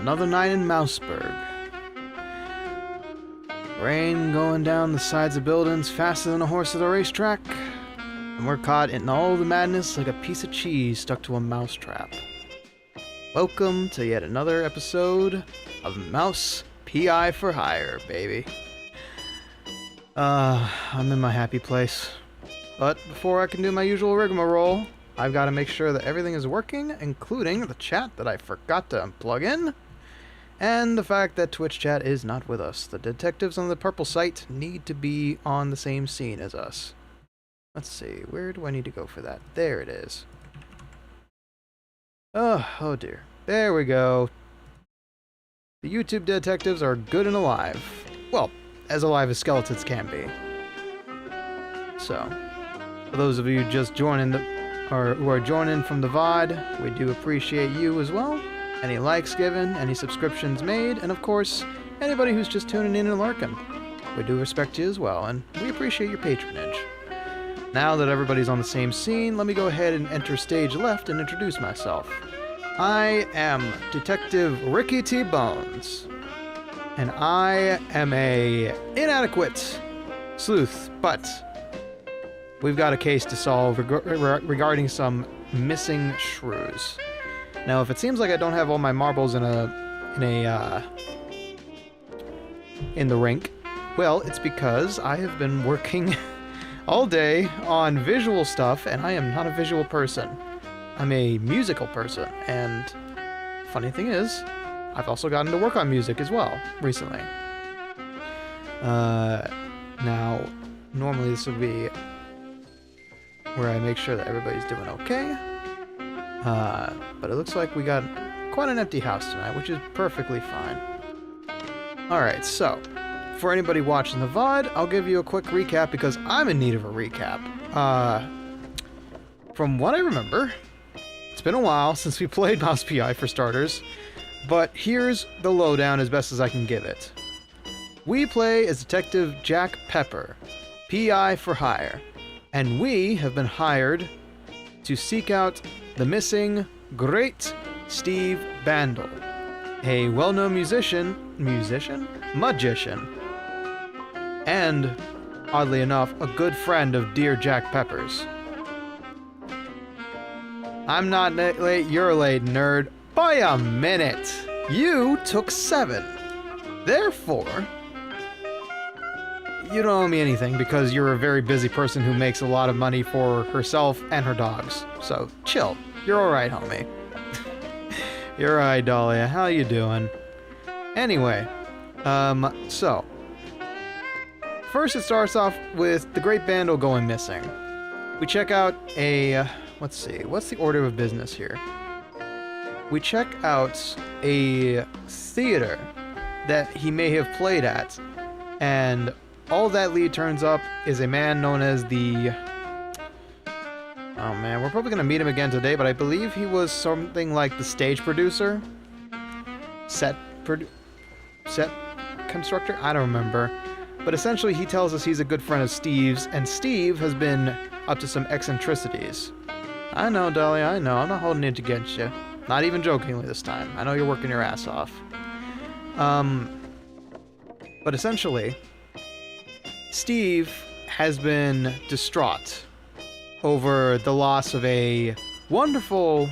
another night in Mouseburg. Rain going down the sides of buildings faster than a horse at a racetrack. And we're caught in all the madness like a piece of cheese stuck to a mousetrap. Welcome to yet another episode of Mouse PI for Hire, baby. I'm in my happy place. But before I can do my usual rigmarole, I've got to make sure that everything is working, including the chat that I forgot to plug in, and the fact that Twitch chat is not with us. The detectives on the purple site need to be on the same scene as us. Let's see, where do I need to go for that? There it is. Oh dear. There we go. The YouTube detectives are good and alive. Well, as alive as skeletons can be. So, for those of you just joining who are joining from the VOD, we do appreciate you as well. Any likes given, any subscriptions made, and of course, anybody who's just tuning in and lurking. We do respect you as well, and we appreciate your patronage. Now that everybody's on the same scene, let me go ahead and enter stage left and introduce myself. I am Detective Ricky T. Bones, and I am a inadequate sleuth, but we've got a case to solve regarding some missing shrews. Now, if it seems like I don't have all my marbles in the rink, well, it's because I have been working all day on visual stuff, and I am not a visual person. I'm a musical person, and funny thing is, I've also gotten to work on music as well recently. Now, normally this would be where I make sure that everybody's doing okay. But it looks like we got quite an empty house tonight, which is perfectly fine. Alright, so, for anybody watching the VOD, I'll give you a quick recap because I'm in need of a recap. From what I remember, it's been a while since we played Mouse PI for starters, but here's the lowdown as best as I can give it. We play as Detective Jack Pepper, PI for hire, and we have been hired to seek out the missing great Steve Bandel, a well-known magician, and, oddly enough, a good friend of dear Jack Pepper's. I'm not late, you're late, nerd. By a minute! You took 7. Therefore, you don't owe me anything because you're a very busy person who makes a lot of money for herself and her dogs. So, chill. You're alright, homie. You're alright, Dahlia. How you doing? Anyway, so. First it starts off with the Great Bandel going missing. We check out a... let's see, what's the order of business here? We check out a theater that he may have played at, and all that lead turns up is a man known as the... oh man, we're probably going to meet him again today, but I believe he was something like the stage producer? Set constructor? I don't remember. But essentially he tells us he's a good friend of Steve's, and Steve has been up to some eccentricities. I know, Dahlia, I know. I'm not holding it against you. Not even jokingly this time. I know you're working your ass off. But essentially, Steve has been distraught over the loss of a wonderful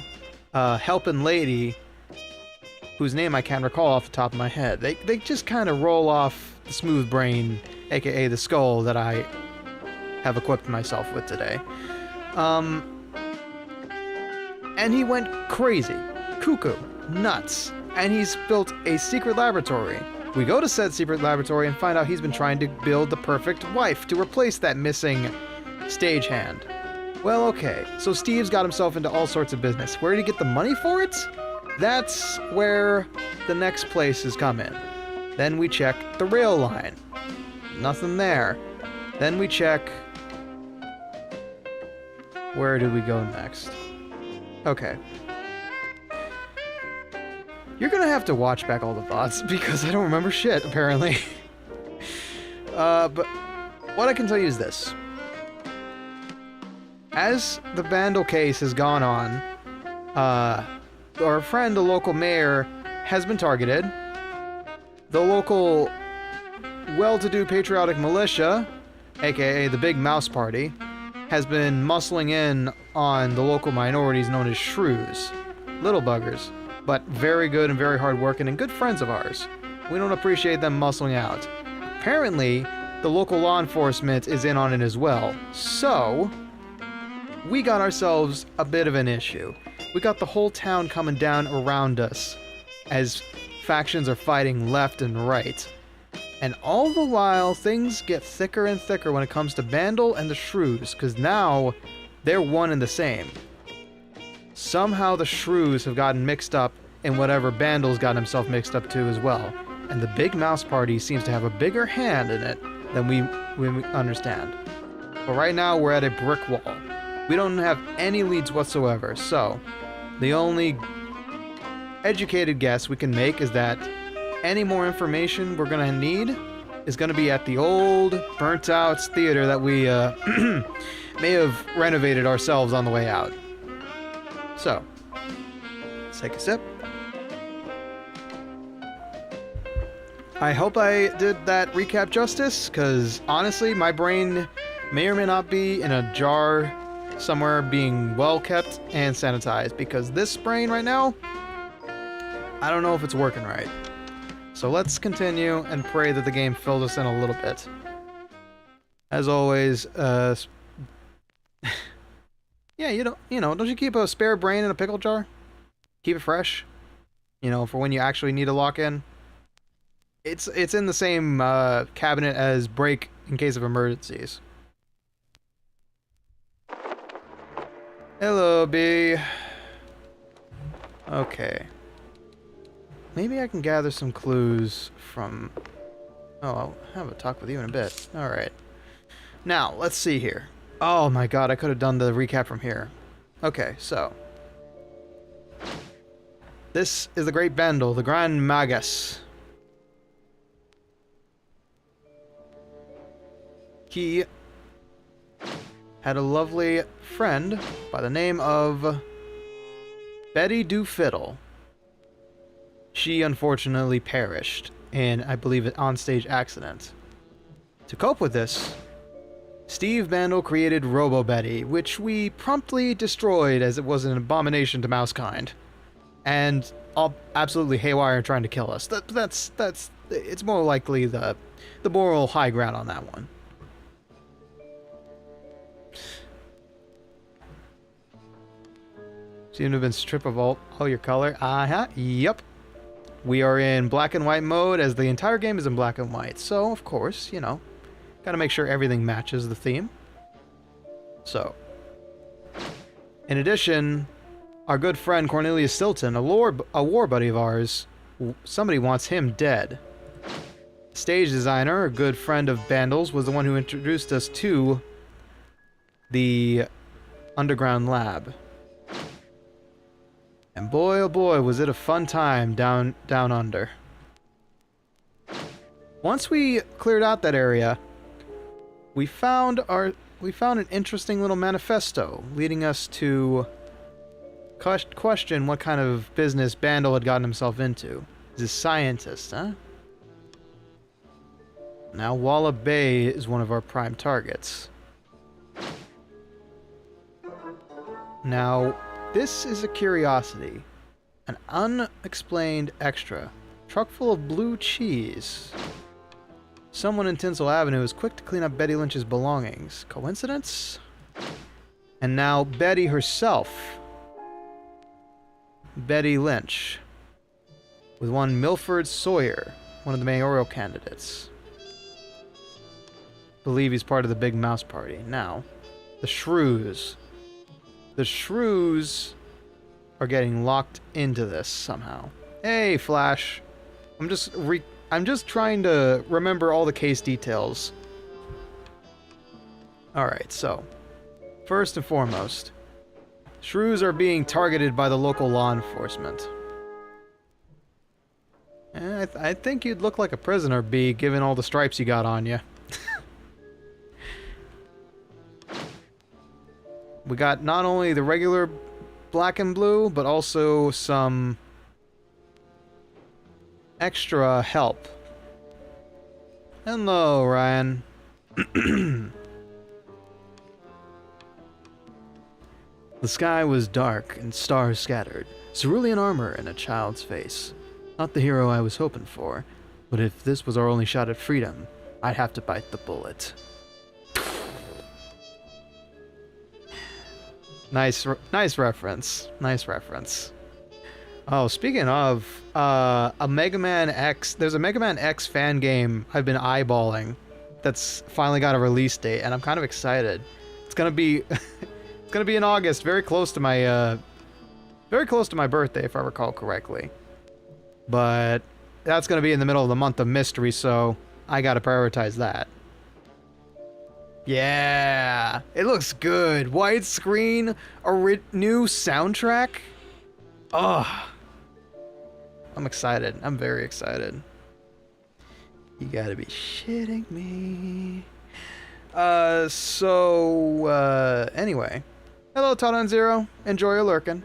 helping lady whose name I can't recall off the top of my head. They just kind of roll off the smooth brain, aka the skull that I have equipped myself with today. And he went crazy, cuckoo, nuts, and he's built a secret laboratory. We go to said secret laboratory and find out he's been trying to build the perfect wife to replace that missing stagehand. Well, okay, so Steve's got himself into all sorts of business. Where did he get the money for it? That's where the next places come in. Then we check the rail line. Nothing there. Then we check... where do we go next? Okay. You're gonna have to watch back all the VODs because I don't remember shit, apparently. But what I can tell you is this. As the Bandel case has gone on, our friend, the local mayor, has been targeted. The local well-to-do patriotic militia, aka the Big Mouse Party, has been muscling in on the local minorities known as shrews. Little buggers, but very good and very hard-working and good friends of ours. We don't appreciate them muscling out. Apparently, the local law enforcement is in on it as well. So, we got ourselves a bit of an issue. We got the whole town coming down around us as factions are fighting left and right. And all the while, things get thicker and thicker when it comes to Bandle and the Shrews, because now they're one and the same. Somehow the Shrews have gotten mixed up in whatever Bandle's gotten himself mixed up to as well. And the Big Mouse Party seems to have a bigger hand in it than we understand. But right now, we're at a brick wall. We don't have any leads whatsoever, so the only educated guess we can make is that any more information we're gonna need is gonna be at the old, burnt-out theater that we may have renovated ourselves on the way out. So, let's take a sip. I hope I did that recap justice, because honestly, my brain may or may not be in a jar somewhere being well kept and sanitized, because this brain right now, I don't know if it's working right. So let's continue and pray that the game fills us in a little bit. As always, yeah, don't you keep a spare brain in a pickle jar? Keep it fresh, for when you actually need to lock in. It's in the same cabinet as break in case of emergencies. Hello, B. Okay. Maybe I can gather some clues from... Oh, I'll have a talk with you in a bit. Alright. Now, let's see here. Oh my god, I could have done the recap from here. Okay, so... This is the Great Bandle, the Grand Magus. He had a lovely friend by the name of Betty Do Fiddle. She unfortunately perished in, I believe, an onstage accident. To cope with this, Steve Bandle created Robo Betty, which we promptly destroyed as it was an abomination to mousekind, and all absolutely haywire and trying to kill us. That's it's more likely the moral high ground on that one. Seem to have been stripped of all your color. Yep. We are in black and white mode, as the entire game is in black and white. So, of course, gotta make sure everything matches the theme. So, in addition, our good friend Cornelius Stilton, a war buddy of ours, somebody wants him dead. Stage designer, a good friend of Bandle's, was the one who introduced us to the underground lab. And boy, oh boy, was it a fun time down under. Once we cleared out that area, we found an interesting little manifesto leading us to question what kind of business Bandle had gotten himself into. He's a scientist, huh? Now Walla Bay is one of our prime targets. Now, this is a curiosity. An unexplained extra. Truck full of blue cheese. Someone in Tinsel Avenue is quick to clean up Betty Lynch's belongings. Coincidence? And now Betty herself. Betty Lynch. With one Milford Sawyer, one of the mayoral candidates. I believe he's part of the Big Mouse Party. Now, the Shrews. The Shrews are getting locked into this somehow. Hey, Flash. I'm just trying to remember all the case details. Alright, so. First and foremost, Shrews are being targeted by the local law enforcement. I think you'd look like a prisoner, B, given all the stripes you got on you. We got not only the regular black and blue, but also some extra help. Hello, Ryan. The sky was dark and stars scattered. Cerulean armor and a child's face. Not the hero I was hoping for, but if this was our only shot at freedom, I'd have to bite the bullet. Nice reference. Nice reference. Oh, speaking of, a Mega Man X, there's a Mega Man X fan game I've been eyeballing that's finally got a release date, and I'm kind of excited. It's gonna be, it's gonna be in August, very close to my birthday, if I recall correctly. But that's gonna be in the middle of the month of mystery, so I gotta prioritize that. Yeah, it looks good. Widescreen, new soundtrack. Oh, I'm excited. I'm very excited. You gotta be shitting me. Anyway. Hello, Todd Zero. Enjoy your lurking.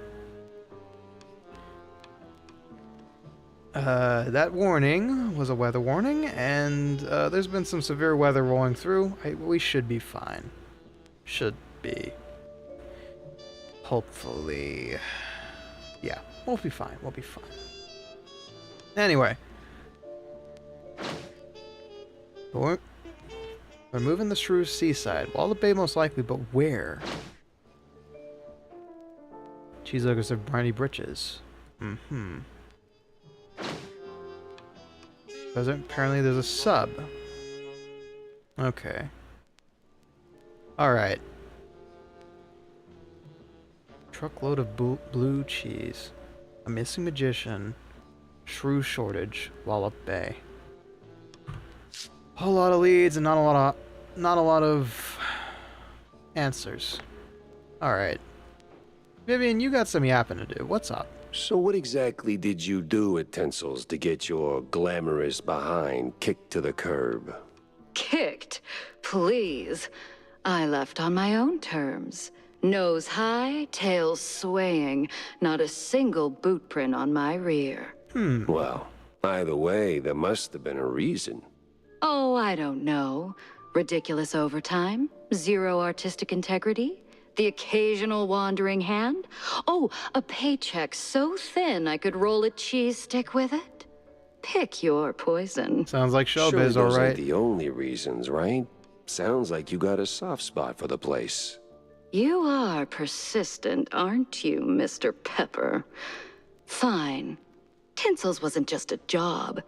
That warning was a weather warning, and there's been some severe weather rolling through. We should be fine. Should be. Hopefully. Yeah, we'll be fine. We'll be fine. Anyway. We're moving the shrews seaside. Wall of Bay most likely, but where? Cheeseburgers have briny britches. Mm-hmm. Apparently there's a sub. Okay. Alright. Truckload of blue cheese. A missing magician. Shrew shortage. Wallop Bay. A whole lot of leads and not a lot of answers. Alright. Vivian, you got some yapping to do. What's up? So what exactly did you do at Tinsel's to get your glamorous behind kicked to the curb? Kicked? Please. I left on my own terms. Nose high, tail swaying, not a single boot print on my rear. Well, either way, there must have been a reason. Oh, I don't know. Ridiculous overtime? Zero artistic integrity? The occasional wandering hand? Oh, a paycheck so thin I could roll a cheese stick with it? Pick your poison. Sounds like showbiz, Surely those alright. aren't the only reasons, right? Sounds like you got a soft spot for the place. You are persistent, aren't you, Mr. Pepper? Fine. Tinsel's wasn't just a job.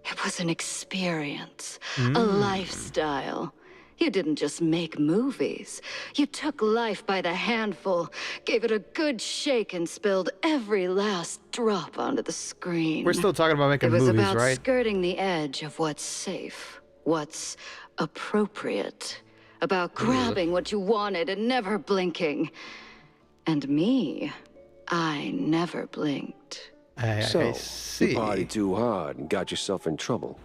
It was an experience, a lifestyle. You didn't just make movies. You took life by the handful, gave it a good shake, and spilled every last drop onto the screen. We're still talking about making movies, right? It was about skirting the edge of what's safe, what's appropriate, about grabbing what you wanted and never blinking. And me, I never blinked. I So, see. you partied too hard and got yourself in trouble.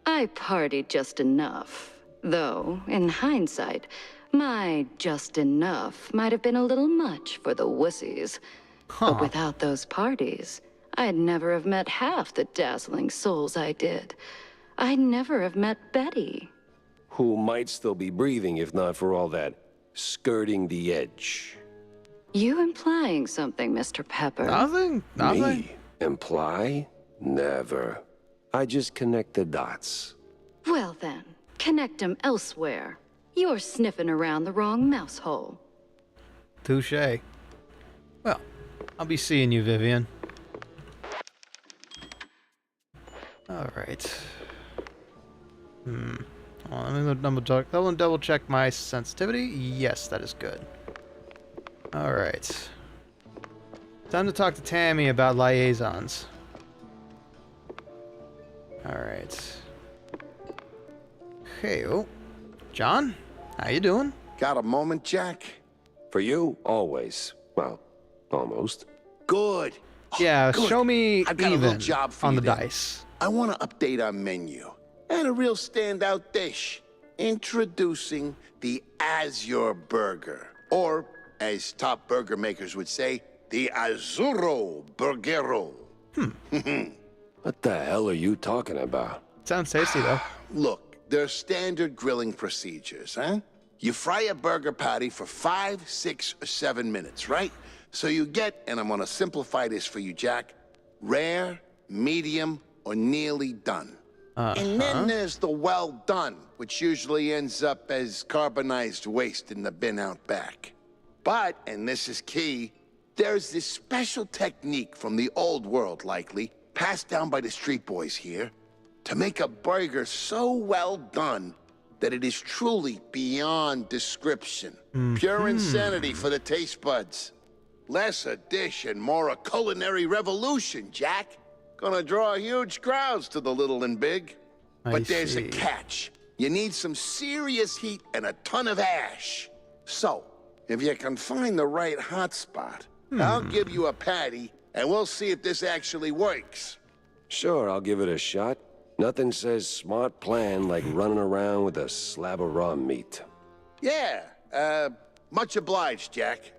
I partied just enough. Though, in hindsight, my just enough might have been a little much for the wussies. But without those parties, I'd never have met half the dazzling souls I did. I'd never have met Betty. Who might still be breathing if not for all that skirting the edge. You implying something, Mr. Pepper? Nothing? Me? Imply? Never. I just connect the dots. Well then, connect 'em elsewhere. You're sniffing around the wrong mouse hole. Touché. Well, I'll be seeing you, Vivian. Alright. Let me double check my sensitivity. Yes, that is good. Alright. Time to talk to Tammy about liaisons. Alright. Hey, oh. John, how you doing? Got a moment, Jack? For you, always. Well, almost. Good. Yeah, good. show me I've got a little even job for on you the then. dice. I want to update our menu. And a real standout dish. Introducing the Azure Burger. Or, as top burger makers would say, the Azzurro Burgero. What the hell are you talking about? Sounds tasty, though. Look, there's standard grilling procedures, huh? You fry a burger patty for 5, 6, or 7 minutes, right? So you get, and I'm gonna simplify this for you, Jack, rare, medium, or nearly done. And then there's the well done, which usually ends up as carbonized waste in the bin out back. But, and this is key, there's this special technique from the old world, likely, passed down by the street boys here, to make a burger so well done that it is truly beyond description. Pure insanity for the taste buds. Less a dish and more a culinary revolution, Jack. Gonna draw huge crowds to the little and big. But there's a catch. You need some serious heat and a ton of ash. So, if you can find the right hot spot, I'll give you a patty, and we'll see if this actually works. Sure, I'll give it a shot. Nothing says smart plan like running around with a slab of raw meat. Yeah, much obliged, Jack.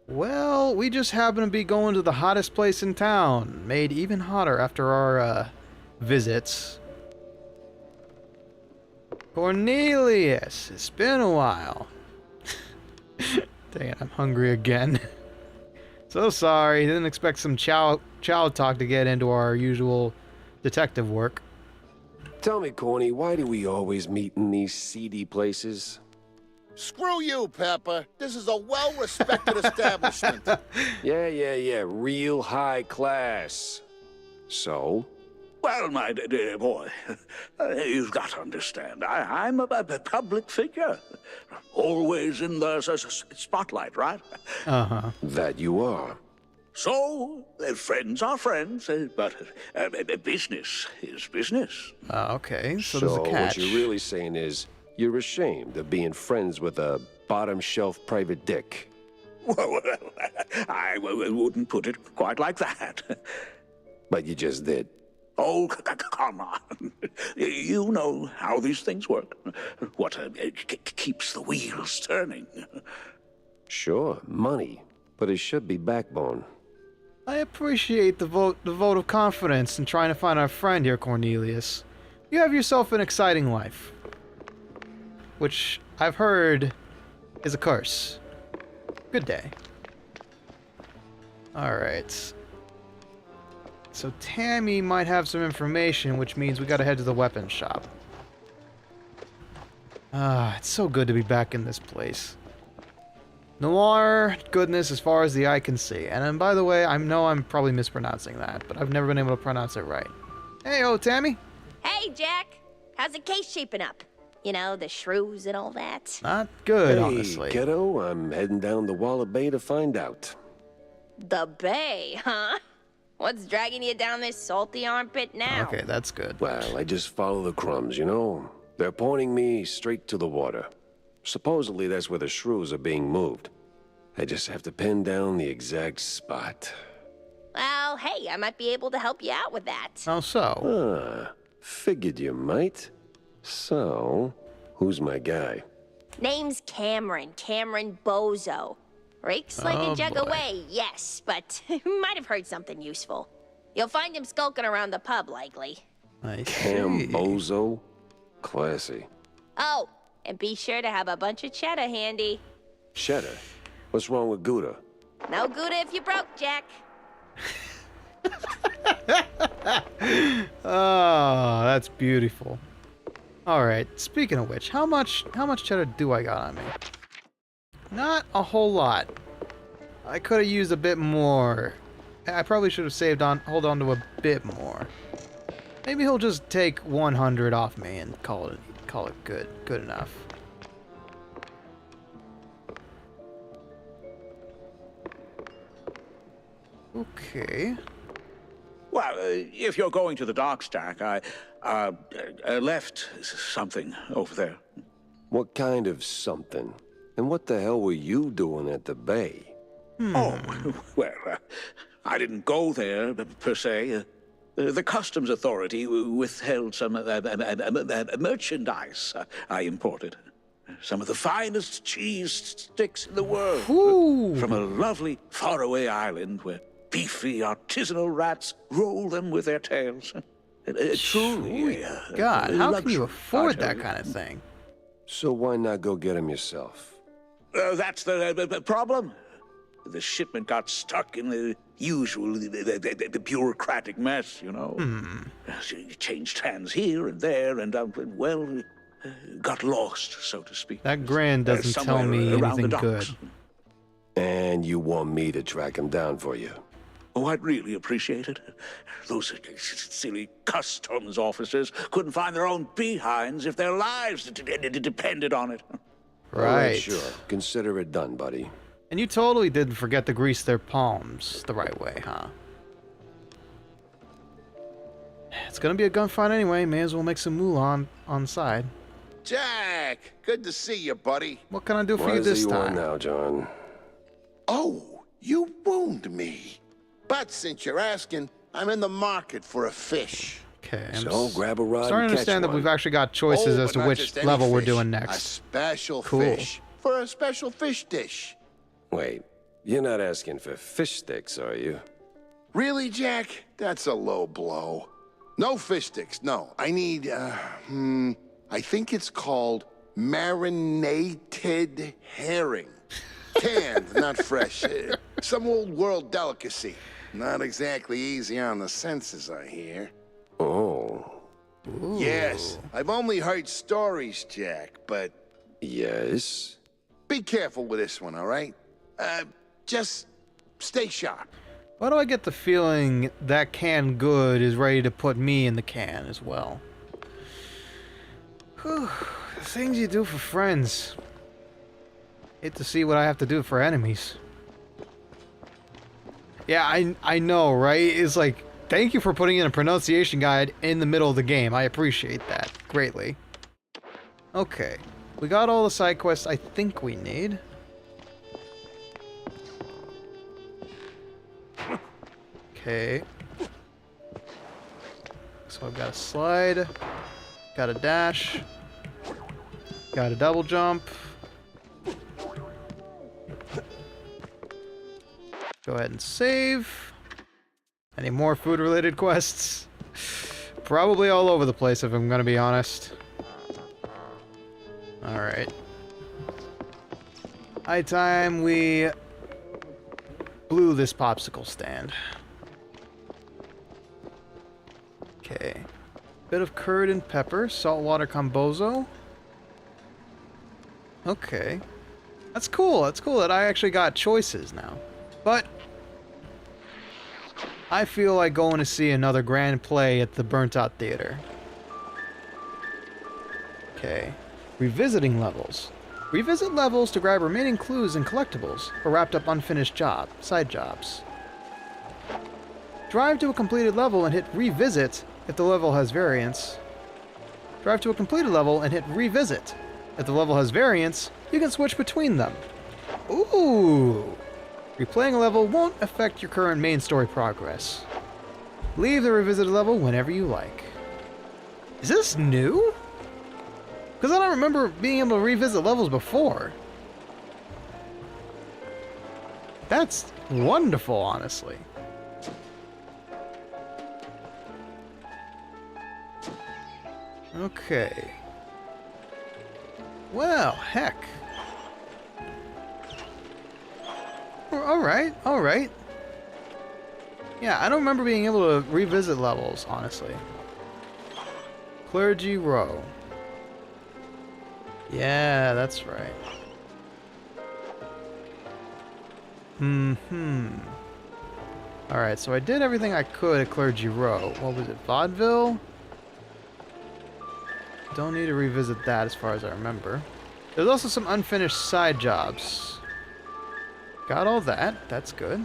Well, we just happen to be going to the hottest place in town, made even hotter after our visits. Cornelius, it's been a while. Dang it, I'm hungry again. So sorry, didn't expect some chow talk to get into our usual detective work. Tell me, Corny, why do we always meet in these seedy places? Screw you, Pepper. This is a well-respected establishment. Yeah, real high class. So? Well, my dear boy, you've got to understand, I'm a public figure. Always in the spotlight, right? That you are. So, friends are friends, but business is business. Okay, so there's a catch. What you're really saying is, you're ashamed of being friends with a bottom-shelf private dick. Well, I wouldn't put it quite like that. But you just did. Oh, come on. You know how these things work. What keeps the wheels turning. Sure, money. But it should be backbone. I appreciate the vote of confidence in trying to find our friend here, Cornelius. You have yourself an exciting life. Which I've heard is a curse. Good day. Alright. So Tammy might have some information, which means we gotta head to the weapons shop. It's so good to be back in this place. Noir goodness as far as the eye can see. And then, by the way, I know I'm probably mispronouncing that, but I've never been able to pronounce it right. Hey, Tammy! Hey, Jack! How's the case shaping up? You know, the shrews and all that? Not good, Hey, honestly. kiddo, I'm heading down the Walla Bay to find out. The bay, huh? What's dragging you down this salty armpit now? Okay, that's good. Well, I just follow the crumbs, you know? They're pointing me straight to the water. Supposedly that's where the shrews are being moved. I just have to pin down the exact spot. Well, hey, I might be able to help you out with that. How so? Figured you might. So, who's my guy? Name's Cameron Bozo. Rakes like a jug boy. away, yes, but might have heard something useful. You'll find him skulking around the pub, likely. I Cam see. Bozo? Classy. Oh, and be sure to have a bunch of cheddar handy. Cheddar? What's wrong with Gouda? No Gouda if you broke, Jack. Oh, that's beautiful. Alright, speaking of which, how much cheddar do I got on me? Not a whole lot. I could have used a bit more. I probably should have hold on to a bit more. Maybe he'll just take 100 off me and call it good enough. Okay. Well, if you're going to the dock stack, I left something over there. What kind of something? And what the hell were you doing at the bay? Oh, well, I didn't go there, per se. The customs authority withheld some merchandise I imported. Some of the finest cheese sticks in the world. Ooh. From a lovely faraway island where beefy artisanal rats roll them with their tails. Truly, God, how can you luxury, afford I tell that you. kind of thing? So why not go get him yourself? That's the problem. The shipment got stuck in the usual the bureaucratic mess, you know. It changed hands here and there, and well, got lost, so to speak. That grand doesn't tell Somewhere me around the anything docks. good. And you want me to track him down for you? Oh, I'd really appreciate it. Those silly customs officers couldn't find their own behinds if their lives depended on it. All Right. sure. Consider it done, buddy. And you totally didn't forget to grease their palms the right way, huh? It's gonna be a gunfight anyway. May as well make some moolah on the side. Jack, good to see you, buddy. What can I do for Why you is it this you want time? now, John? Oh, you wound me. But since you're asking, I'm in the market for a fish. Okay, So grab a rod starting to and catch understand that one. we've actually got choices Oh, as but to not which just any level we're fish. doing A next. special Cool. fish for a special fish dish. Wait, you're not asking for fish sticks, are you? Really, Jack? That's a low blow. No fish sticks, no. I need, I think it's called marinated herring. Canned, not fresh. Some old world delicacy. Not exactly easy on the senses, I hear. Oh, Yes, I've only heard stories, Jack, but yes? be careful with this one, all right? Just stay sharp. Why do I get the feeling that canned good is ready to put me in the can as well? Whew, the things you do for friends. Hate to see what I have to do for enemies. Yeah, I know, right? It's like, thank you for putting in a pronunciation guide in the middle of the game. I appreciate that greatly. Okay, we got all the side quests I think we need. Okay. So I've got a slide, got a dash, got a double jump. Go ahead and save. Any more food-related quests? Probably all over the place, if I'm gonna be honest. Alright. High time we blew this popsicle stand. Okay. Bit of curd and pepper, saltwater combozo. Okay. That's cool. That's cool that I actually got choices now. But I feel like going to see another grand play at the Burnt Out Theater. Okay. Revisiting levels. Revisit levels to grab remaining clues and collectibles, or wrapped up unfinished side jobs. Drive to a completed level and hit revisit if the level has variants. Drive to a completed level and hit revisit. If the level has variants, you can switch between them. Ooh! Replaying a level won't affect your current main story progress. Leave the revisited level whenever you like. Is this new? Because I don't remember being able to revisit levels before. That's wonderful, honestly. Okay. Well, heck. Alright, alright. Yeah, I don't remember being able to revisit levels, honestly. Clergy Row. Yeah, that's right. Alright, so I did everything I could at Clergy Row. What was it, Vaudeville? Don't need to revisit that as far as I remember. There's also some unfinished side jobs. Got all that. That's good.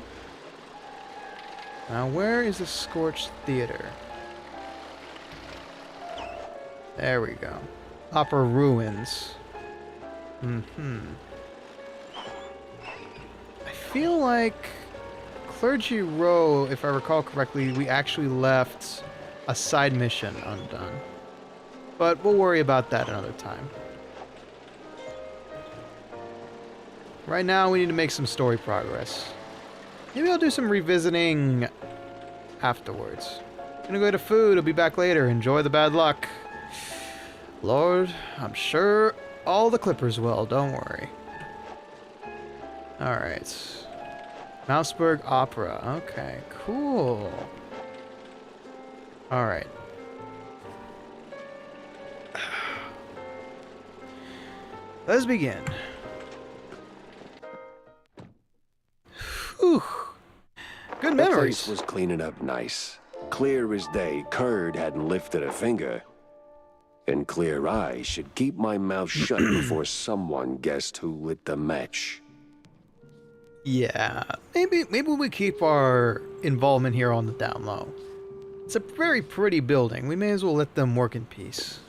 Now, where is the Scorched Theater? There we go. Upper Ruins. I feel like Clergy Row, if I recall correctly, we actually left a side mission undone. But we'll worry about that another time. Right now, we need to make some story progress. Maybe I'll do some revisiting afterwards. Gonna go to food. I'll be back later. Enjoy the bad luck. Lord, I'm sure all the clippers will. Don't worry. Alright. Mouseburg Opera. Okay, cool. Alright. Let's begin. Whew. Good The memories. place was cleaning up nice. Clear as day, Curd hadn't lifted a finger. And clear eyes should keep my mouth shut before someone guessed who lit the match. Yeah, maybe we keep our involvement here on the down low. It's a very pretty building. We may as well let them work in peace.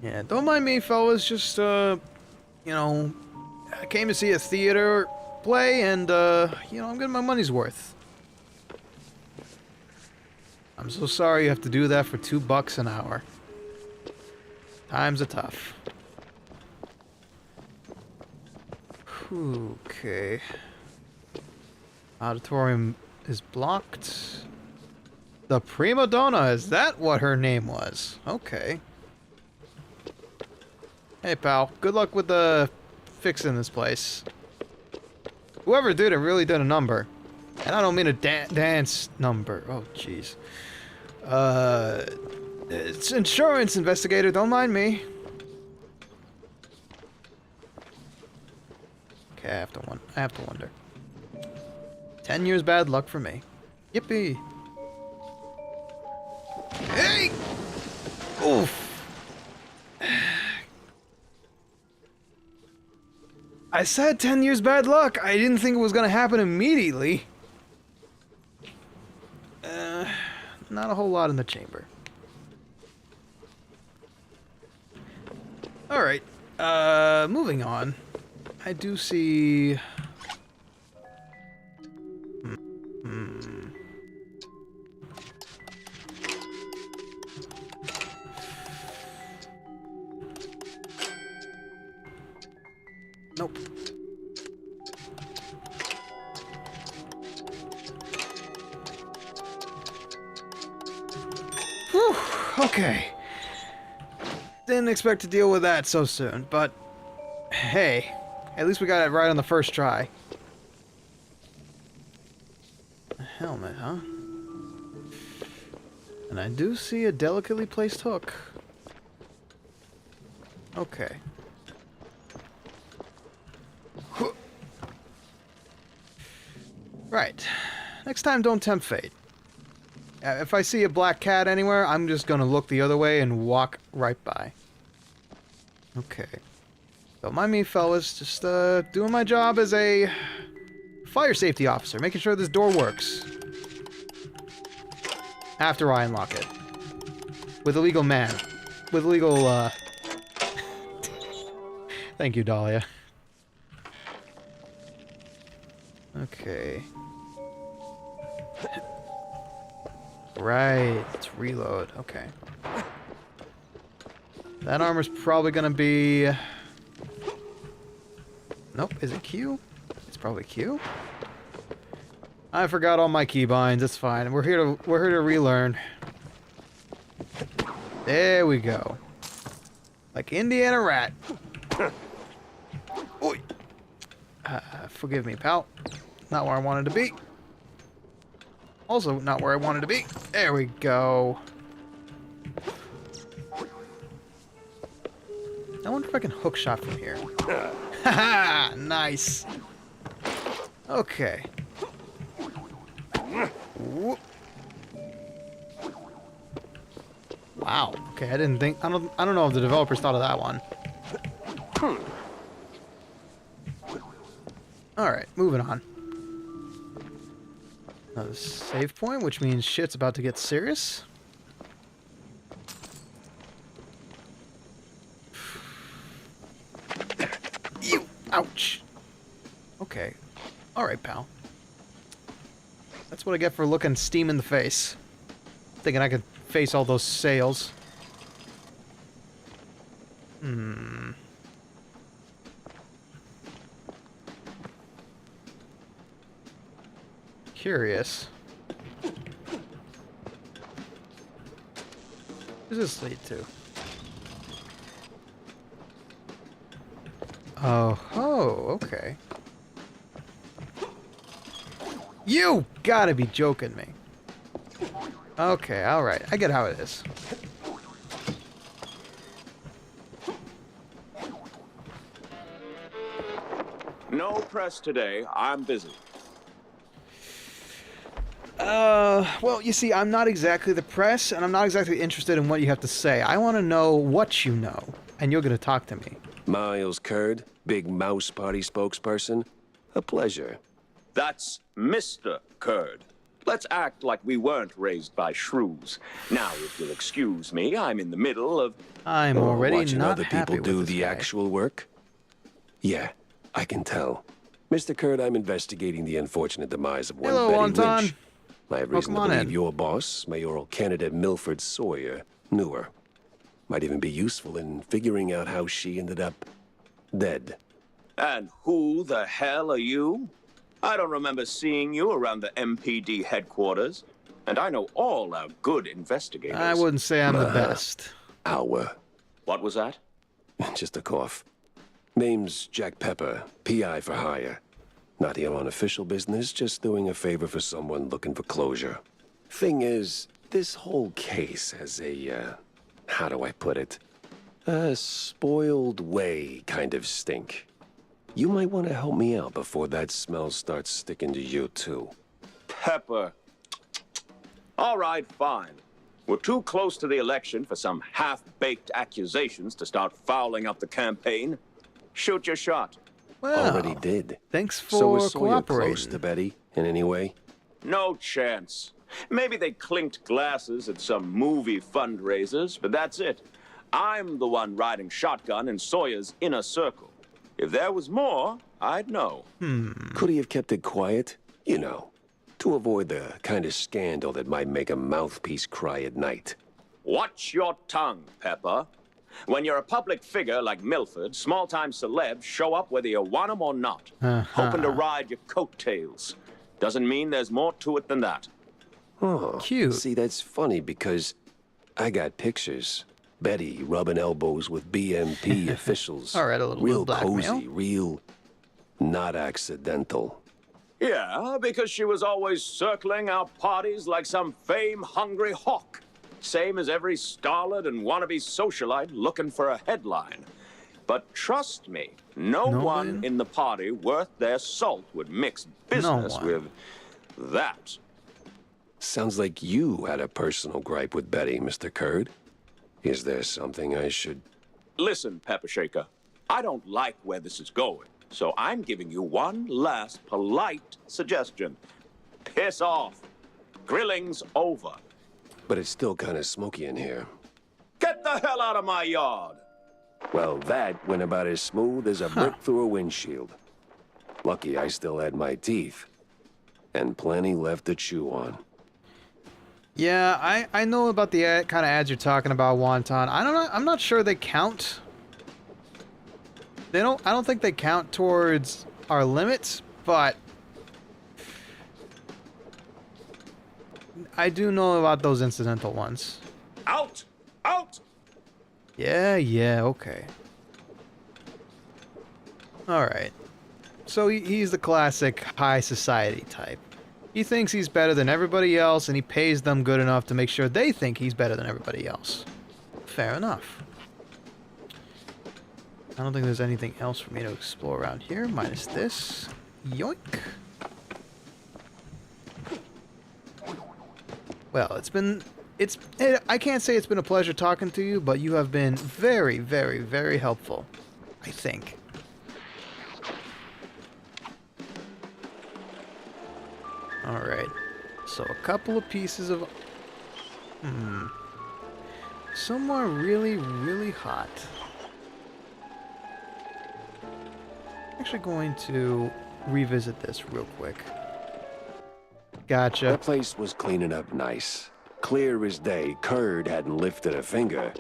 Yeah, don't mind me, fellas. Just, you know, I came to see a theater play, and, you know, I'm getting my money's worth. I'm so sorry you have to do that for $2 an hour. Times are tough. Okay. Auditorium is blocked. The prima donna, is that what her name was? Okay. Hey, pal. Good luck with fixing this place. Whoever did it really did a number. And I don't mean a dance number. Oh, jeez. It's insurance investigator. Don't mind me. Okay, I have to wonder. 10 years bad luck for me. Yippee. Hey! Oof. I said 10 years bad luck. I didn't think it was gonna happen immediately. Not a whole lot in the chamber. Alright. Moving on. I do see... Nope. Whew, okay. Didn't expect to deal with that so soon, but hey, at least we got it right on the first try. A helmet, huh? And I do see a delicately placed hook. Okay. Right. Next time, don't tempt fate. If I see a black cat anywhere, I'm just gonna look the other way and walk right by. Okay. Don't mind me, fellas. Just, doing my job as a fire safety officer, making sure this door works. After I unlock it. With a legal man. With legal, Thank you, Dahlia. Okay. Right, it's reload. Okay. That armor's probably gonna be... Nope, is it Q? It's probably Q. I forgot all my keybinds, it's fine. We're here to relearn. There we go. Like Indiana Rat. Oi. Forgive me, pal. Not where I wanted to be. Also, not where I wanted to be. There we go. I wonder if I can hook shot from here. Haha! Nice. Okay. Whoop. Wow. Okay, I didn't think. I don't know if the developers thought of that one. All right, moving on. Another save point, which means shit's about to get serious. Ew! Ouch! Okay. Alright, pal. That's what I get for looking Steam in the face. Thinking I could face all those sails. curious. What does this lead to? Oh, okay. You gotta be joking me. Okay, alright. I get how it is. No press today. I'm busy. Well, you see, I'm not exactly the press, and I'm not exactly interested in what you have to say. I want to know what you know, and you're gonna talk to me. Miles Kurd, Big Mouse Party spokesperson. A pleasure. That's Mr. Kurd. Let's act like we weren't raised by shrews. Now, if you'll excuse me, I'm in the middle of... I'm already watching not other happy people do with this the guy. actual work? Yeah, I can tell. Mr. Kurd, I'm investigating the unfortunate demise of one Hello, Betty Wonton. Lynch. I have reason to Welcome on believe in. your boss, mayoral candidate Milford Sawyer, knew her. Might even be useful in figuring out how she ended up dead. And who the hell are you? I don't remember seeing you around the MPD headquarters. And I know all our good investigators. I wouldn't say I'm the best. What was that? Just a cough. Name's Jack Pepper, PI for hire. Not here on official business, just doing a favor for someone looking for closure. Thing is, this whole case has a, how do I put it? A spoiled way kind of stink. You might want to help me out before that smell starts sticking to you, too. Pepper. All right, fine. We're too close to the election for some half-baked accusations to start fouling up the campaign. Shoot your shot. Well, Already did. thanks So for was Sawyer cooperating. close to Betty in any way? No chance. Maybe they clinked glasses at some movie fundraisers, but that's it. I'm the one riding shotgun in Sawyer's inner circle. If there was more, I'd know. Could he have kept it quiet? You know, to avoid the kind of scandal that might make a mouthpiece cry at night. Watch your tongue, Pepper. When you're a public figure like Milford, small-time celebs show up whether you want them or not, hoping to ride your coattails. Doesn't mean there's more to it than that. Oh, Cute. See, that's funny because I got pictures. Betty rubbing elbows with BMP officials. All right, a little real blackmail. cozy, real not accidental. Yeah, because she was always circling our parties like some fame-hungry hawk. Same as every starlet and wannabe socialite looking for a headline. But trust me, no one in the party worth their salt would mix business one. with that. Sounds like you had a personal gripe with Betty, Mr. Kurd. Is there something I should... Listen, Pepper Shaker, I don't like where this is going, so I'm giving you one last polite suggestion. Piss off. Grilling's over. But it's still kind of smoky in here. Get the hell out of my yard! Well, that went about as smooth as a brick through a windshield. Lucky I still had my teeth. And plenty left to chew on. Yeah, I know about the kind of ads you're talking about, Wonton. I'm not sure they count. I don't think they count towards our limits, but I do know about those incidental ones. Out! Out! Yeah, okay. Alright. So he's the classic high society type. He thinks he's better than everybody else, and he pays them good enough to make sure they think he's better than everybody else. Fair enough. I don't think there's anything else for me to explore around here, minus this. Yoink. Well, I can't say it's been a pleasure talking to you, but you have been very, very, very helpful, I think. Alright, so a couple of pieces of... Some are really, really hot. Actually going to revisit this real quick. Gotcha. The place was cleaning up nice. Clear as day, Kurd hadn't lifted a finger.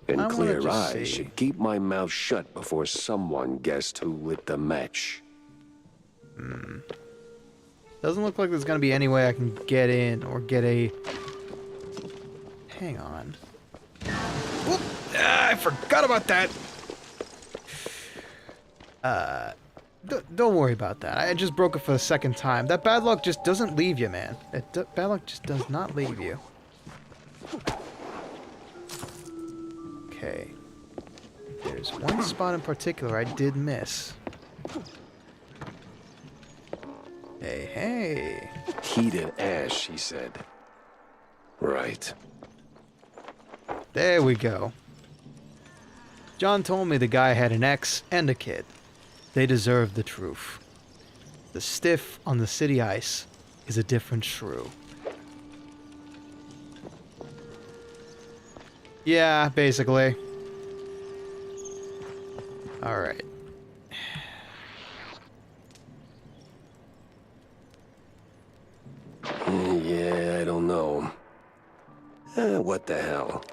And I wanna clear just eyes see. should keep my mouth shut before someone guessed who lit the match. Doesn't look like there's gonna be any way I can get in or get a... Hang on. Whoop! Ah, I forgot about that! Don't worry about that. I just broke it for the second time. That bad luck just doesn't leave you, man. Bad luck just does not leave you. Okay. There's one spot in particular I did miss. Hey, hey. Heat and ash, he said. Right. There we go. John told me the guy had an ex and a kid. They deserve the truth. The stiff on the city ice is a different shrew. Yeah, basically. Alright. Yeah, I don't know. What the hell?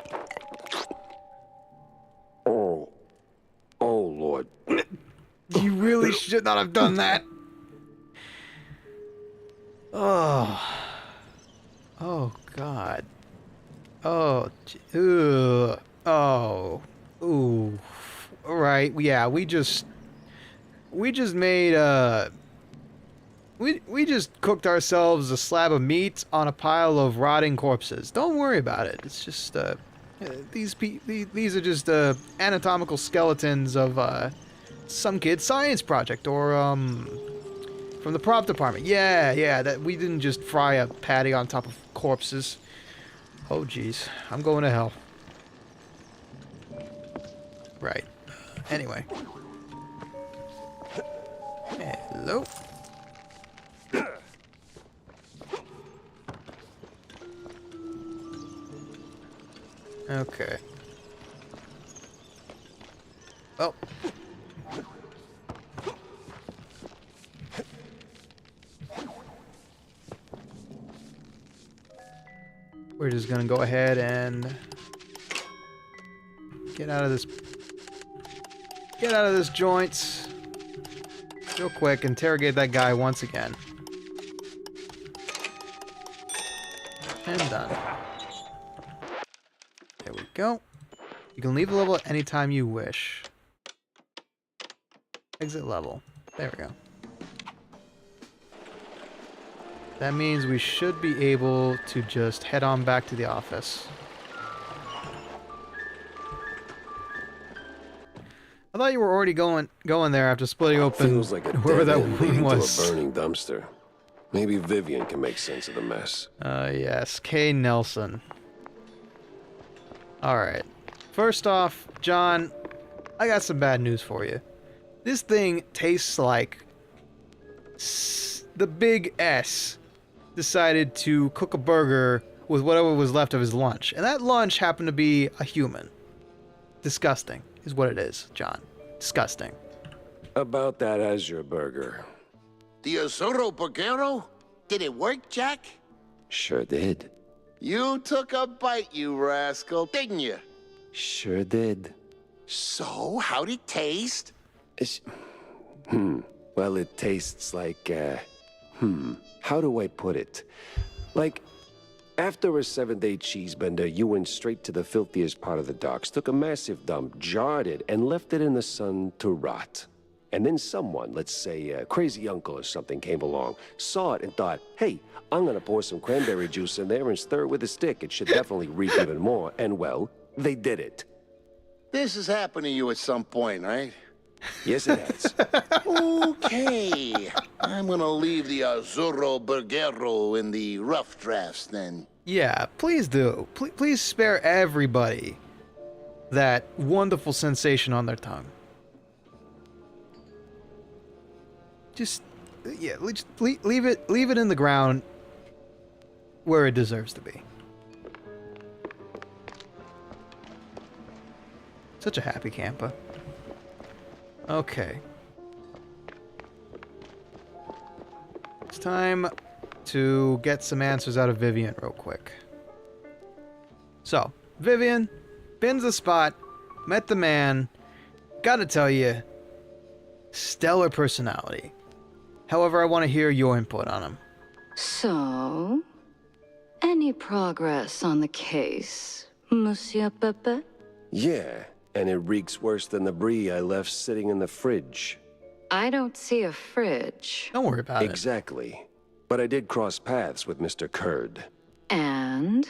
Oh. Oh, Lord. You really should not have done that. Oh. Oh, God. Oh. Ugh. Oh. Ooh. Alright, yeah, we just made, we just cooked ourselves a slab of meat on a pile of rotting corpses. Don't worry about it. It's just, these are just, anatomical skeletons of, some kid's science project, or, from the prop department. Yeah, that we didn't just fry a patty on top of corpses. Oh, jeez. I'm going to hell. Right. Anyway. Hello? Okay. Oh. We're just gonna go ahead and get out of this joint real quick. Interrogate that guy once again. And done. There we go. You can leave the level at any time you wish. Exit level. There we go. That means we should be able to just head on back to the office. I thought you were already going there after splitting open Feels like a wherever dead that end wound leading to was. a burning dumpster. Maybe Vivian can make sense of the mess. Yes, K. Nelson. Alright. First off, John, I got some bad news for you. This thing tastes like the big S decided to cook a burger with whatever was left of his lunch. And that lunch happened to be a human. Disgusting is what it is, John. Disgusting. About that Azure burger. The Azuro Burgero? Did it work, Jack? Sure did. You took a bite, you rascal, didn't you? Sure did. So, how'd it taste? Well, it tastes like, how do I put it? Like, after a 7-day cheese bender, you went straight to the filthiest part of the docks, took a massive dump, jarred it, and left it in the sun to rot. And then someone, let's say a crazy uncle or something, came along, saw it and thought, hey, I'm gonna pour some cranberry juice in there and stir it with a stick. It should definitely reek even more. And well, they did it. This has happened to you at some point, right? Yes, it has. Okay. I'm gonna leave the Azuro Burgero in the rough drafts then. Yeah, please do. Please spare everybody that wonderful sensation on their tongue. Just, yeah, leave it in the ground where it deserves to be. Such a happy camper. Okay. It's time to get some answers out of Vivian real quick. So, Vivian, bins the spot, met the man, gotta tell you, stellar personality. However, I want to hear your input on him. So, any progress on the case, Monsieur Pepe? Yeah, and it reeks worse than the brie I left sitting in the fridge. I don't see a fridge. Don't worry about it. Exactly. But I did cross paths with Mr. Curd. And?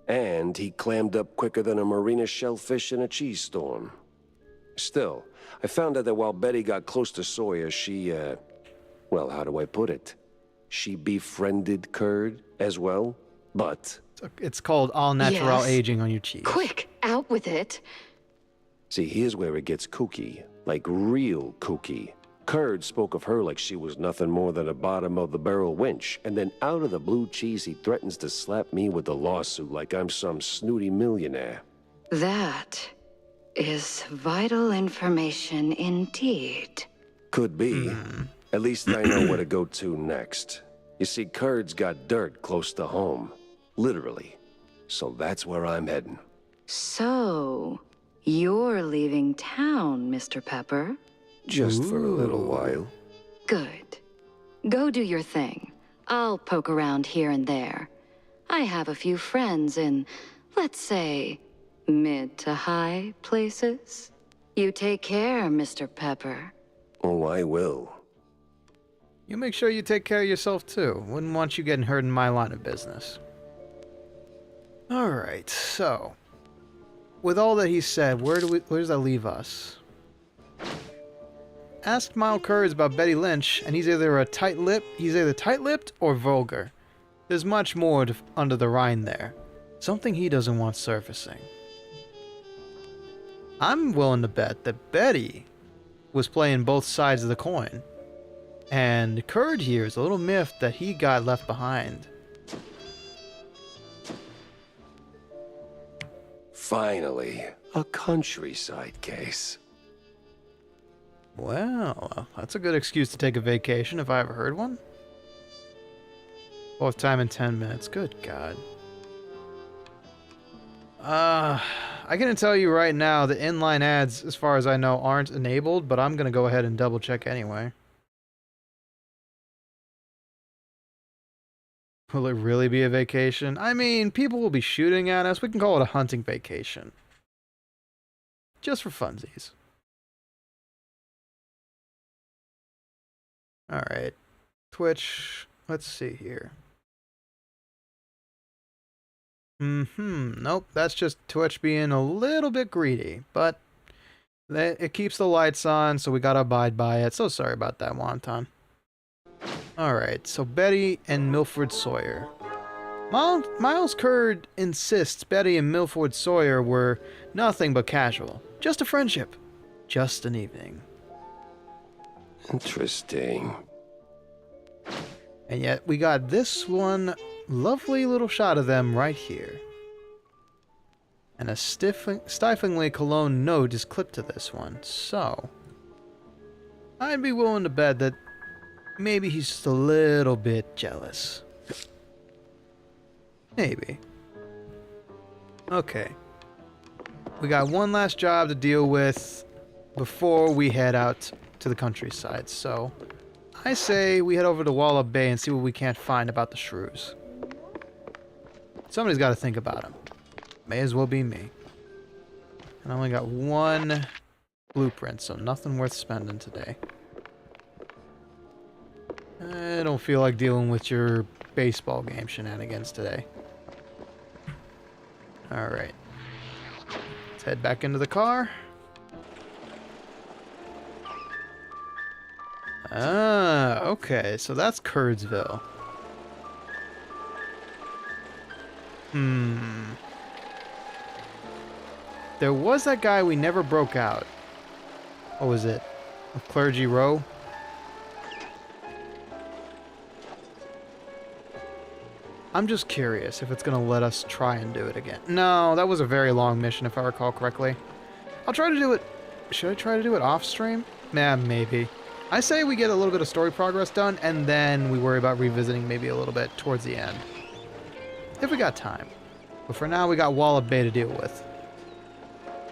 And he clammed up quicker than a marina shellfish in a cheese storm. Still, I found out that while Betty got close to Sawyer, she, well, how do I put it? She befriended Curd as well, but... It's called all natural Yes. aging on your cheese. Quick, out with it. See, here's where it gets kooky. Like real kooky. Curd spoke of her like she was nothing more than a bottom-of-the-barrel wench, and then out of the blue cheese he threatens to slap me with a lawsuit like I'm some snooty millionaire. That is vital information indeed. Could be. At least I know where to go to next. You see, Curd's got dirt close to home. Literally. So that's where I'm heading. So, you're leaving town, Mr. Pepper? Just for a little while. Good. Go do your thing. I'll poke around here and there. I have a few friends in, let's say, mid to high places. You take care, Mr. Pepper. Oh, I will. You make sure you take care of yourself too. Wouldn't want you getting hurt in my line of business. Alright, so with all that he said, where does that leave us? Asked Mile Curds about Betty Lynch, and he's either tight-lipped or vulgar. There's much more under the rind there. Something he doesn't want surfacing. I'm willing to bet that Betty was playing both sides of the coin. And Curd here is a little miffed that he got left behind. Finally, a countryside case. Well, that's a good excuse to take a vacation if I ever heard one. Fourth time in 10 minutes. Good God. I can tell you right now the inline ads, as far as I know, aren't enabled, but I'm going to go ahead and double check anyway. Will it really be a vacation? I mean, people will be shooting at us. We can call it a hunting vacation. Just for funsies. Alright. Twitch. Let's see here. Nope. That's just Twitch being a little bit greedy. But it keeps the lights on, so we gotta abide by it. So sorry about that, Wonton. Alright, so Betty and Milford Sawyer. Miles Curd insists Betty and Milford Sawyer were nothing but casual. Just a friendship. Just an evening. Interesting. And yet we got this one lovely little shot of them right here. And a stiflingly cologne note is clipped to this one. So, I'd be willing to bet that maybe he's just a little bit jealous. Maybe. Okay. We got one last job to deal with before we head out to the countryside. So, I say we head over to Wallop Bay and see what we can't find about the shrews. Somebody's got to think about them. May as well be me. And I only got one blueprint, so nothing worth spending today. I don't feel like dealing with your baseball game shenanigans today. Alright. Let's head back into the car. Ah, okay, so that's Curdsville. There was that guy we never broke out. What was it? Clergy Row? I'm just curious if it's going to let us try and do it again. No, that was a very long mission if I recall correctly. I'll try to do it... Should I try to do it off stream? Nah, maybe. I say we get a little bit of story progress done, and then we worry about revisiting maybe a little bit towards the end. If we got time. But for now, we got Wallop Bay to deal with.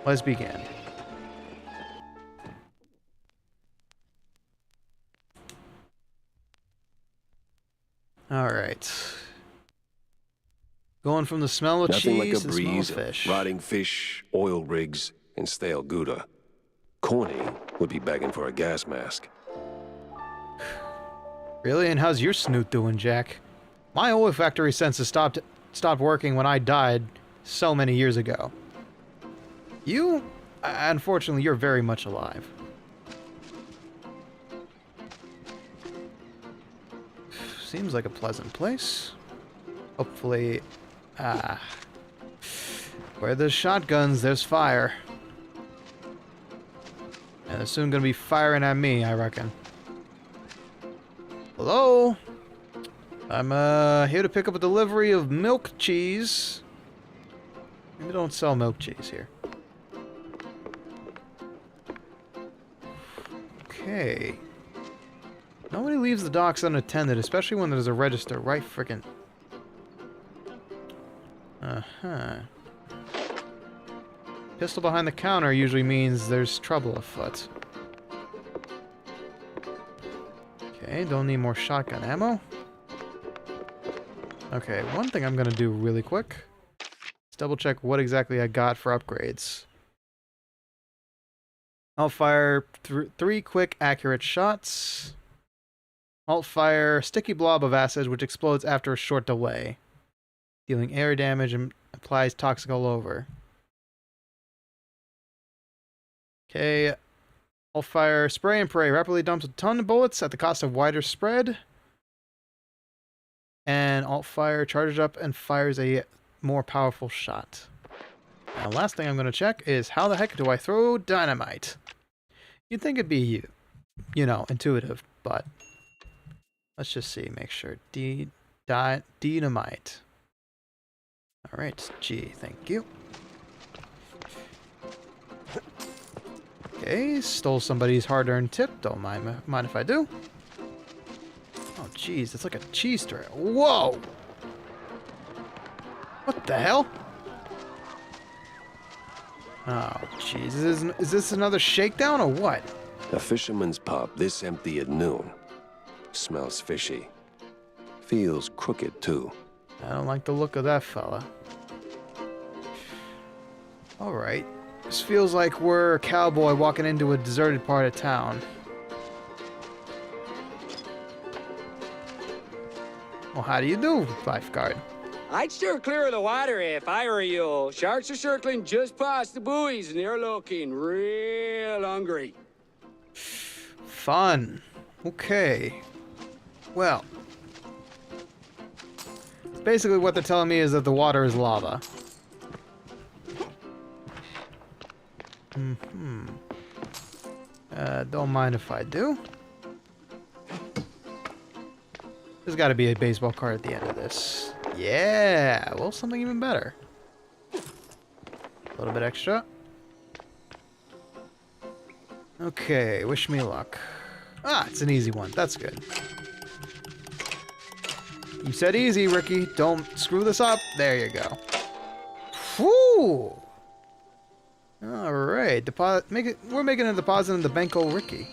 Let's begin. Alright. Going from the smell of Nothing like cheese a to the smell of breeze, fish. rotting fish, oil rigs, and stale Gouda. Corny would be begging for a gas mask. Really? And how's your snoot doing, Jack? My olfactory senses stopped working when I died so many years ago. You, unfortunately, you're very much alive. Seems like a pleasant place. Hopefully, where there's shotguns, there's fire. And they're soon gonna be firing at me, I reckon. Hello? I'm here to pick up a delivery of milk cheese. We don't sell milk cheese here. Okay. Nobody leaves the docks unattended, especially when there's a register right frickin'. Uh-huh. Pistol behind the counter usually means there's trouble afoot. Okay, don't need more shotgun ammo. Okay, one thing I'm gonna do really quick is double check what exactly I got for upgrades. I'll fire 3 quick accurate shots. Alt fire sticky blob of acid which explodes after a short delay, dealing air damage and applies toxic all over. Okay, alt fire spray and pray rapidly dumps a ton of bullets at the cost of wider spread. And alt fire charges up and fires a more powerful shot. Now, last thing I'm going to check is how the heck do I throw dynamite? You'd think it'd be, you know, intuitive, but let's just see. Make sure. Dynamite. Alright, G, thank you. Okay, stole somebody's hard-earned tip. Don't mind if I do. Oh, jeez, it's like a cheese tray. Whoa! What the hell? Oh, jeez. Is this another shakedown or what? A fisherman's pub this empty at noon. Smells fishy. Feels crooked, too. I don't like the look of that fella. Alright. This feels like we're a cowboy walking into a deserted part of town. Well, how do you do, lifeguard? I'd steer clear of the water if I were you. Sharks are circling just past the buoys and they're looking real hungry. Fun. Okay. Well. Basically what they're telling me is that the water is lava. Don't mind if I do. There's got to be a baseball card at the end of this. Yeah, well, something even better. A little bit extra. Okay, wish me luck. Ah, it's an easy one. That's good. You said easy, Ricky. Don't screw this up. There you go. Whoo! All right, we're making a deposit in the Banco Ricky.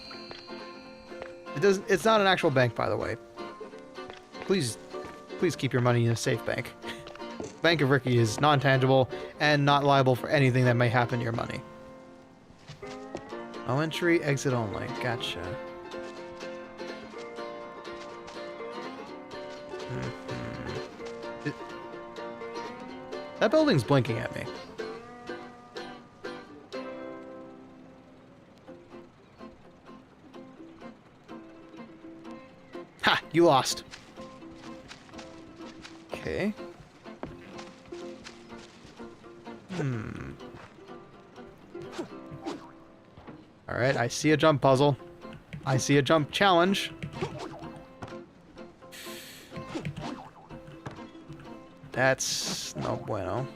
It's not an actual bank, by the way. Please keep your money in a safe bank. Bank of Ricky is non-tangible and not liable for anything that may happen to your money. No entry, exit only. Gotcha. That building's blinking at me. Ha! You lost. Okay. Alright, I see a jump puzzle. I see a jump challenge. That's no bueno.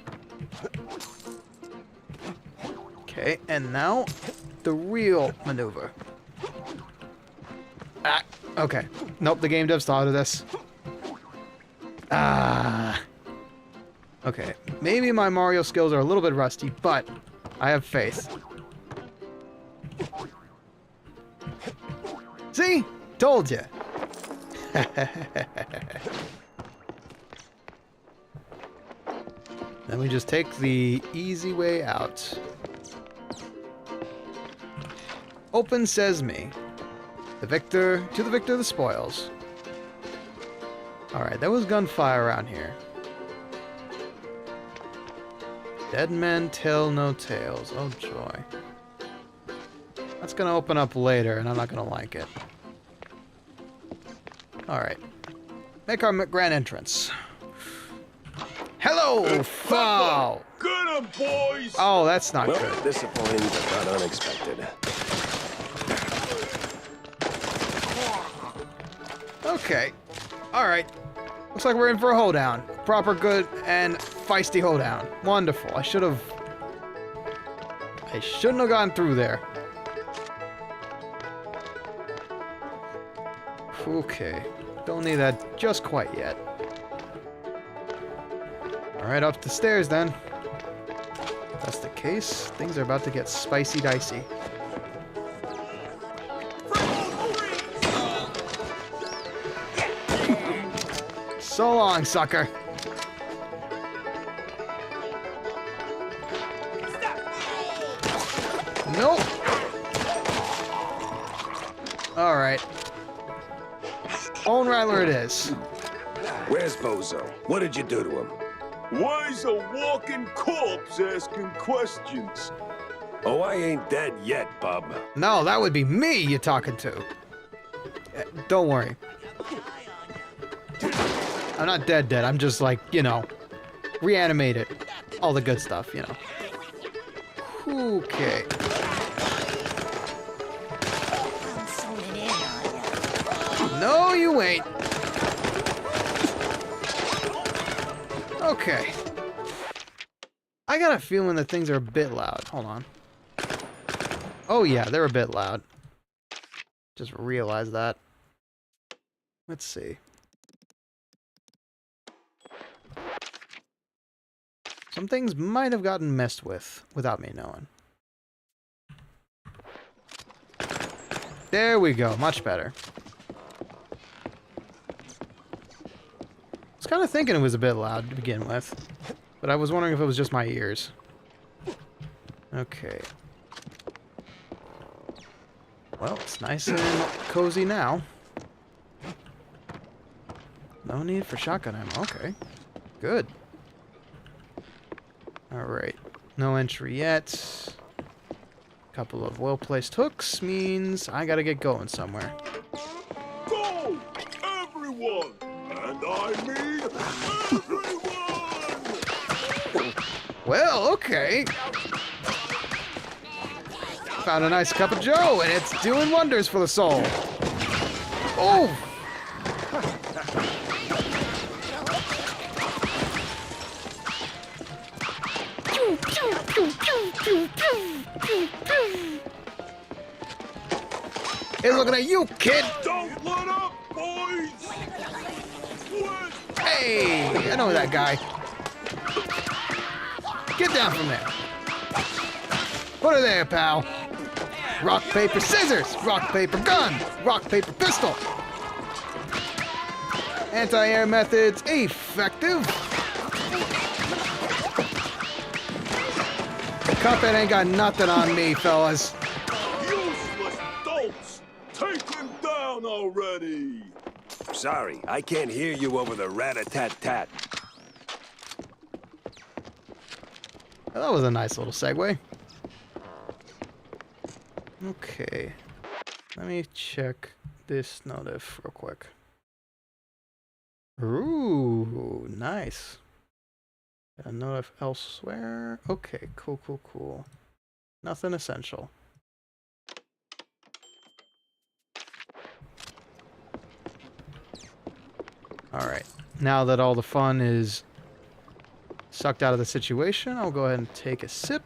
Okay, and now the real maneuver. Ah, okay. Nope, the game devs thought of this. Ah. Okay, maybe my Mario skills are a little bit rusty, but I have faith. See? Told you. Then we just take the easy way out. Open sesame. The victor, to the victor the spoils. Alright, there was gunfire around here. Dead men tell no tales. Oh joy. That's gonna open up later, and I'm not gonna like it. Alright. Make our grand entrance. Hello, foul! Get 'em, boys! Oh, that's not Well, good. disappointing, but not unexpected. Okay. Alright. Looks like we're in for a hoedown. Proper good and feisty hoedown. Wonderful. I shouldn't have gone through there. Okay. Don't need that just quite yet. Alright, up the stairs then. If that's the case, things are about to get spicy dicey. So long, sucker. Nope. Alright. Bone Rattler it is. Where's Bozo? What did you do to him? Why's a walking corpse asking questions? Oh, I ain't dead yet, bub. No, that would be me you're talking to. Don't worry. I'm not dead. I'm just like, you know, reanimated. All the good stuff, you know. Okay. No, you ain't. Okay. I got a feeling that things are a bit loud. Hold on. Oh yeah, they're a bit loud. Just realized that. Let's see. Some things might have gotten messed with without me knowing. There we go, much better. I was kind of thinking it was a bit loud to begin with, but I was wondering if it was just my ears. Okay. Well, it's nice and cozy now. No need for shotgun ammo. Okay. Good. Alright. No entry yet. Couple of well-placed hooks means I gotta get going somewhere. Go! Everyone! And I mean everyone! Well, okay. Found a nice cup of joe, and it's doing wonders for the soul. Oh! He's looking at you, kid! Don't let up, boys! Hey! I know that guy. Get down from there. Put her there, pal. Rock, paper, scissors! Rock, paper, gun! Rock, paper, pistol! Anti-air methods effective. Cuphead ain't got nothing on me, fellas. Useless dolts! Take him down already! Sorry, I can't hear you over the rat-a-tat-tat. Well, that was a nice little segue. Okay. Let me check this notif real quick. Ooh, nice. A notif elsewhere. Okay, cool. Nothing essential. Alright. Now that all the fun is sucked out of the situation, I'll go ahead and take a sip.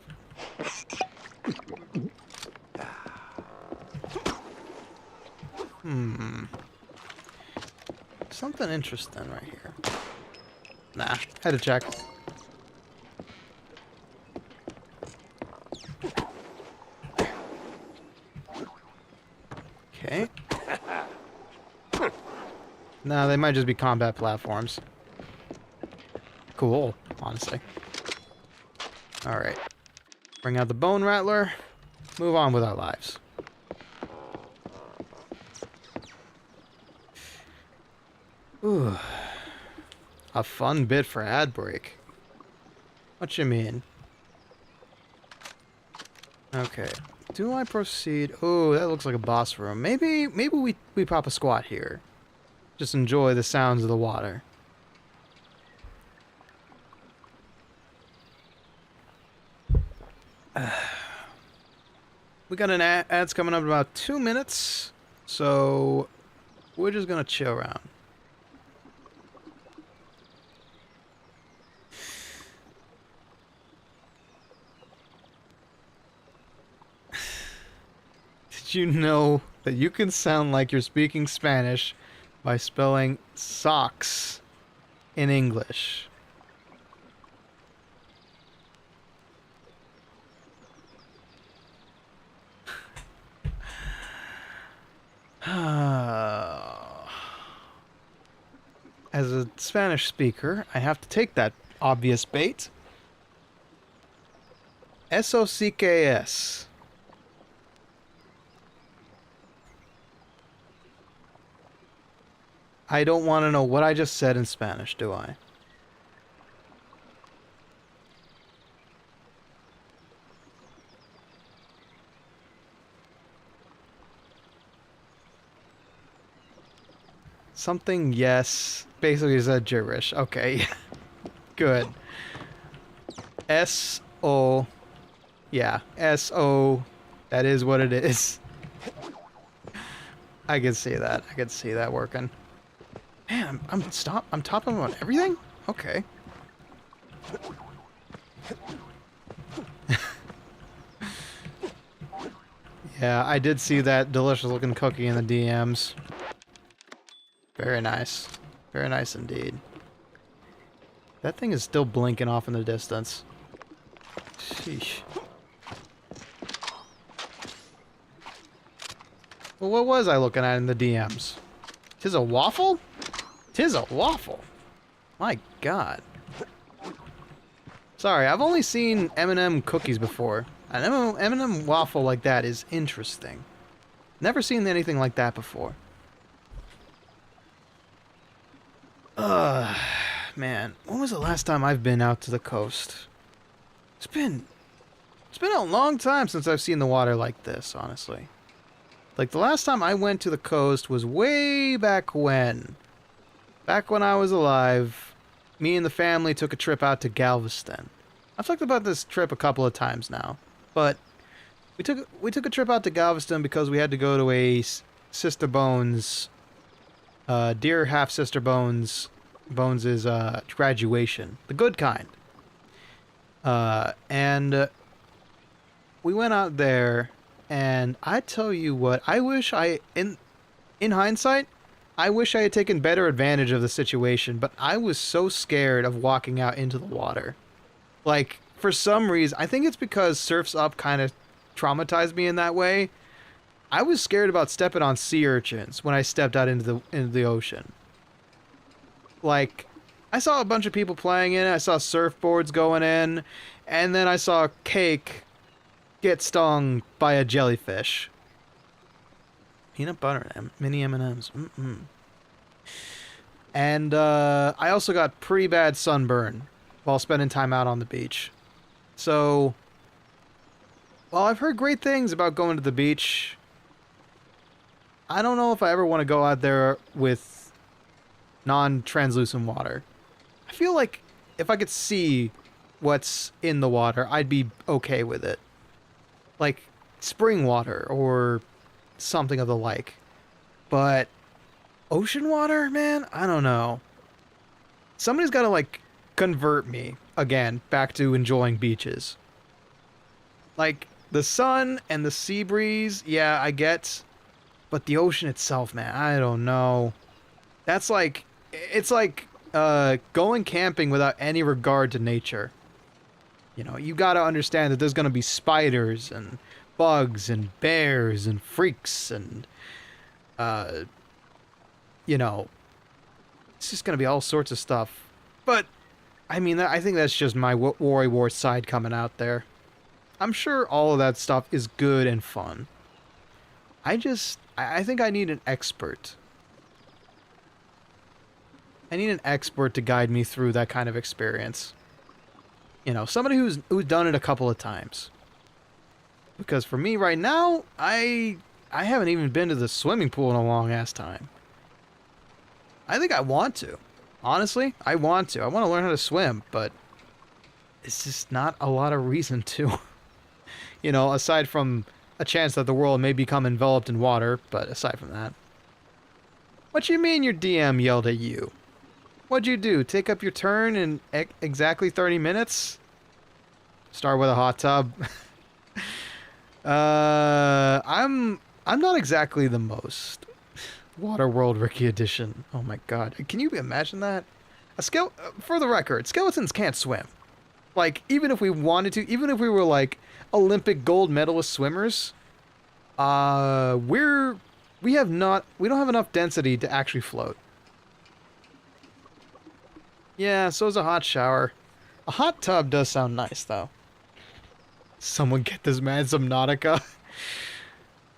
Something interesting right here. Nah, had to check. Okay. Nah, they might just be combat platforms. Cool, honestly. Alright. Bring out the bone rattler. Move on with our lives. Ooh. A fun bit for ad break. What you mean? Okay. Do I proceed? Oh, that looks like a boss room. Maybe we pop a squat here. Just enjoy the sounds of the water. We got an ads coming up in about 2 minutes, so we're just gonna chill around. Did you know that you can sound like you're speaking Spanish by spelling socks in English? As a Spanish speaker, I have to take that obvious bait. S-O-C-K-S. I don't want to know what I just said in Spanish, do I? Something, yes. Basically said gibberish. Okay. Good. S-O. Yeah. S-O. That is what it is. I can see that. I can see that working. Man, I'm topping on everything? Okay. Yeah, I did see that delicious looking cookie in the DMs. Very nice. Very nice indeed. That thing is still blinking off in the distance. Sheesh. Well, what was I looking at in the DMs? Tis a waffle? Tis a waffle. My god. Sorry, I've only seen M&M cookies before. An M&M waffle like that is interesting. Never seen anything like that before. Man, when was the last time I've been out to the coast? It's been a long time since I've seen the water like this, honestly. Like, the last time I went to the coast was way back when. Back when I was alive, me and the family took a trip out to Galveston. I've talked about this trip a couple of times now, but we took a trip out to Galveston because we had to go to a Sister Bones, dear half-sister Bones' graduation. The good kind. And we went out there, and I tell you what, I wish in hindsight, I wish I had taken better advantage of the situation, but I was so scared of walking out into the water. Like, for some reason, I think it's because Surf's Up kind of traumatized me in that way. I was scared about stepping on sea urchins when I stepped out into the ocean. Like, I saw a bunch of people playing in it, I saw surfboards going in, and then I saw Cake get stung by a jellyfish. Peanut butter and mini M&Ms. And I also got pretty bad sunburn while spending time out on the beach. So, while I've heard great things about going to the beach, I don't know if I ever want to go out there with non-translucent water. I feel like if I could see what's in the water, I'd be okay with it. Like spring water or something of the like. But ocean water, man, I don't know. Somebody's got to like convert me again back to enjoying beaches. Like the sun and the sea breeze, yeah, I get, but the ocean itself, man, I don't know. That's like, it's like going camping without any regard to nature. You know, you got to understand that there's going to be spiders and bugs and bears and freaks and, you know, It's just gonna be all sorts of stuff. But, I mean, I think that's just my Worry War side coming out there. I'm sure all of that stuff is good and fun. I think I need an expert. I need an expert to guide me through that kind of experience. You know, somebody who's done it a couple of times. Because for me right now, I haven't even been to the swimming pool in a long ass time. I think I want to. Honestly, I want to. I want to learn how to swim, but it's just not a lot of reason to. You know, aside from a chance that the world may become enveloped in water, but aside from that. What you mean your DM yelled at you? What'd you do? Take up your turn in exactly 30 minutes? Start with a hot tub. I'm not exactly the most. Waterworld Ricky Edition. Oh my god. Can you imagine that? For the record, skeletons can't swim. Like, even if we wanted to, even if we were like Olympic gold medalist swimmers, we don't have enough density to actually float. Yeah, so is a hot shower. A hot tub does sound nice, though. Someone get this man some Nautica.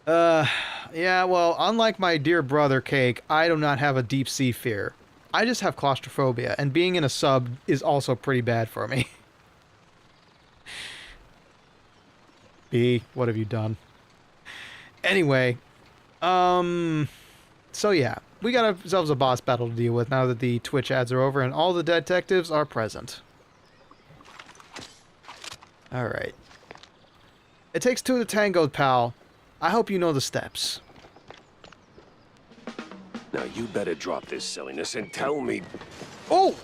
Yeah, well, unlike my dear brother Cake, I do not have a deep sea fear. I just have claustrophobia, and being in a sub is also pretty bad for me. B, what have you done? Anyway, so yeah, we got ourselves a boss battle to deal with now that the Twitch ads are over and all the detectives are present. Alright. It takes two to tango, pal. I hope you know the steps. Now you better drop this silliness and tell me... Oh!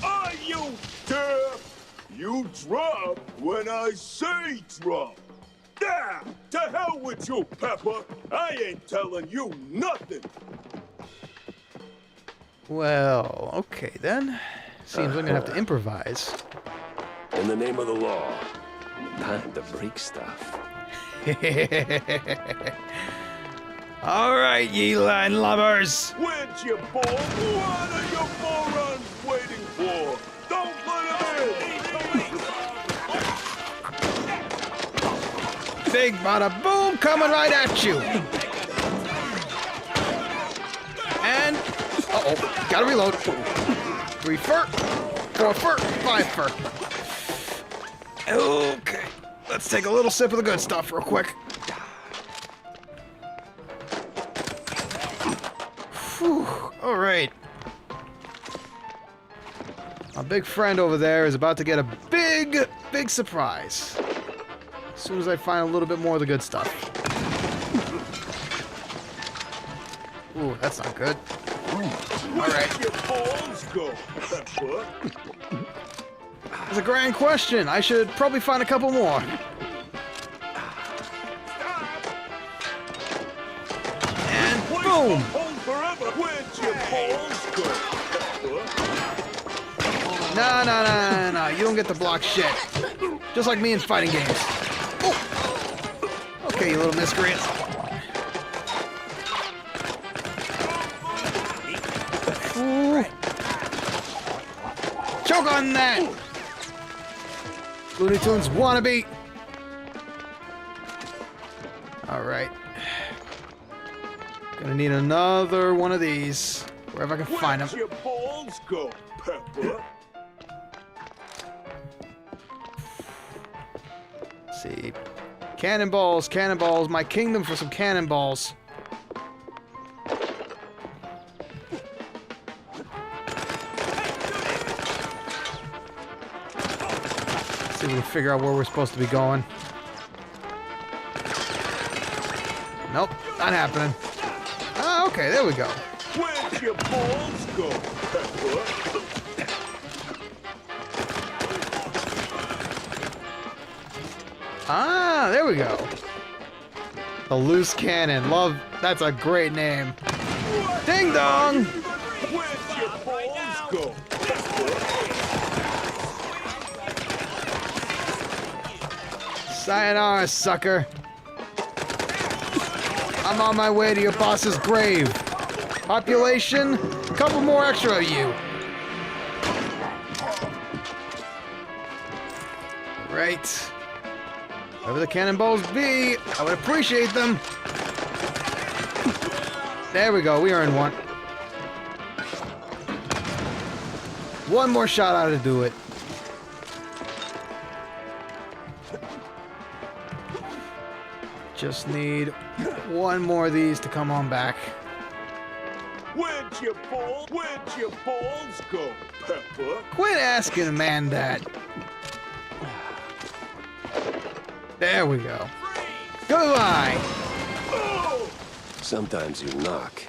Are you deaf? You drop when I say drop. Yeah, to hell with you, Pepper. I ain't telling you nothing. Well, okay then. Seems I'm gonna have to improvise. In the name of the law, time to break stuff. Alright, ye land lubbers! Where's your ball? What are your morons waiting for? Don't let him in! Big bada boom coming right at you! And... uh-oh, gotta reload. 3 fur, 4 fur, 5 fur. Okay, let's take a little sip of the good stuff real quick. Whew, alright. My big friend over there is about to get a big surprise. As soon as I find a little bit more of the good stuff. Ooh, that's not good. Alright. That's a grand question. I should probably find a couple more. And boom! No. You don't get to block shit. Just like me in fighting games. Oh. Okay, you little miscreant. Ooh. Choke on that! Looney Tunes wannabe! Alright. Gonna need another one of these. Wherever I can find them. Where'd your balls go, Pepper? Let's see. Cannonballs, cannonballs. My kingdom for some cannonballs. Let's see if we can figure out where we're supposed to be going. Nope, not happening. Ah, okay, there we go. Where'd your balls go, Pepper? Ah, there we go. The loose cannon. Love, that's a great name. Ding dong! Where'd your balls go, Sayonara, sucker. I'm on my way to your boss's grave. Population, a couple more extra of you. Right. Wherever the cannonballs be, I would appreciate them. There we go, we earned one. One more shot out to do it. Just need one more of these to come on back. Where'd your balls go, Pepper? Quit asking a man that. There we go. Goodbye. Sometimes you knock.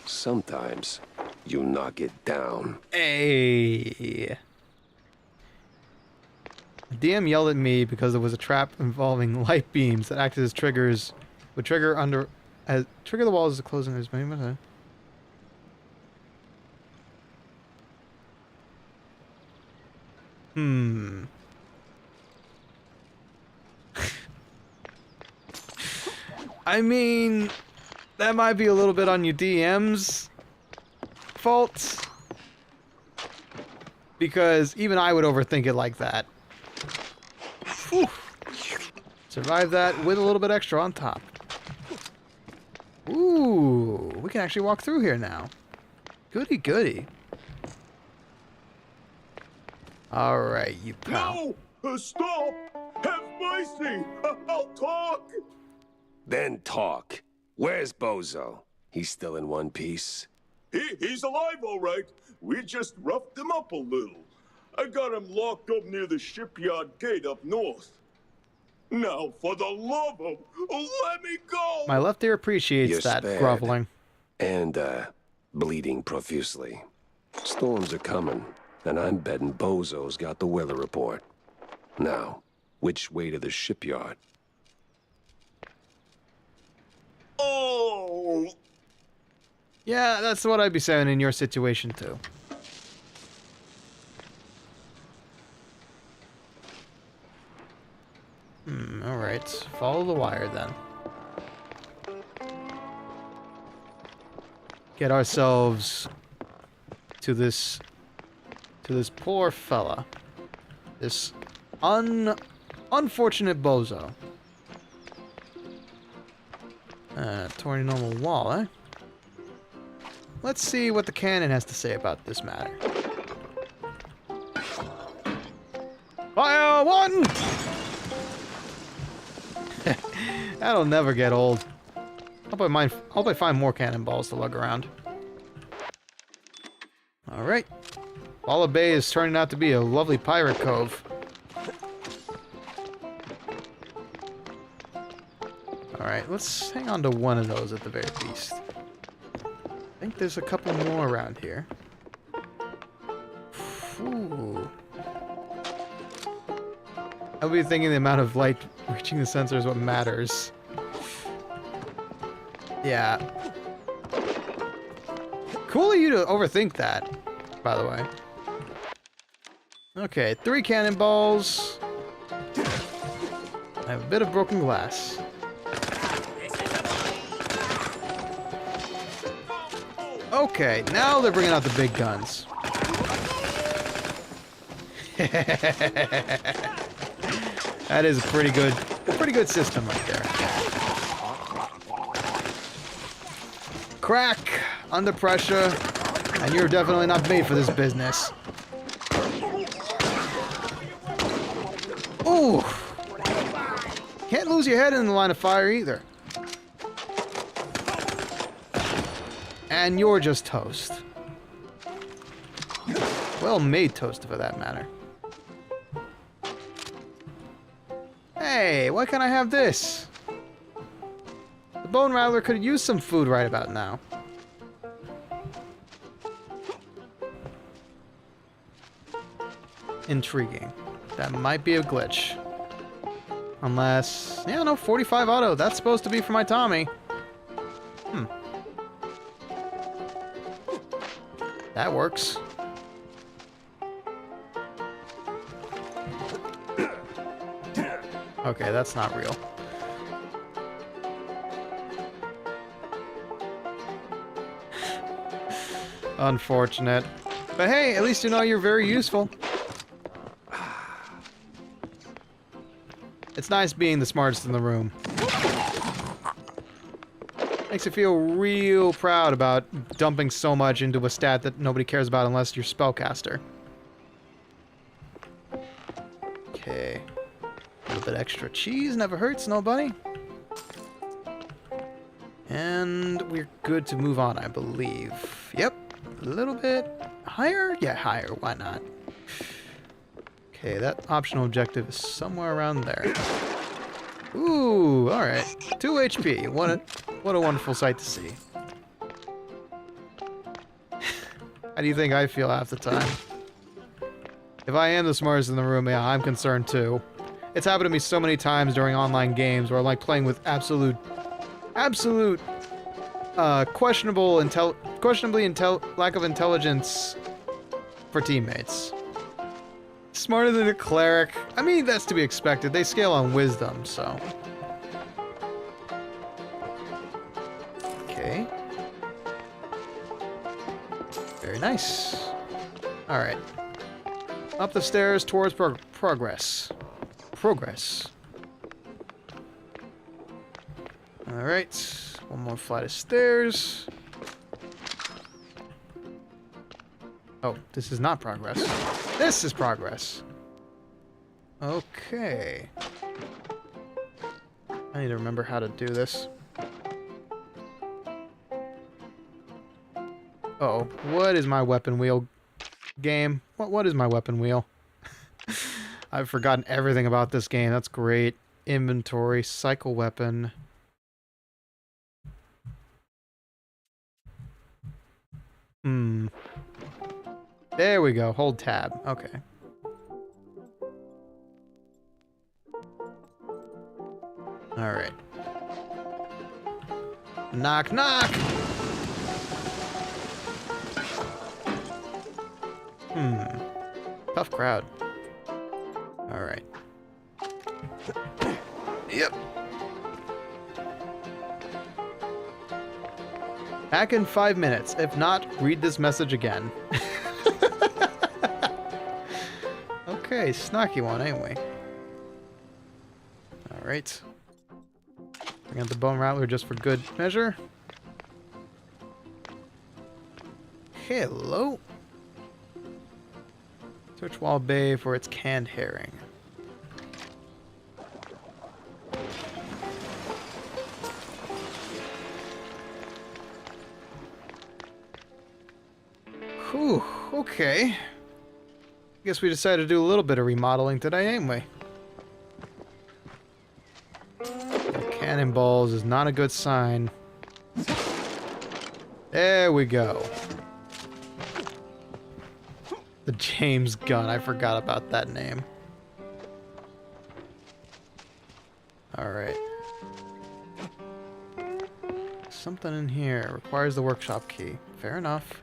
Sometimes you knock it down. Hey. DM yelled at me because there was a trap involving light beams that acted as triggers. Would trigger trigger the walls as closing his main. I mean, that might be a little bit on your DM's fault. Because even I would overthink it like that. Whew. Survive that with a little bit extra on top. Ooh, we can actually walk through here now. Goody goody. Alright, you pal. No! Stop! Have mercy! I'll talk! Then talk. Where's Bozo? He's still in one piece? He's alive, all right. We just roughed him up a little. I got him locked up near the shipyard gate up north. Now, for the love of... let me go! My left ear appreciates You're that spared. groveling. And, bleeding profusely. Storms are coming, and I'm betting Bozo's got the weather report. Now, which way to the shipyard? Oh! Yeah, that's what I'd be saying in your situation, too. Alright. Follow the wire, then. Get ourselves to this poor fella. This unfortunate bozo. Torn normal wall, eh? Let's see what the cannon has to say about this matter. Fire one! That'll never get old. Hope I find more cannonballs to lug around. Alright. Bala Bay is turning out to be a lovely pirate cove. Alright, let's hang on to one of those at the very least. I think there's a couple more around here. Ooh. I'll be thinking the amount of light reaching the sensor is what matters. Yeah. Cool of you to overthink that, by the way. Okay, 3 cannonballs. I have a bit of broken glass. Okay, now they're bringing out the big guns. That is a pretty good system right there. Crack under pressure, and you're definitely not made for this business. Ooh! Can't lose your head in the line of fire either. And you're just toast. Well made toast, for that matter. Hey, why can't I have this? The Bone Rattler could use some food right about now. Intriguing. That might be a glitch. Unless... yeah, no, 45 auto. That's supposed to be for my Tommy. That works. Okay, that's not real. Unfortunate. But hey, at least you know you're very useful. It's nice being the smartest in the room. Makes you feel real proud about dumping so much into a stat that nobody cares about unless you're spellcaster. Okay. A little bit extra cheese never hurts, nobody. And we're good to move on, I believe. Yep. A little bit higher? Yeah, higher. Why not? Okay, that optional objective is somewhere around there. Ooh, alright. 2 HP. What a wonderful sight to see. How do you think I feel half the time? If I am the smartest in the room, yeah, I'm concerned too. It's happened to me so many times during online games where I'm like playing with questionably lack of intelligence for teammates. Smarter than a cleric. I mean, that's to be expected. They scale on wisdom, so. Okay. Very nice. Alright. Up the stairs towards progress. Progress. Alright. One more flight of stairs. Oh, this is not progress. This is progress. Okay. I need to remember how to do this. Uh-oh. What is my weapon wheel game? What is my weapon wheel? I've forgotten everything about this game. That's great. Inventory, cycle weapon. There we go. Hold tab. Okay. Alright. Knock, knock! Tough crowd. Alright. Yep. Back in 5 minutes. If not, read this message again. Okay, snarky one, ain't we? Alright. Bring out the bone rattler just for good measure. Hello. Search Wall Bay for its canned herring. Whew, okay. Guess we decided to do a little bit of remodeling today, ain't we? Cannonballs is not a good sign. There we go. The James gun, I forgot about that name. Alright. Something in here. Requires the workshop key. Fair enough.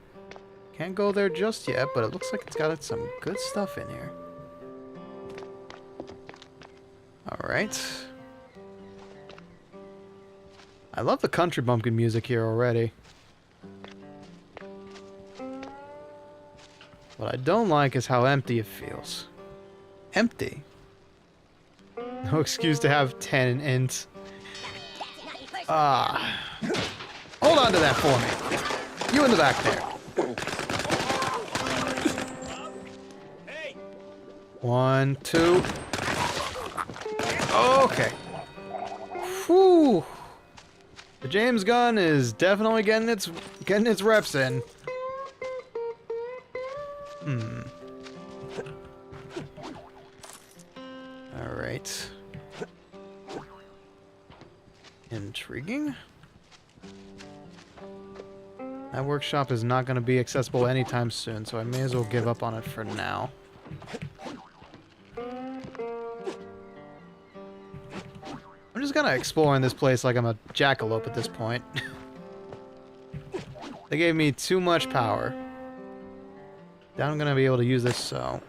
Can't go there just yet, but it looks like it's got some good stuff in here. Alright. I love the country bumpkin music here already. What I don't like is how empty it feels. Empty? No excuse to have 10 int. Ah. Hold on to that for me. You in the back there. 1, 2. Okay. Whew. The James gun is definitely getting its reps in. Alright. Intriguing. That workshop is not going to be accessible anytime soon, so I may as well give up on it for now. I'm just kind of exploring this place like I'm a jackalope at this point. They gave me too much power. Now I'm going to be able to use this, so...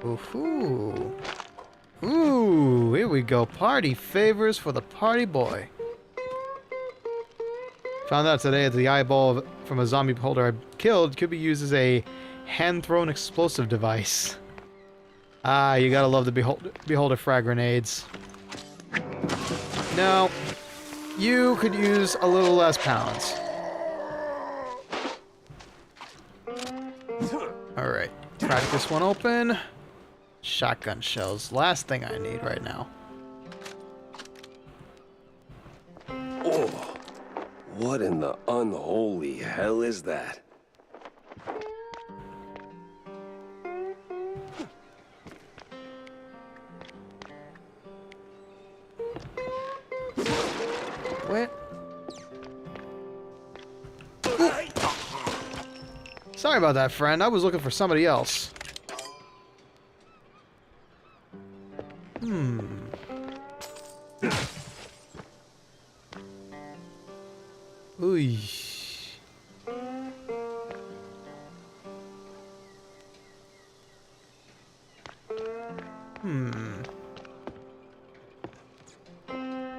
Ooh-hoo. Ooh, here we go. Party favors for the party boy. Found out today that the eyeball from a zombie beholder I killed could be used as a hand-thrown explosive device. Ah, you gotta love the beholder frag grenades. No, you could use a little less pounds. Alright, crack this one open. Shotgun shells, last thing I need right now. Oh, what in the unholy hell is that? What? Ooh. Sorry about that, friend. I was looking for somebody else. Ooh.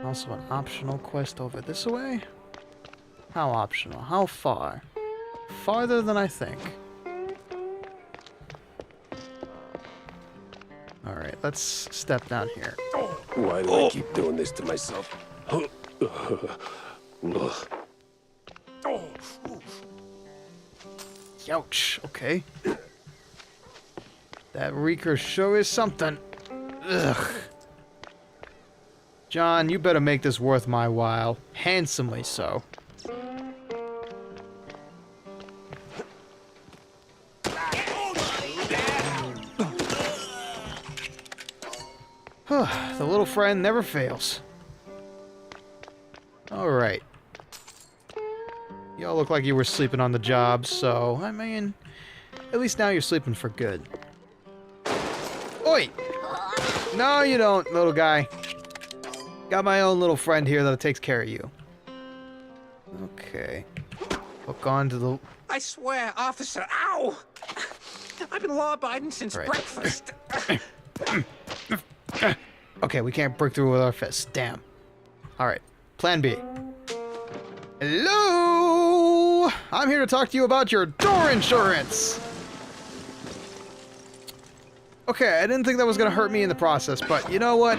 Also an optional quest over this way? How optional? How far? Farther than I think. Alright, let's step down here. Why do I keep doing this to myself? Ouch, okay. That reeker sure is something. Ugh. John, you better make this worth my while. Handsomely so. The little friend never fails. Alright. Y'all look like you were sleeping on the job, so, I mean, at least now you're sleeping for good. Oi! No, you don't, little guy. Got my own little friend here that takes care of you. Okay. Hook on to the... I swear, officer, ow! I've been law-abiding since breakfast. Okay, we can't break through with our fists. Damn. Alright. Plan B. Hello! I'm here to talk to you about your door insurance! Okay, I didn't think that was going to hurt me in the process, but you know what?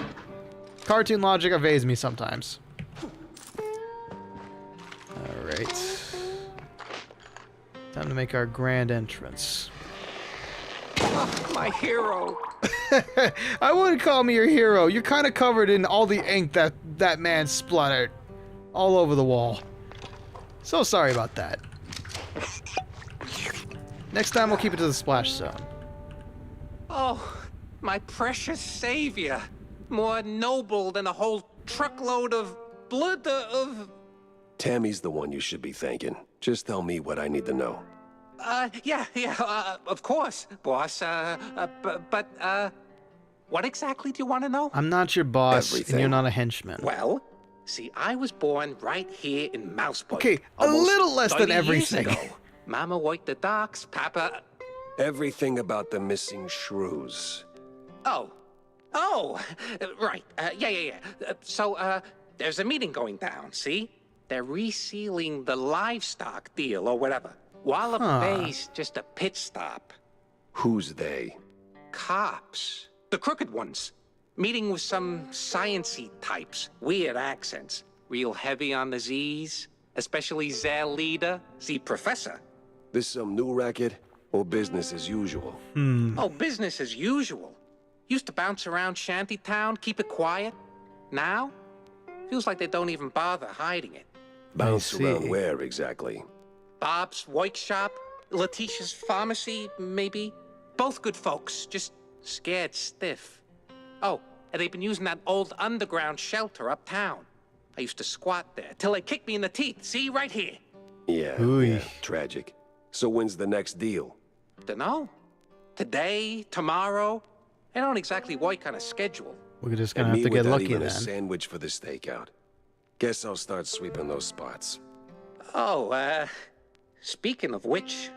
Cartoon logic evades me sometimes. Alright. Time to make our grand entrance. Oh, my hero. I wouldn't call me your hero. You're kind of covered in all the ink that man spluttered all over the wall. So sorry about that. Next time we'll keep it to the splash zone. Oh, my precious savior. More noble than a whole truckload of blood of... Tammy's the one you should be thanking. Just tell me what I need to know. Yeah, of course, boss. But what exactly do you want to know? I'm not your boss, Everything. and you're not a henchman. Well, see, I was born right here in Mouseboy. Okay, a little less than 30 years everything. ago. Mama worked the docks, Papa... Everything about the missing shrews. Oh, right. Yeah. So, there's a meeting going down, see? They're resealing the livestock deal or whatever. Wallop Bay's just a pit stop. Who's they? Cops. The crooked ones. Meeting with some science-y types. Weird accents. Real heavy on the Z's. Especially their leader, the professor. This some new racket or business as usual? Oh, business as usual. Used to bounce around shantytown, keep it quiet. Now, feels like they don't even bother hiding it. Bounce around where exactly? Bob's workshop, Letitia's pharmacy, maybe. Both good folks, just scared stiff. Oh, and they've been using that old underground shelter uptown. I used to squat there till they kicked me in the teeth. See, right here. Yeah, tragic. So when's the next deal? Dunno. Today, tomorrow. They don't exactly work on a schedule. We're just gonna have to get lucky then. A sandwich for the stakeout. Guess I'll start sweeping those spots. Oh, speaking of which,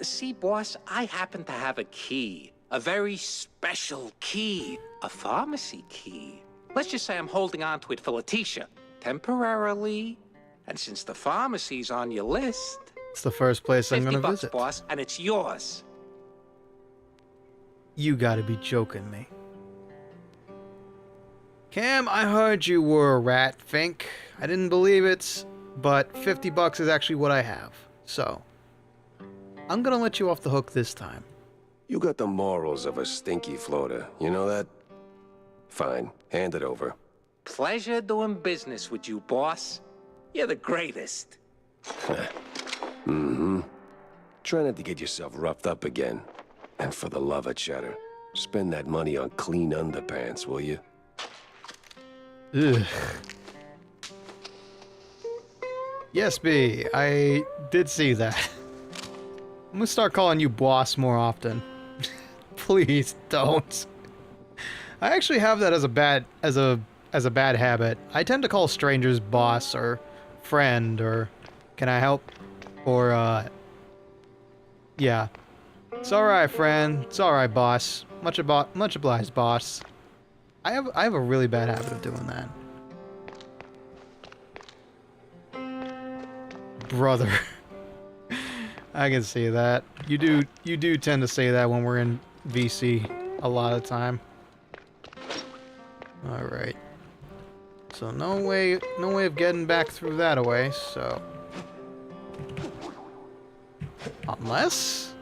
see, boss, I happen to have a key. A very special key. A pharmacy key. Let's just say I'm holding on to it for Letitia. Temporarily. And since the pharmacy's on your list, It's the first place I'm 50 gonna bucks, visit. boss, and it's yours. You gotta be joking me. Cam, I heard you were a rat, Fink. I didn't believe it, but 50 bucks is actually what I have. So, I'm gonna let you off the hook this time. You got the morals of a stinky floater, you know that? Fine, hand it over. Pleasure doing business with you, boss. You're the greatest. Mm-hmm. Try not to get yourself roughed up again. And for the love of cheddar, spend that money on clean underpants, will you? Ugh. Yes, B, I did see that. I'm gonna start calling you boss more often. Please don't. I actually have that as a bad habit. I tend to call strangers boss or friend or can I help or yeah. It's alright, friend. It's alright, boss. Much obliged, boss. I have a really bad habit of doing that. Brother. I can see that. You do tend to say that when we're in VC a lot of the time. Alright. So no way of getting back through that away, so unless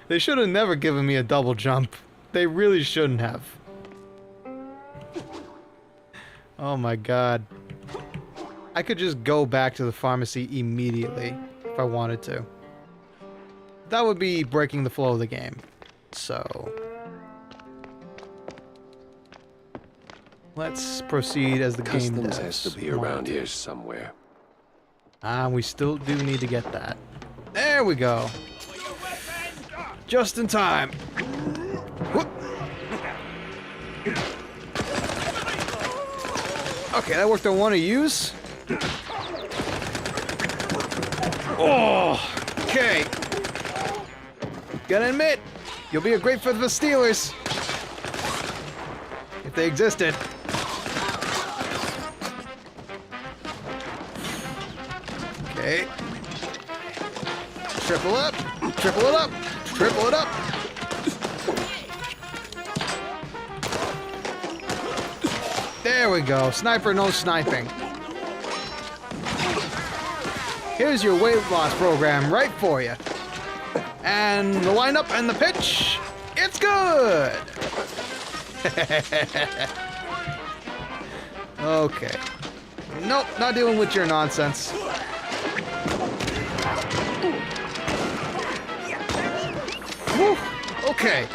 they should have never given me a double jump. They really shouldn't have. Oh my god. I could just go back to the pharmacy immediately if I wanted to. That would be breaking the flow of the game. So let's proceed as the game does. Customs has to be around here somewhere. Ah, we still do need to get that. There we go. Just in time. Whoop. Okay, that worked on one of yous. Oh, okay. Gotta admit, you'll be a great fit for the Steelers. If they existed. Okay. Triple up, triple it up, triple it up. There we go. Sniper, no sniping. Here's your weight loss program right for you. And the lineup and the pitch, it's good. Okay. Nope, not dealing with your nonsense. Whew. Okay.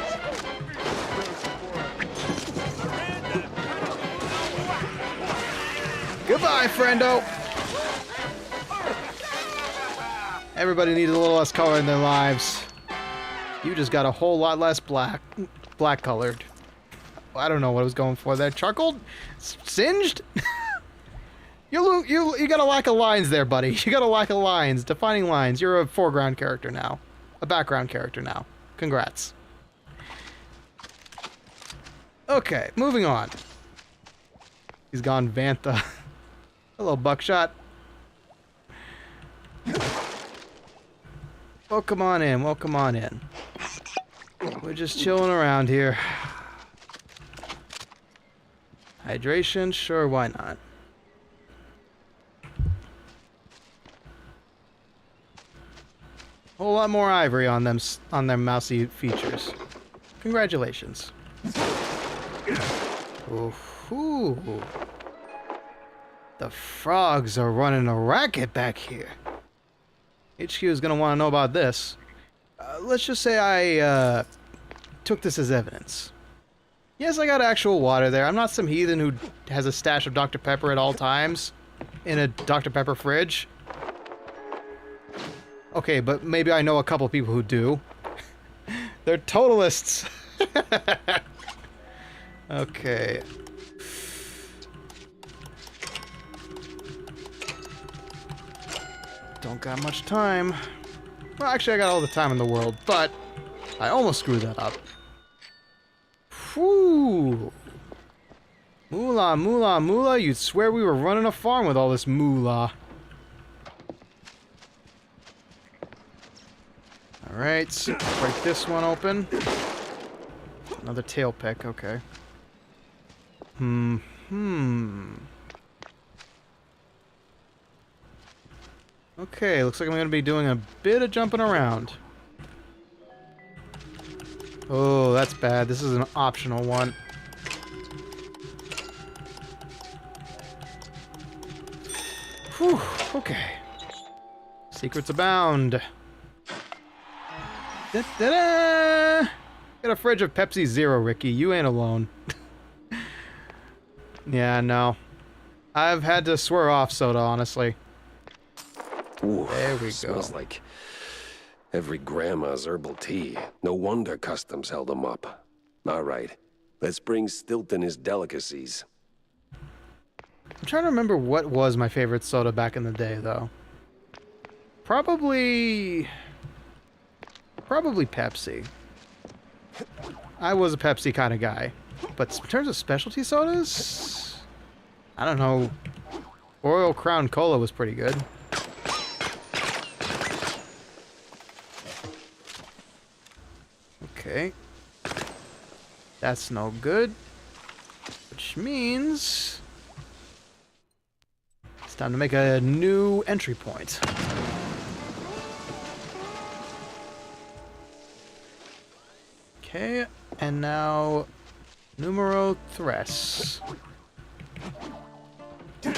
Goodbye, friendo. Everybody needs a little less color in their lives. You just got a whole lot less black colored. I don't know what I was going for there. Charcoal? Singed? You got a lack of lines there, buddy. You got a lack of lines. Defining lines. You're a foreground character now. A background character now. Congrats. Okay, moving on. He's gone Vanta. Hello, Buckshot. Welcome on in, welcome on in. We're just chilling around here. Hydration? Sure, why not? Whole lot more ivory on them mousy features. Congratulations. Ooh. The frogs are running a racket back here. HQ is going to want to know about this. Let's just say I took this as evidence. Yes, I got actual water there. I'm not some heathen who has a stash of Dr. Pepper at all times in a Dr. Pepper fridge. Okay, but maybe I know a couple people who do. They're totalists. Okay. Don't got much time. Well, actually, I got all the time in the world, but I almost screwed that up. Whew. Moolah, moolah, moolah. You'd swear we were running a farm with all this moolah. Alright, break this one open. Another tail pick, okay. Okay, looks like I'm gonna be doing a bit of jumping around. Oh, that's bad. This is an optional one. Whew, okay. Secrets abound. Da-da-da! Got a fridge of Pepsi Zero, Ricky. You ain't alone. Yeah, no. I've had to swear off soda, honestly. Ooh, there we go. Smells like every grandma's herbal tea. No wonder customs held them up. All right, let's bring Stilton his delicacies. I'm trying to remember what was my favorite soda back in the day, though. Probably Pepsi. I was a Pepsi kind of guy. But in terms of specialty sodas, I don't know. Royal Crown Cola was pretty good. Okay. That's no good. Which means it's time to make a new entry point. Okay, and now numero tres. There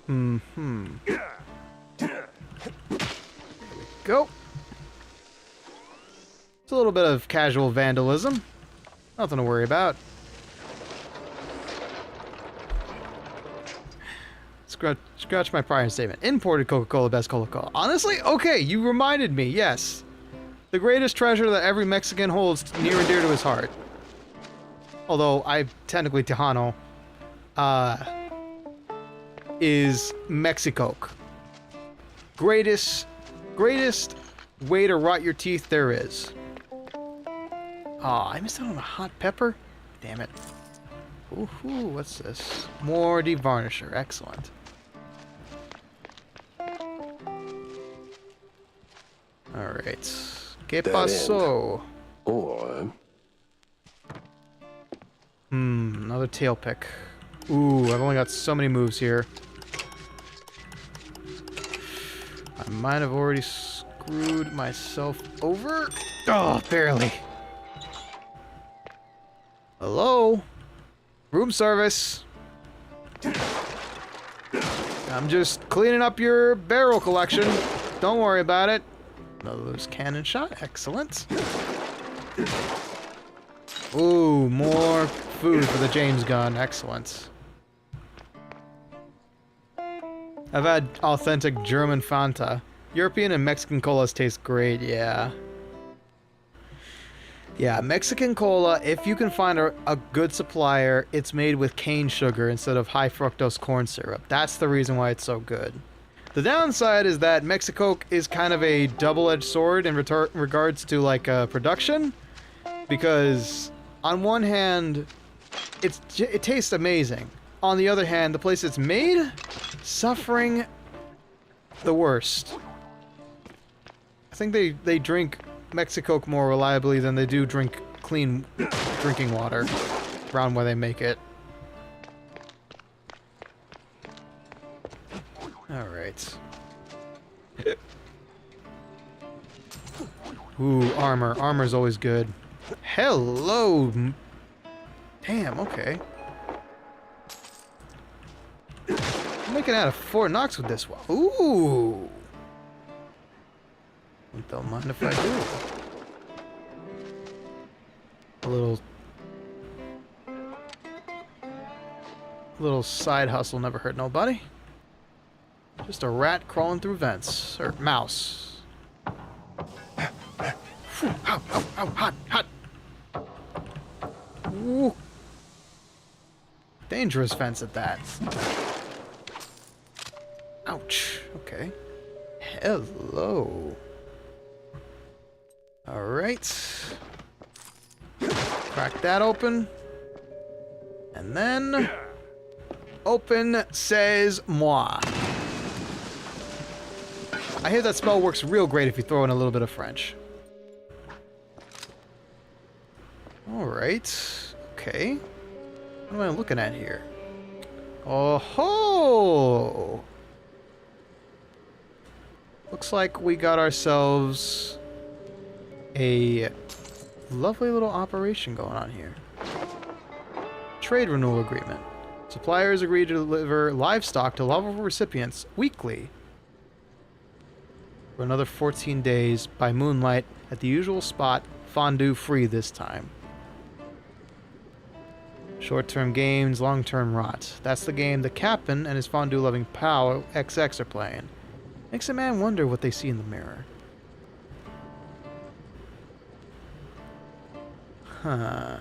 we go. It's a little bit of casual vandalism. Nothing to worry about. Scratch my prior statement. Imported Coca-Cola, best Coca-Cola. Honestly? Okay, you reminded me, yes. The greatest treasure that every Mexican holds near and dear to his heart. Although I'm technically Tejano, is Mexicoke. Greatest way to rot your teeth there is. Aw, I missed out on a hot pepper? Damn it. Ooh, what's this? More devarnisher. Excellent. Alright. ¿Qué pasó? Or another tail pick. Ooh, I've only got so many moves here. I might have already screwed myself over. Oh, barely. Hello? Room service. I'm just cleaning up your barrel collection. Don't worry about it. Another loose cannon shot. Excellent. Ooh, more food for the James gun. Excellent. I've had authentic German Fanta. European and Mexican colas taste great, yeah. Yeah, Mexican cola, if you can find a good supplier, it's made with cane sugar instead of high fructose corn syrup. That's the reason why it's so good. The downside is that Mexicoke is kind of a double-edged sword in regards to, like, production. Because, on one hand, it tastes amazing. On the other hand, the place it's made, suffering the worst. I think they drink Mexicoke more reliably than they do drink clean drinking water around where they make it. Alright. Ooh, armor. Armor's always good. Hello! Damn, okay. I'm making out of 4 knocks with this one. Ooh! Don't mind if I do. A little side hustle never hurt nobody. Just a rat crawling through vents. Or mouse. Ow, ow, ow, hot, hot! Ooh. Dangerous fence at that. Ouch. Okay. Hello. Alright. Crack that open. And then... Open says moi. I hear that spell works real great if you throw in a little bit of French. Alright. Okay. What am I looking at here? Oh ho! Looks like we got ourselves a lovely little operation going on here. Trade renewal agreement. Suppliers agree to deliver livestock to lovable recipients weekly for another 14 days by moonlight at the usual spot, fondue free this time. Short-term gains, long-term rot. That's the game the captain and his fondue-loving pal XX are playing. Makes a man wonder what they see in the mirror. Huh.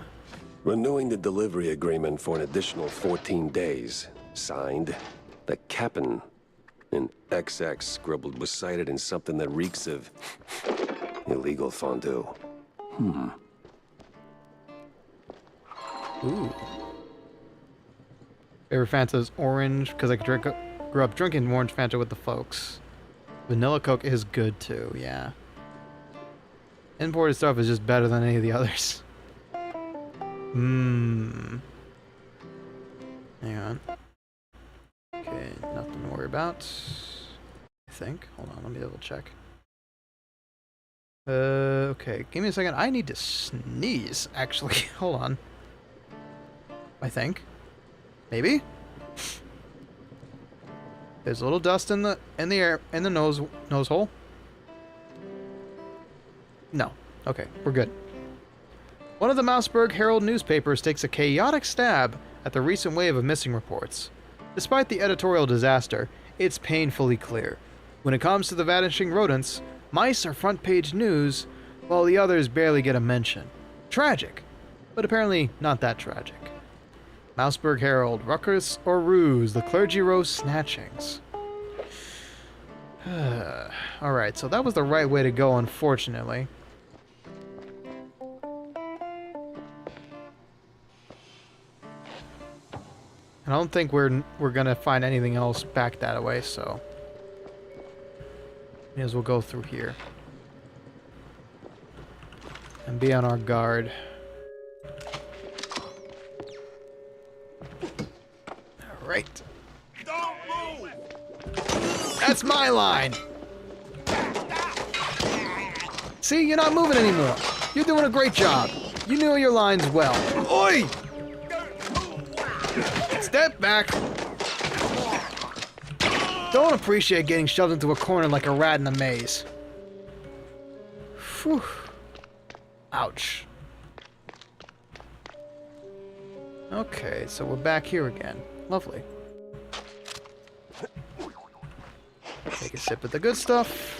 Renewing the delivery agreement for an additional 14 days. Signed, the captain. And XX scribbled was cited in something that reeks of illegal fondue. Ooh. Favorite Fanta's orange, because I grew up drinking orange Fanta with the folks. Vanilla Coke is good too, yeah. Imported stuff is just better than any of the others. Hang on. Okay, nothing to worry about. I think. Hold on, let me double check. Okay, give me a second. I need to sneeze, actually. Hold on. I think. Maybe? There's a little dust in the air, in the nose hole. No. Okay, we're good. One of the Mouseburg Herald newspapers takes a chaotic stab at the recent wave of missing reports. Despite the editorial disaster, it's painfully clear. When it comes to the vanishing rodents, mice are front-page news, while the others barely get a mention. Tragic, but apparently not that tragic. Mouseburg Herald, ruckus or ruse, the clergy roast snatchings. Alright, so that was the right way to go, unfortunately. I don't think we're gonna find anything else back that way, so may as well go through here and be on our guard. All right. Don't move! That's my line. See, you're not moving anymore. You're doing a great job. You know your lines well. Oi! Step back. Don't appreciate getting shoved into a corner like a rat in a maze. Whew. Ouch. Okay, so we're back here again. Lovely. Take a sip of the good stuff.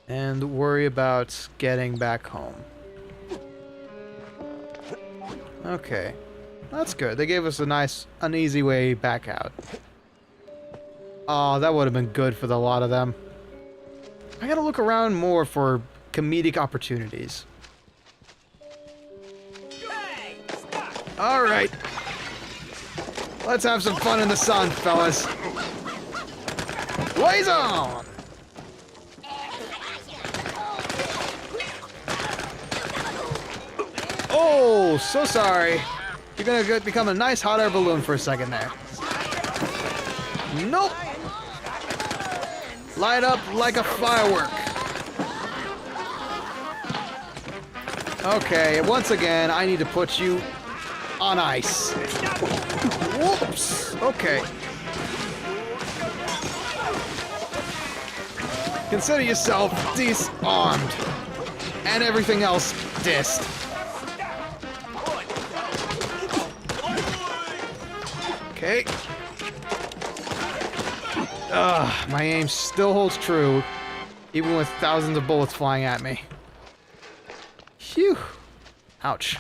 And worry about getting back home. Okay. That's good. They gave us a nice, an easy way back out. Oh, that would have been good for the lot of them. I gotta look around more for comedic opportunities. Alright. Let's have some fun in the sun, fellas. Blaze on! Oh, so sorry. You're gonna become a nice hot air balloon for a second there. Nope. Light up like a firework. Okay, once again, I need to put you on ice. Whoops. Okay. Consider yourself disarmed. And everything else dissed. Okay. My aim still holds true, even with thousands of bullets flying at me. Phew. Ouch.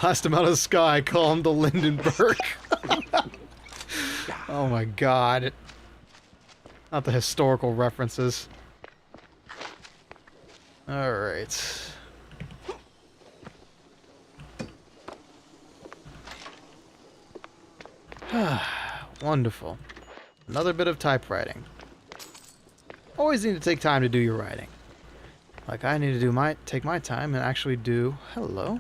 Blast him out of the sky, call him the Lindenberg. Oh my god. Not the historical references. Alright. Wonderful. Another bit of typewriting. Always need to take time to do your writing. Like I need to take my time and actually do... Hello.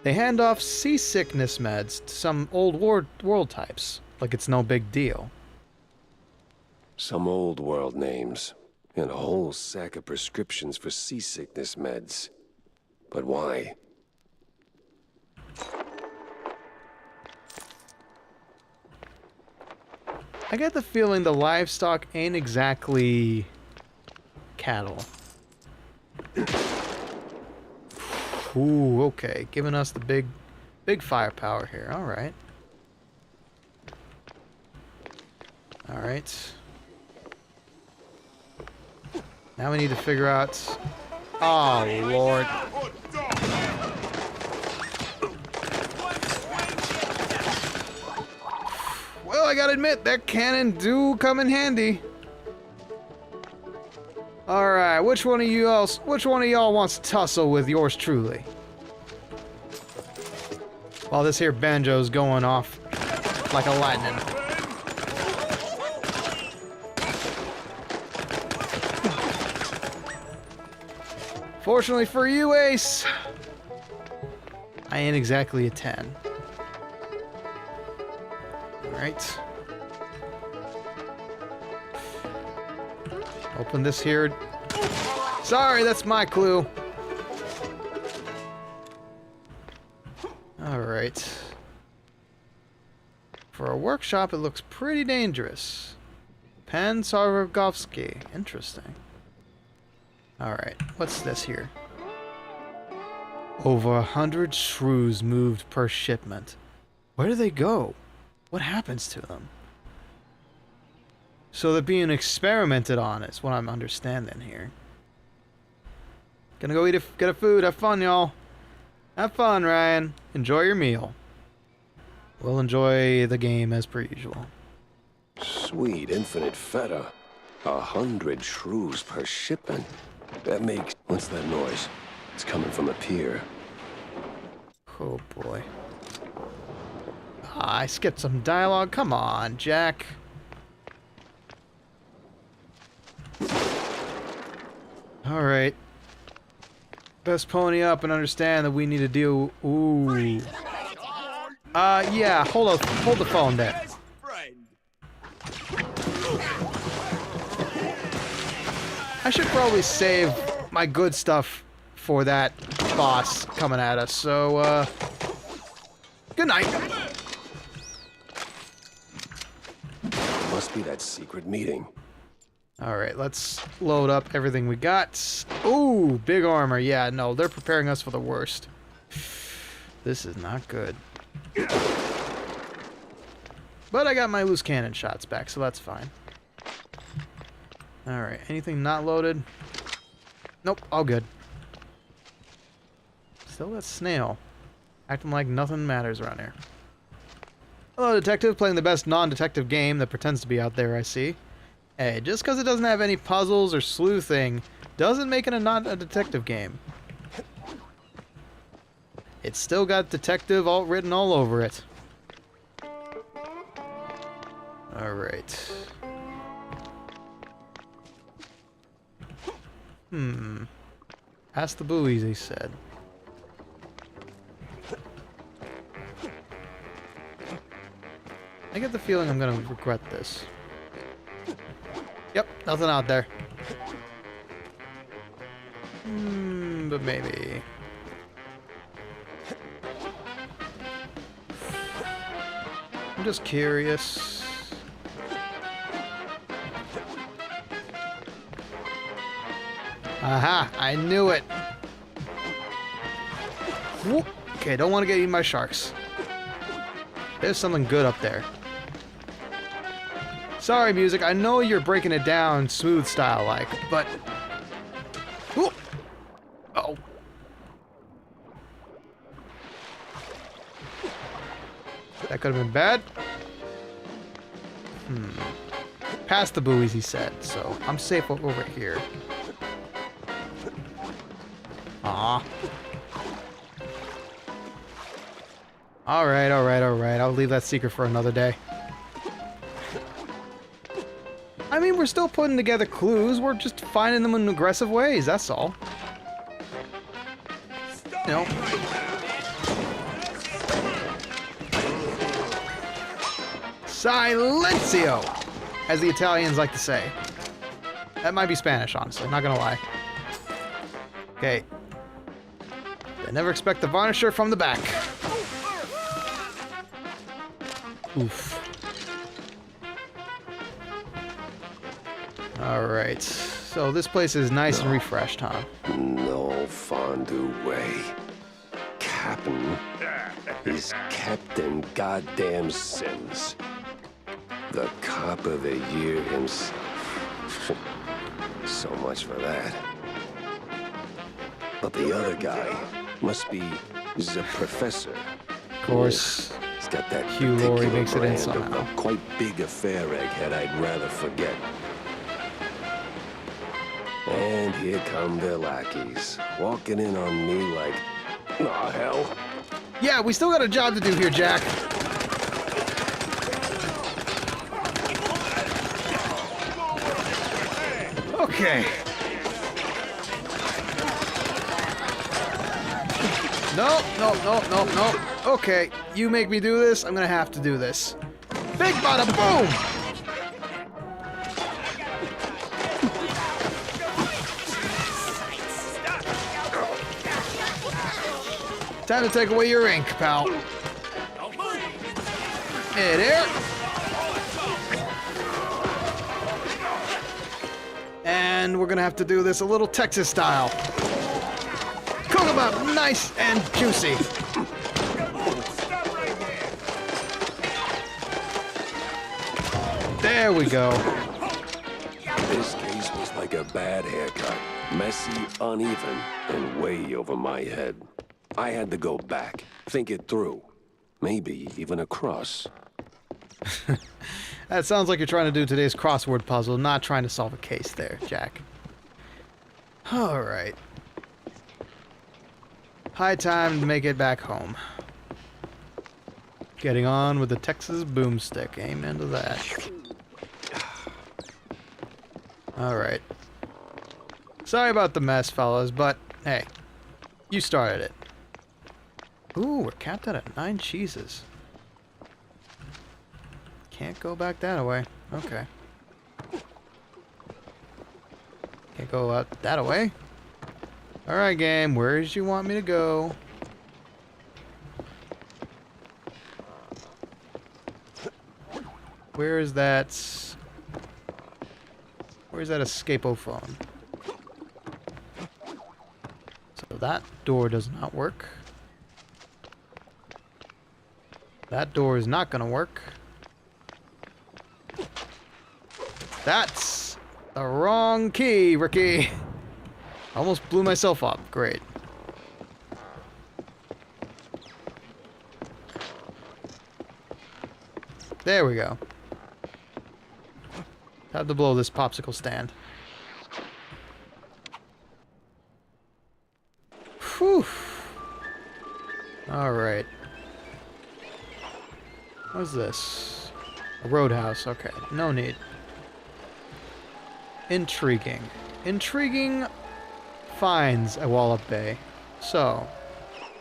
They hand off seasickness meds to some old world types. Like it's no big deal. Some old world names. And a whole sack of prescriptions for seasickness meds. But why? I get the feeling the livestock ain't exactly cattle. Ooh, okay. Giving us the big firepower here. Alright. Alright. Now we need to figure out... Oh, Lord. Well, I gotta admit, that cannon do come in handy. Alright, which one of y'all wants to tussle with yours truly? While this here banjo's going off like a lightning. Fortunately for you, Ace, I ain't exactly a 10. Alright. Open this here. Sorry, that's my clue. Alright. For a workshop, it looks pretty dangerous. Pan Sarvagovsky. Interesting. Alright, what's this here? Over 100 shrews moved per shipment. Where do they go? What happens to them? So they're being experimented on is what I'm understanding here. Gonna go get a food. Have fun, y'all. Have fun, Ryan. Enjoy your meal. We'll enjoy the game as per usual. Sweet infinite feta. 100 shrews per shipment. That makes... What's that noise? It's coming from a pier. Oh boy. I skipped some dialogue. Come on, Jack. Alright. Best pony up and understand that we need to deal... Ooh. Yeah, hold the phone there. I should probably save my good stuff for that boss coming at us, so, good night. Must be that secret meeting. Alright, let's load up everything we got. Ooh, big armor. Yeah, no, they're preparing us for the worst. This is not good. But I got my loose cannon shots back, so that's fine. Alright, anything not loaded? Nope, all good. Still that snail. Acting like nothing matters around here. Hello, detective, playing the best non-detective game that pretends to be out there, I see. Hey, just because it doesn't have any puzzles or sleuthing doesn't make it not a detective game. It's still got detective written all over it. Alright. Past the buoys, he said. I get the feeling I'm gonna regret this. Yep, nothing out there. But maybe. I'm just curious. Aha! I knew it! Whoop. Okay, don't want to get eaten by sharks. There's something good up there. Sorry, music, I know you're breaking it down smooth style-like, but... Whoop. Uh-oh. That could have been bad. Past the buoys, he said, so I'm safe over here. Aw. Alright, alright, alright. I'll leave that secret for another day. I mean, we're still putting together clues. We're just finding them in aggressive ways, that's all. You know. Silencio! As the Italians like to say. That might be Spanish, honestly. Not gonna lie. Okay. I never expect the varnisher from the back. Oof. Alright. So this place is nice and refreshed, huh? No fondue way. Captain is Captain Goddamn Sims. The cop of the year himself. So much for that. But the other guy must be the professor. Of course. He's got that Hugh Laurie particular makes it in brand somehow. of a quite big affair egghead I'd rather forget. And here come their lackeys, walking in on me like, oh hell. Yeah, we still got a job to do here, Jack. Okay. No, no, no, no, no. Okay, you make me do this, I'm gonna have to do this. Big bada boom! Time to take away your ink, pal. Hey there. And we're gonna have to do this a little Texas style. Cook 'em up nice and juicy. There we go. This case was like a bad haircut. Messy, uneven, and way over my head. I had to go back, think it through. Maybe even across. That sounds like you're trying to do today's crossword puzzle, not trying to solve a case there, Jack. Alright. High time to make it back home. Getting on with the Texas boomstick. Amen to that. Alright. Sorry about the mess, fellas, but hey, you started it. Ooh, we're capped out at 9 cheeses. Can't go back that way. Okay. Can't go out that way. Alright, game. Where did you want me to go? Where is that? Where's that escape-o-phone? So that door does not work. That door is not gonna work. That's the wrong key, Ricky. Almost blew myself up. Great. There we go. Had to blow this popsicle stand. Whew. Alright. What's this? A roadhouse. Okay. No need. Intriguing. Intriguing finds at Wallop Bay. So,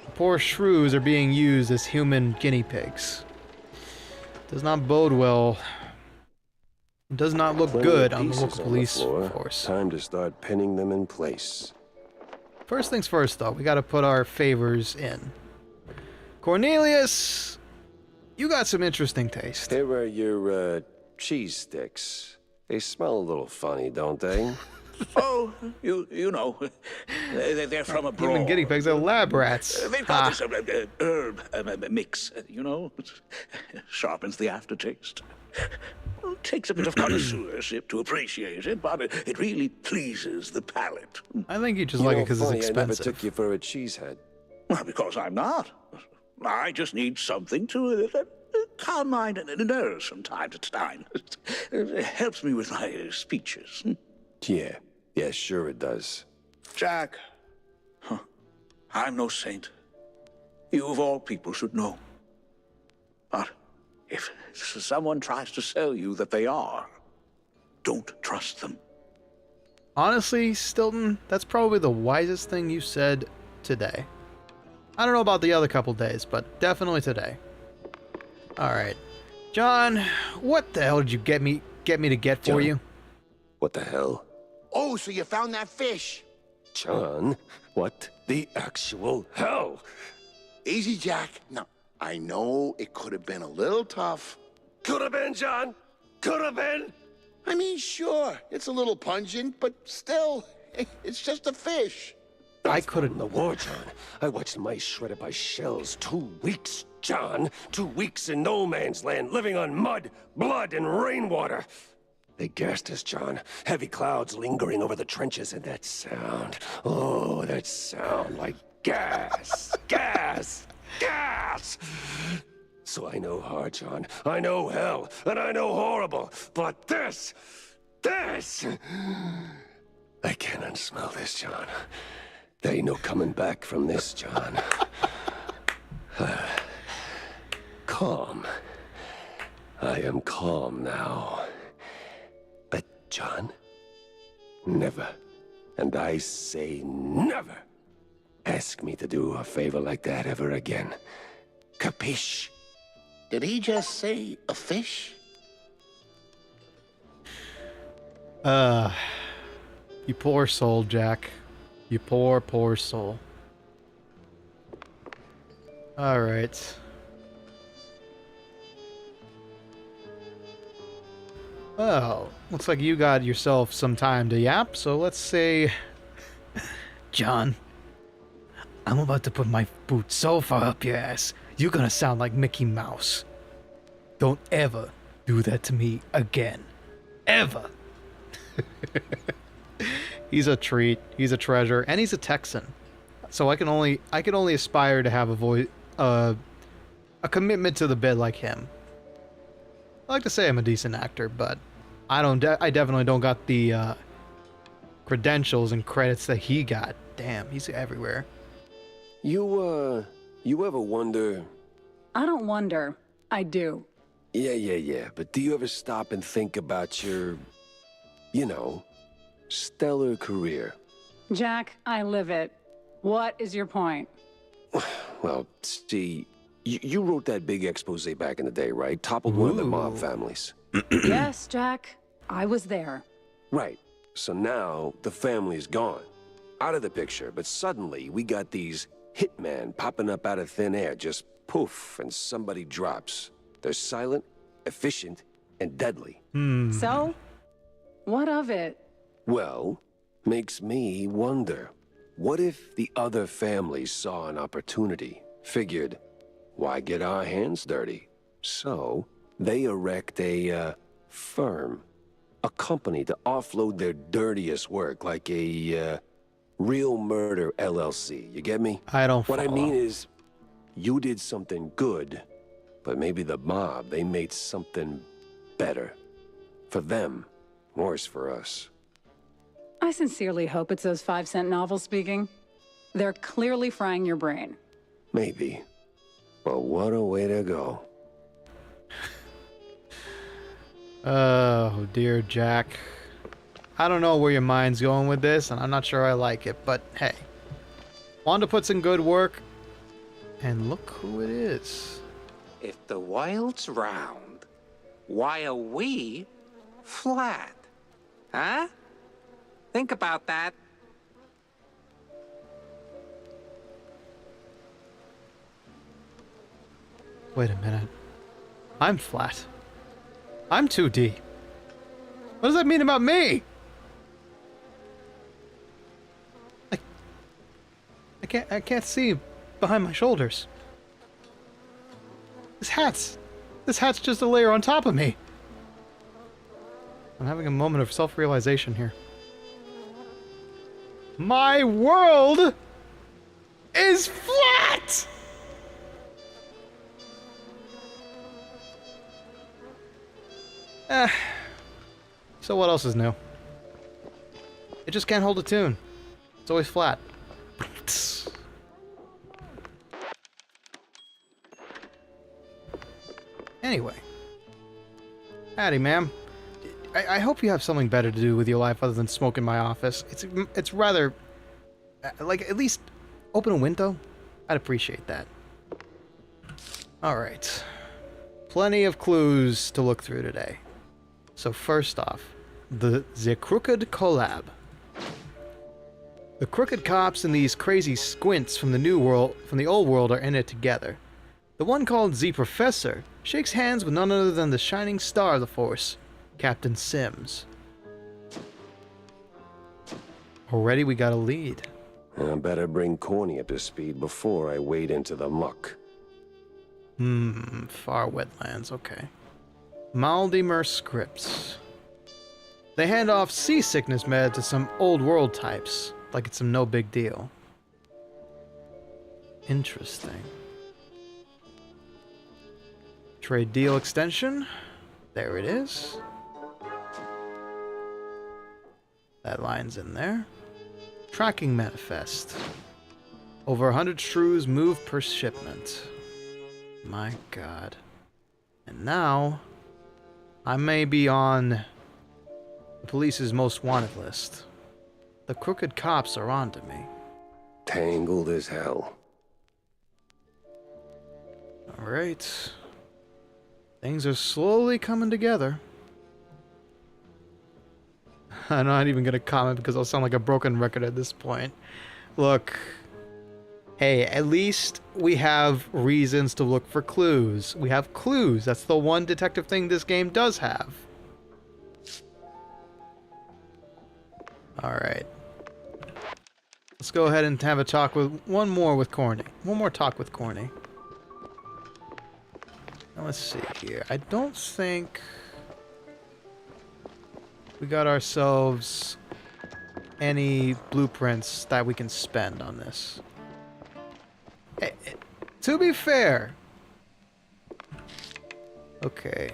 the poor shrews are being used as human guinea pigs. Does not bode well. Does not look good on the local police force. Time to start pinning them in place. First things first, though, we gotta put our favors in. Cornelius, you got some interesting taste. Here are your, cheese sticks. They smell a little funny, don't they? Oh, you know, they're from abroad. Human guinea pigs are lab rats. They've got this herb mix, you know, sharpens the aftertaste. Takes a bit of connoisseurship to appreciate it, but it really pleases the palate. I think you just like it because it's expensive. I never took you for a cheesehead. Well, because I'm not. I just need something to calm my nerves from time to time. It helps me with my speeches. Yeah, sure it does. Jack, I'm no saint. You of all people should know. But if someone tries to sell you that they are, don't trust them. Honestly, Stilton, that's probably the wisest thing you said today. I don't know about the other couple days, but definitely today. Alright. John, what the hell did you get me to get for John, you? What the hell? Oh, so you found that fish? John, what the actual hell? Easy, Jack. No, I know it could have been a little tough. Could have been, John. Could have been. I mean, sure, it's a little pungent, but still, it's just a fish. I could have... In the war, John. I watched mice shredded by shells. 2 weeks, John. 2 weeks in no man's land, living on mud, blood, and rainwater. They gassed us, John. Heavy clouds lingering over the trenches, and that sound. Oh, that sound like gas. Gas. Gas. So I know hard, John. I know hell, and I know horrible. But this... I can't unsmell this, John. There ain't no coming back from this, John. Calm. I am calm now. But, John, never, and I say never, ask me to do a favor like that ever again. Capiche? Did he just say a fish? You poor soul, Jack. You poor, poor soul. Alright. Well, looks like you got yourself some time to yap, so let's say... John, I'm about to put my boot so far up your ass, you're gonna sound like Mickey Mouse. Don't ever do that to me again. Ever. He's a treat. He's a treasure, and he's a Texan. So I can only aspire to have a voice, a commitment to the bit like him. I like to say I'm a decent actor, but I definitely don't got the credentials and credits that he got. Damn, he's everywhere. You ever wonder... I don't wonder. I do. Yeah. But do you ever stop and think about your, you know, stellar career? Jack, I live it. What is your point? Well, see, you wrote that big expose back in the day, right? Toppled one of the mob families. Yes, Jack. I was there. Right. So now the family's gone. Out of the picture, but suddenly we got these hitmen popping up out of thin air, just poof, and somebody drops. They're silent, efficient, and deadly. So? What of it? Well, makes me wonder. What if the other families saw an opportunity, figured, why get our hands dirty? So, they erect a, firm, a company to offload their dirtiest work, like a, Real Murder LLC. You get me? I don't What I follow. mean is, you did something good, but maybe the mob, they made something better. For them, worse for us. I sincerely hope it's those 5-cent novels speaking. They're clearly frying your brain. Maybe. But what a way to go. Oh, dear Jack. I don't know where your mind's going with this, and I'm not sure I like it, but hey. Wanted to put some good work, and look who it is. If the world's round, why are we flat? Huh? Think about that. Wait a minute. I'm flat. I'm 2D. What does that mean about me? I can't see behind my shoulders. This hat's just a layer on top of me. I'm having a moment of self-realization here. My world is flat! So what else is new? It just can't hold a tune. It's always flat. Anyway. Howdy, ma'am. I hope you have something better to do with your life other than smoke in my office. It's rather... like, at least open a window? I'd appreciate that. Alright. Plenty of clues to look through today. So first off, the Crooked Collab. The crooked cops and these crazy squints from the old world are in it together. The one called Z Professor shakes hands with none other than the shining star of the Force, Captain Sims. Already we got a lead. I better bring Corny up to speed before I wade into the muck. Far wetlands, okay. Maldimer scripts. They hand off seasickness med to some old world types, like it's some no big deal. Interesting. Trade deal extension. There it is. That line's in there. Tracking manifest. Over 100 shrews moved per shipment. My god. And now, I may be on the police's most wanted list. The crooked cops are onto me. Tangled as hell. Alright. Things are slowly coming together. I'm not even gonna comment because I'll sound like a broken record at this point. Look. Hey, at least we have reasons to look for clues. We have clues. That's the one detective thing this game does have. Alright. Let's go ahead and have a talk with... one more talk with Corny. Now let's see here. I don't think... we got ourselves any blueprints that we can spend on this. Hey, to be fair... okay.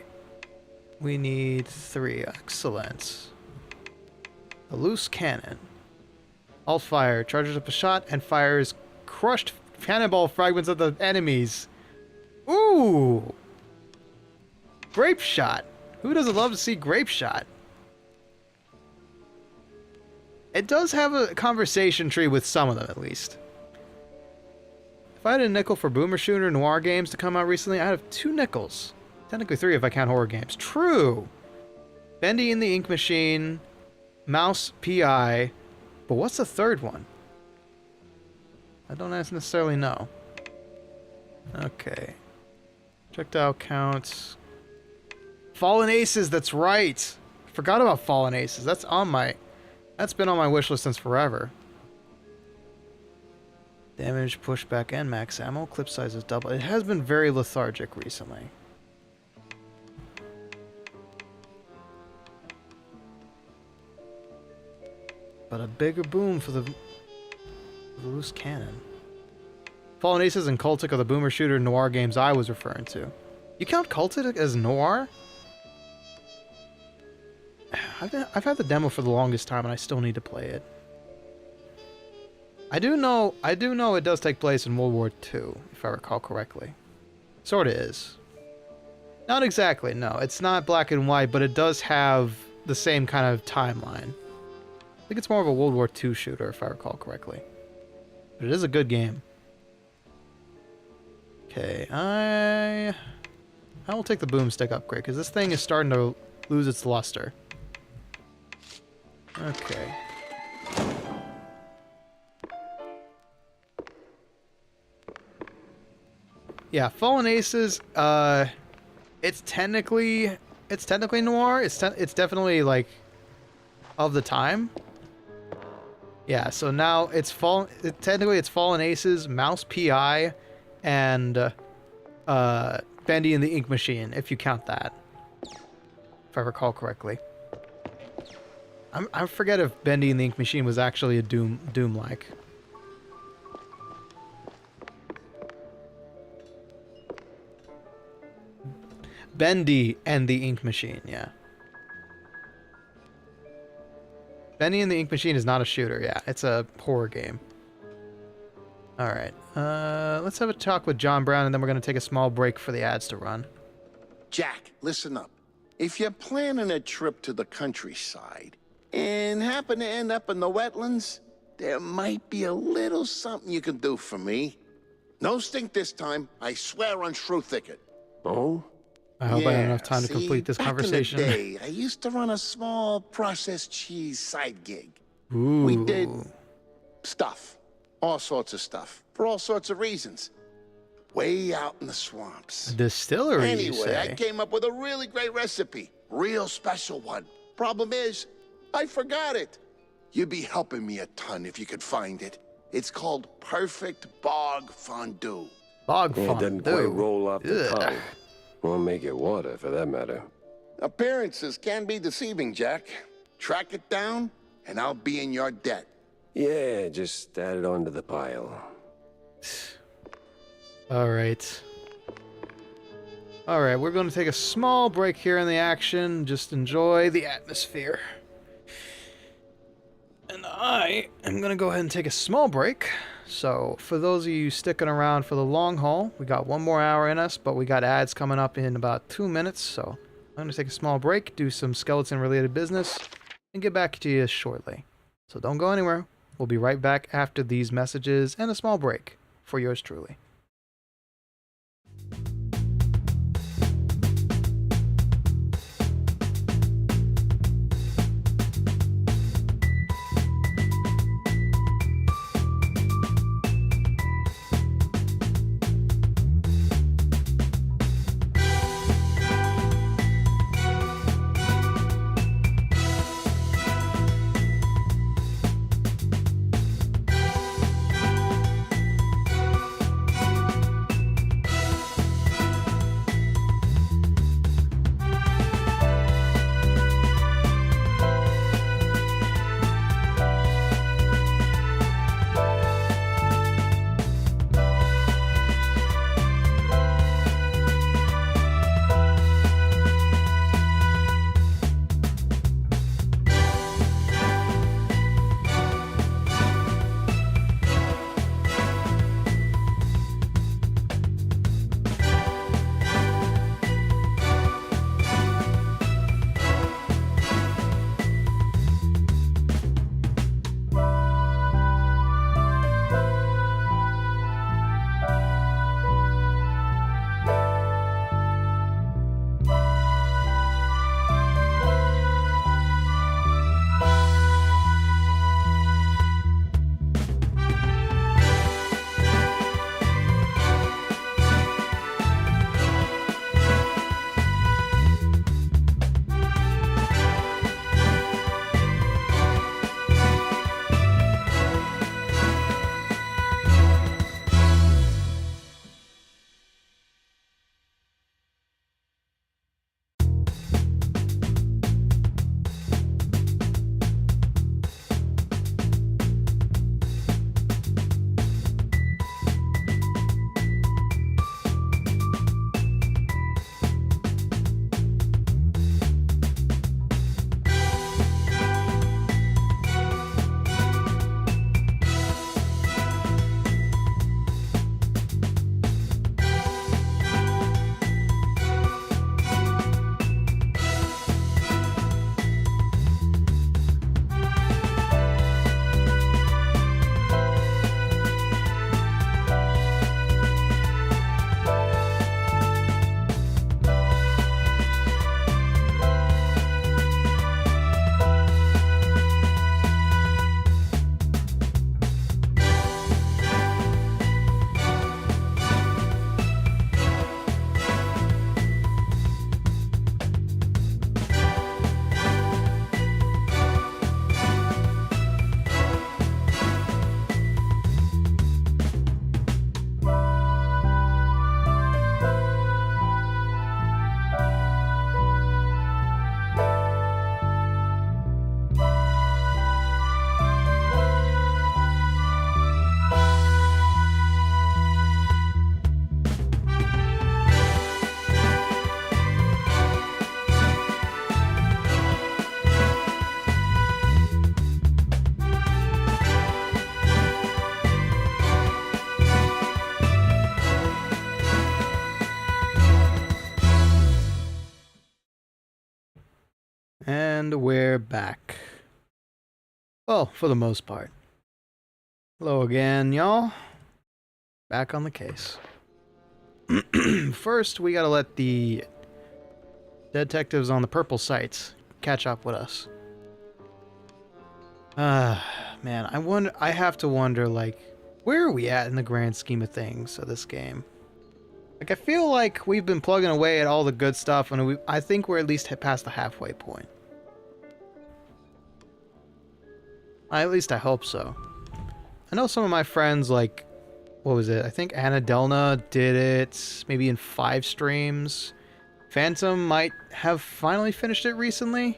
We need 3. Excellent. A loose cannon. Alt fire. Charges up a shot and fires crushed cannonball fragments at the enemies. Ooh! Grape shot. Who doesn't love to see grape shot? It does have a conversation tree with some of them, at least. If I had a nickel for boomer shooter noir games to come out recently, I'd have 2 nickels. Technically 3 if I count horror games. True! Bendy in the Ink Machine, Mouse PI, but what's the third one? I don't necessarily know. Okay. Projectile counts. Fallen Aces, that's right! Forgot about Fallen Aces. That's been on my wish list since forever. Damage, pushback, and max ammo. Clip size is double. It has been very lethargic recently. But a bigger boom for the loose cannon. Fallen Aces and Cultic are the boomer shooter noir games I was referring to. You count Cultic as noir? I've had the demo for the longest time and I still need to play it. I do know it does take place in World War II, if I recall correctly. Sorta is. Not exactly, no. It's not black and white, but it does have the same kind of timeline. I think it's more of a World War II shooter, if I recall correctly. But it is a good game. Okay, I will take the boomstick upgrade, because this thing is starting to lose its luster. Okay. Yeah, Fallen Aces, it's technically noir. It's definitely like of the time. Yeah, so now technically it's Fallen Aces, Mouse PI, and Bendy and the Ink Machine, if you count that. If I recall correctly. I forget if Bendy and the Ink Machine was actually a Doom-like. Bendy and the Ink Machine, yeah. Bendy and the Ink Machine is not a shooter, yeah. It's a horror game. Alright. Let's have a talk with John Brown, and then we're going to take a small break for the ads to run. Jack, listen up. If you're planning a trip to the countryside and happen to end up in the wetlands, there might be a little something you can do for me. No stink this time. I swear on Shrew Thicket. Oh? I hope I have enough time to complete this conversation. Back in the day, I used to run a small processed cheese side gig. Ooh. We did stuff. All sorts of stuff. For all sorts of reasons. Way out in the swamps. A distillery, you Anyway, say? I came up with a really great recipe. Real special one. Problem is, I forgot it. You'd be helping me a ton if you could find it. It's called Perfect Bog Fondue. Bog Yeah, it doesn't fondue. quite roll off the Ugh. tongue. Or make it water, for that matter. Appearances can be deceiving, Jack. Track it down, and I'll be in your debt. Yeah, just add it onto the pile. All right. All right, we're going to take a small break here in the action. Just enjoy the atmosphere. And I am going to go ahead and take a small break. So, for those of you sticking around for the long haul, we got 1 more hour in us, but we got ads coming up in about 2 minutes. So, I'm going to take a small break, do some skeleton-related business, and get back to you shortly. So, don't go anywhere. We'll be right back after these messages and a small break for yours truly. And we're back. Well, for the most part. Hello again, y'all. Back on the case. First, we gotta let the detectives on the purple sites catch up with us. Man, I have to wonder, like, where are we at in the grand scheme of things of this game? Like, I feel like we've been plugging away at all the good stuff, and I think we're at least past the halfway point. At least I hope so. I know some of my friends, like, what was it? I think Anna Delna did it maybe in 5 streams. Phantom might have finally finished it recently.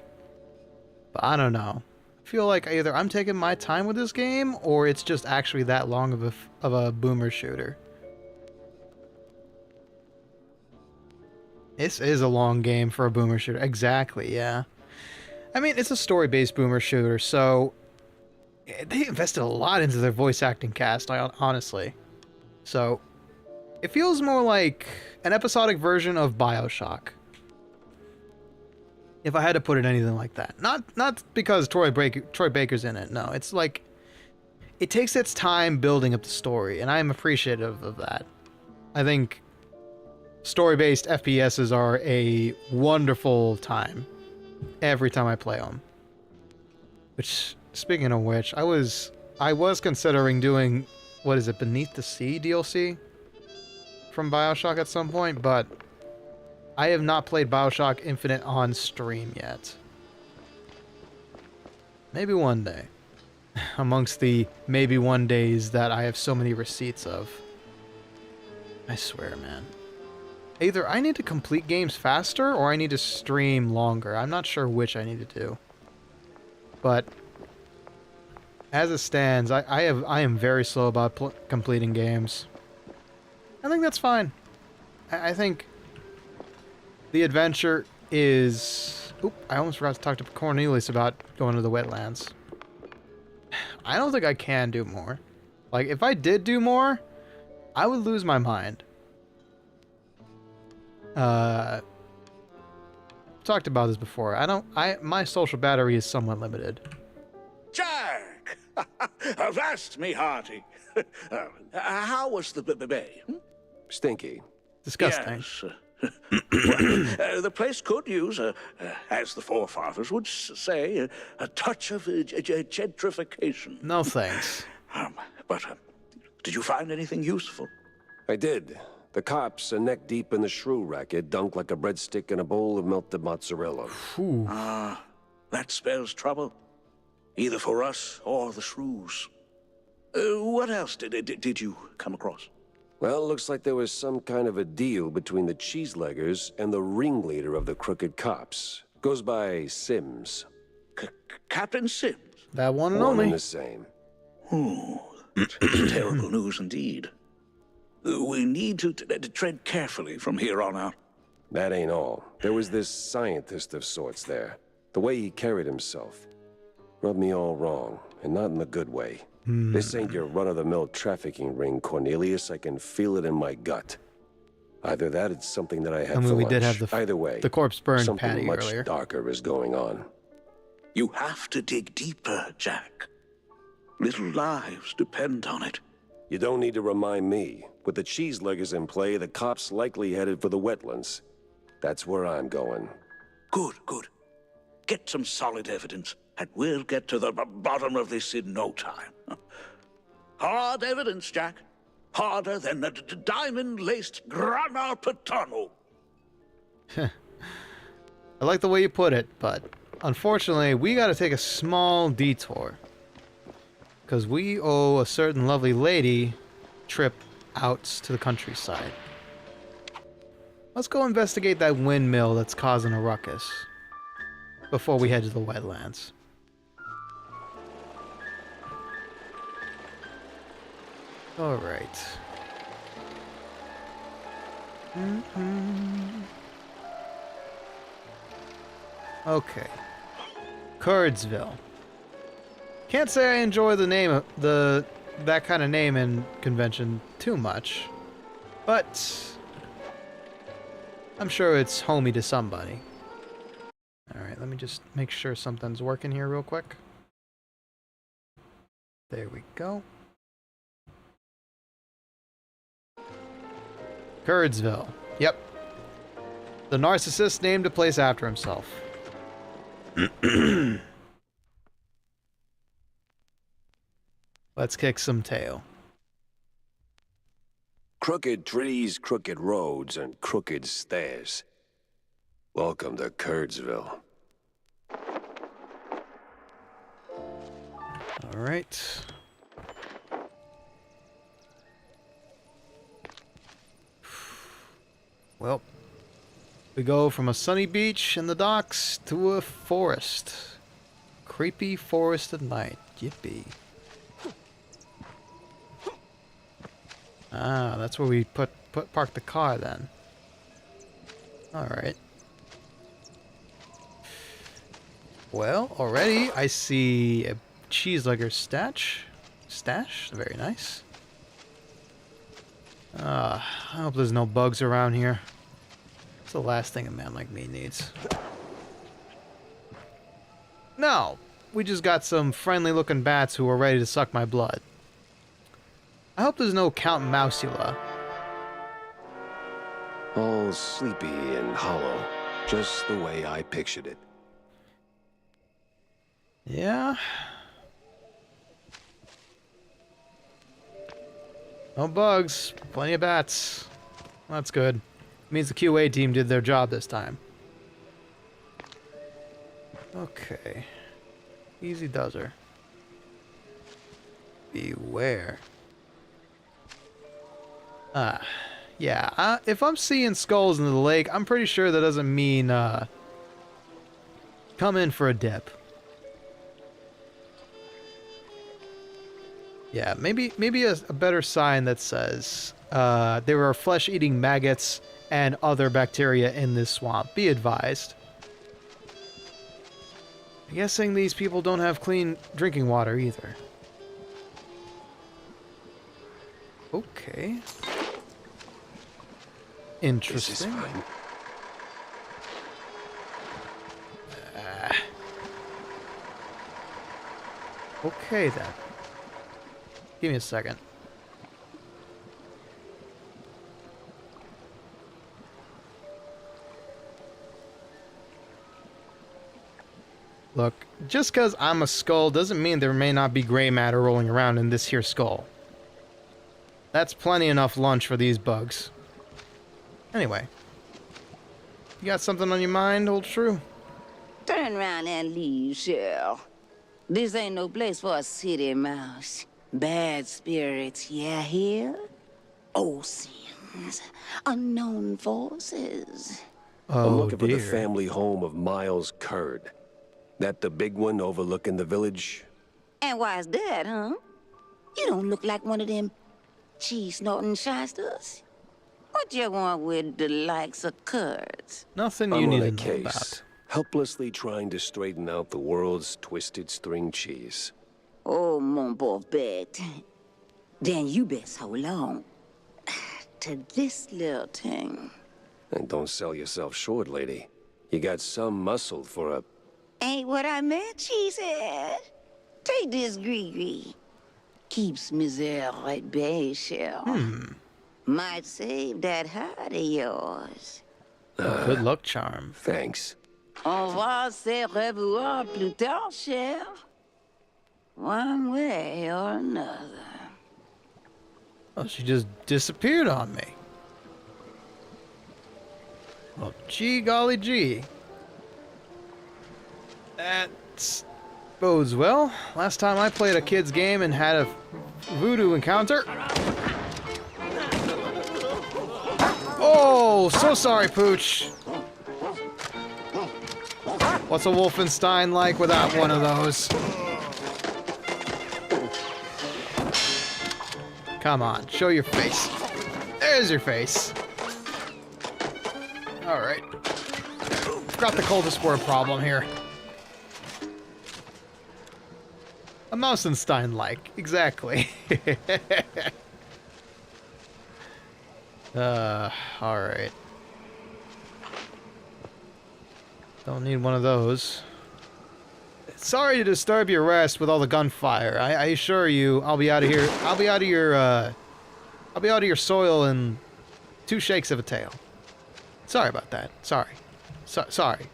But I don't know. I feel like either I'm taking my time with this game, or it's just actually that long of a boomer shooter. This is a long game for a boomer shooter. Exactly, yeah. I mean, it's a story-based boomer shooter, so they invested a lot into their voice acting cast, honestly. So, it feels more like an episodic version of BioShock. If I had to put it anything like that. Not because Troy Baker's in it, no. It's like, it takes its time building up the story, and I'm appreciative of that. I think story-based FPSs are a wonderful time every time I play them. Which, speaking of which, I was considering doing, what is it, Beneath the Sea DLC from BioShock at some point, but I have not played BioShock Infinite on stream yet. Maybe one day. Amongst the maybe one days that I have so many receipts of. I swear, man. Either I need to complete games faster, or I need to stream longer. I'm not sure which I need to do. But as it stands, I am very slow about completing games. I think that's fine. I think the adventure is... Oop, I almost forgot to talk to Cornelius about going to the wetlands. I don't think I can do more. Like, if I did do more, I would lose my mind. Talked about this before. My social battery is somewhat limited. Jack! Avast me hearty. How was the bay? Stinky. Disgusting. Yes. Well, the place could use, as the forefathers would say, a touch of gentrification. No thanks. But did you find anything useful? I did. The cops are neck deep in the shrew racket, dunked like a breadstick in a bowl of melted mozzarella. That spells trouble. Either for us or the shrews. What else did you come across? Well, looks like there was some kind of a deal between the cheeseleggers and the ringleader of the crooked cops. Goes by Sims. Captain Sims? That one and One only. and the same. It's terrible news indeed. We need to tread carefully from here on out. That ain't all. There was this scientist of sorts there. The way he carried himself rubbed me all wrong, and not in the good way. This ain't your run-of-the-mill trafficking ring, Cornelius. I can feel it in my gut. Either that, it's something that I had for we lunch. did have Either way, the corpse burn something patty much earlier. darker is going on. You have to dig deeper, Jack. Little lives depend on it. You don't need to remind me. With the cheeseleggers in play, the cops likely headed for the wetlands. That's where I'm going. Good. Get some solid evidence, and we'll get to the bottom of this in no time. Hard evidence, Jack. Harder than a diamond-laced grana padano. I like the way you put it, but unfortunately, we gotta take a small detour. Because we owe a certain lovely lady a trip out to the countryside. Let's go investigate that windmill that's causing a ruckus before we head to the wetlands. Alright. Okay. Curdsville. Can't say I enjoy the name of that kind of name in convention too much, but I'm sure it's homey to somebody. Alright, let me just make sure something's working here real quick. There we go. Curdsville. Yep. The narcissist named a place after himself. Let's kick some tail. Crooked trees, crooked roads, and crooked stairs. Welcome to Curdsville. All right. Well, we go from a sunny beach in the docks to a forest. Creepy forest at night. Yippee. Ah, that's where we park the car then. Alright. Well, already I see a cheeselegger stash. Very nice. I hope there's no bugs around here. It's the last thing a man like me needs. No! We just got some friendly looking bats who are ready to suck my blood. I hope there's no Count Mousula. All sleepy and hollow, just the way I pictured it. Yeah? No bugs, plenty of bats. That's good. Means the QA team did their job this time. Okay. Easy does her. Beware. Yeah, if I'm seeing skulls in the lake, I'm pretty sure that doesn't mean, come in for a dip. Yeah, maybe a better sign that says, there are flesh-eating maggots and other bacteria in this swamp. Be advised. I'm guessing these people don't have clean drinking water either. Okay. Interesting. This is fine. Okay then. Give me a second. Look, just because I'm a skull doesn't mean there may not be gray matter rolling around in this here skull. That's plenty enough lunch for these bugs. Anyway. You got something on your mind, old shrew? Turn around and leave, Shell. This ain't no place for a city mouse. Bad spirits, yeah, here? Old sins, unknown forces. Oh, I'm looking dear. for the family home of Miles Curd. That the big one overlooking the village? And why's that, huh? You don't look like one of them cheese-snorting shysters. What you want with the likes of Curds? Nothing you I'm need on to a know case, about. helplessly trying to straighten out the world's twisted string cheese. Oh, mon pauvre bête. Then you best hold on to this little thing. And don't sell yourself short, lady. You got some muscle for a... Ain't what I meant, she said. Take this gree-gree. Keeps misère at bay, Shell. Might save that heart of yours. Good luck charm. Thanks. On va se revoir plus tard, Shell. One way or another. Oh, she just disappeared on me. Well, gee golly gee. That bodes well. Last time I played a kid's game and had a voodoo encounter. Oh, so sorry, Pooch. What's a Wolfenstein like without one of those? Come on, show your face. There's your face. Alright. Got the coldest word problem here. A Mousenstein-like, exactly. Alright. Don't need one of those. Sorry to disturb your rest with all the gunfire. I assure you, I'll be out of here. I'll be out of your soil in 2 shakes of a tail. Sorry about that. Sorry. Sorry.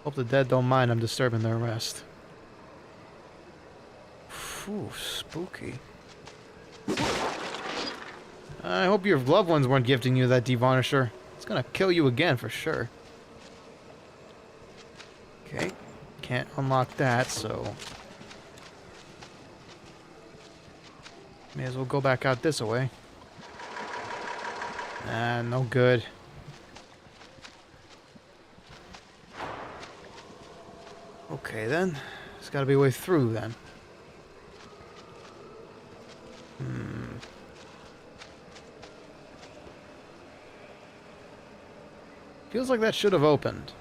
Hope the dead don't mind I'm disturbing their rest. Ooh, spooky. I hope your loved ones weren't gifting you that devarnisher. It's gonna kill you again for sure. Okay, can't unlock that, so may as well go back out this way. Ah, no good. Okay then, there's gotta be a way through then. Feels like that should have opened.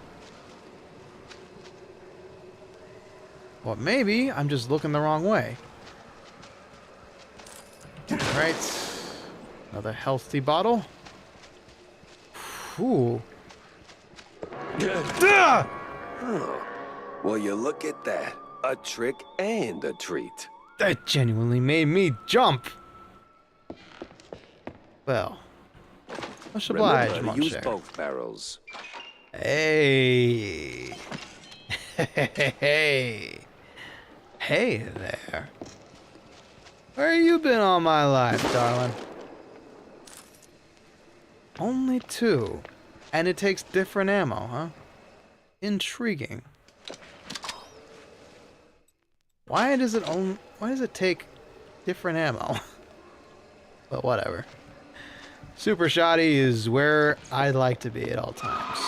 Well, maybe I'm just looking the wrong way. Alright. Another healthy bottle. Ooh. Oh, well, you look at that. A trick and a treat. That genuinely made me jump. Well, much obliged, Remember to use Monsieur. both barrels. Hey. Hey. Hey there. Where you been all my life, darling? Only 2. And it takes different ammo, huh? Intriguing. Why does it take different ammo? But whatever. Super Shoddy is where I'd like to be at all times.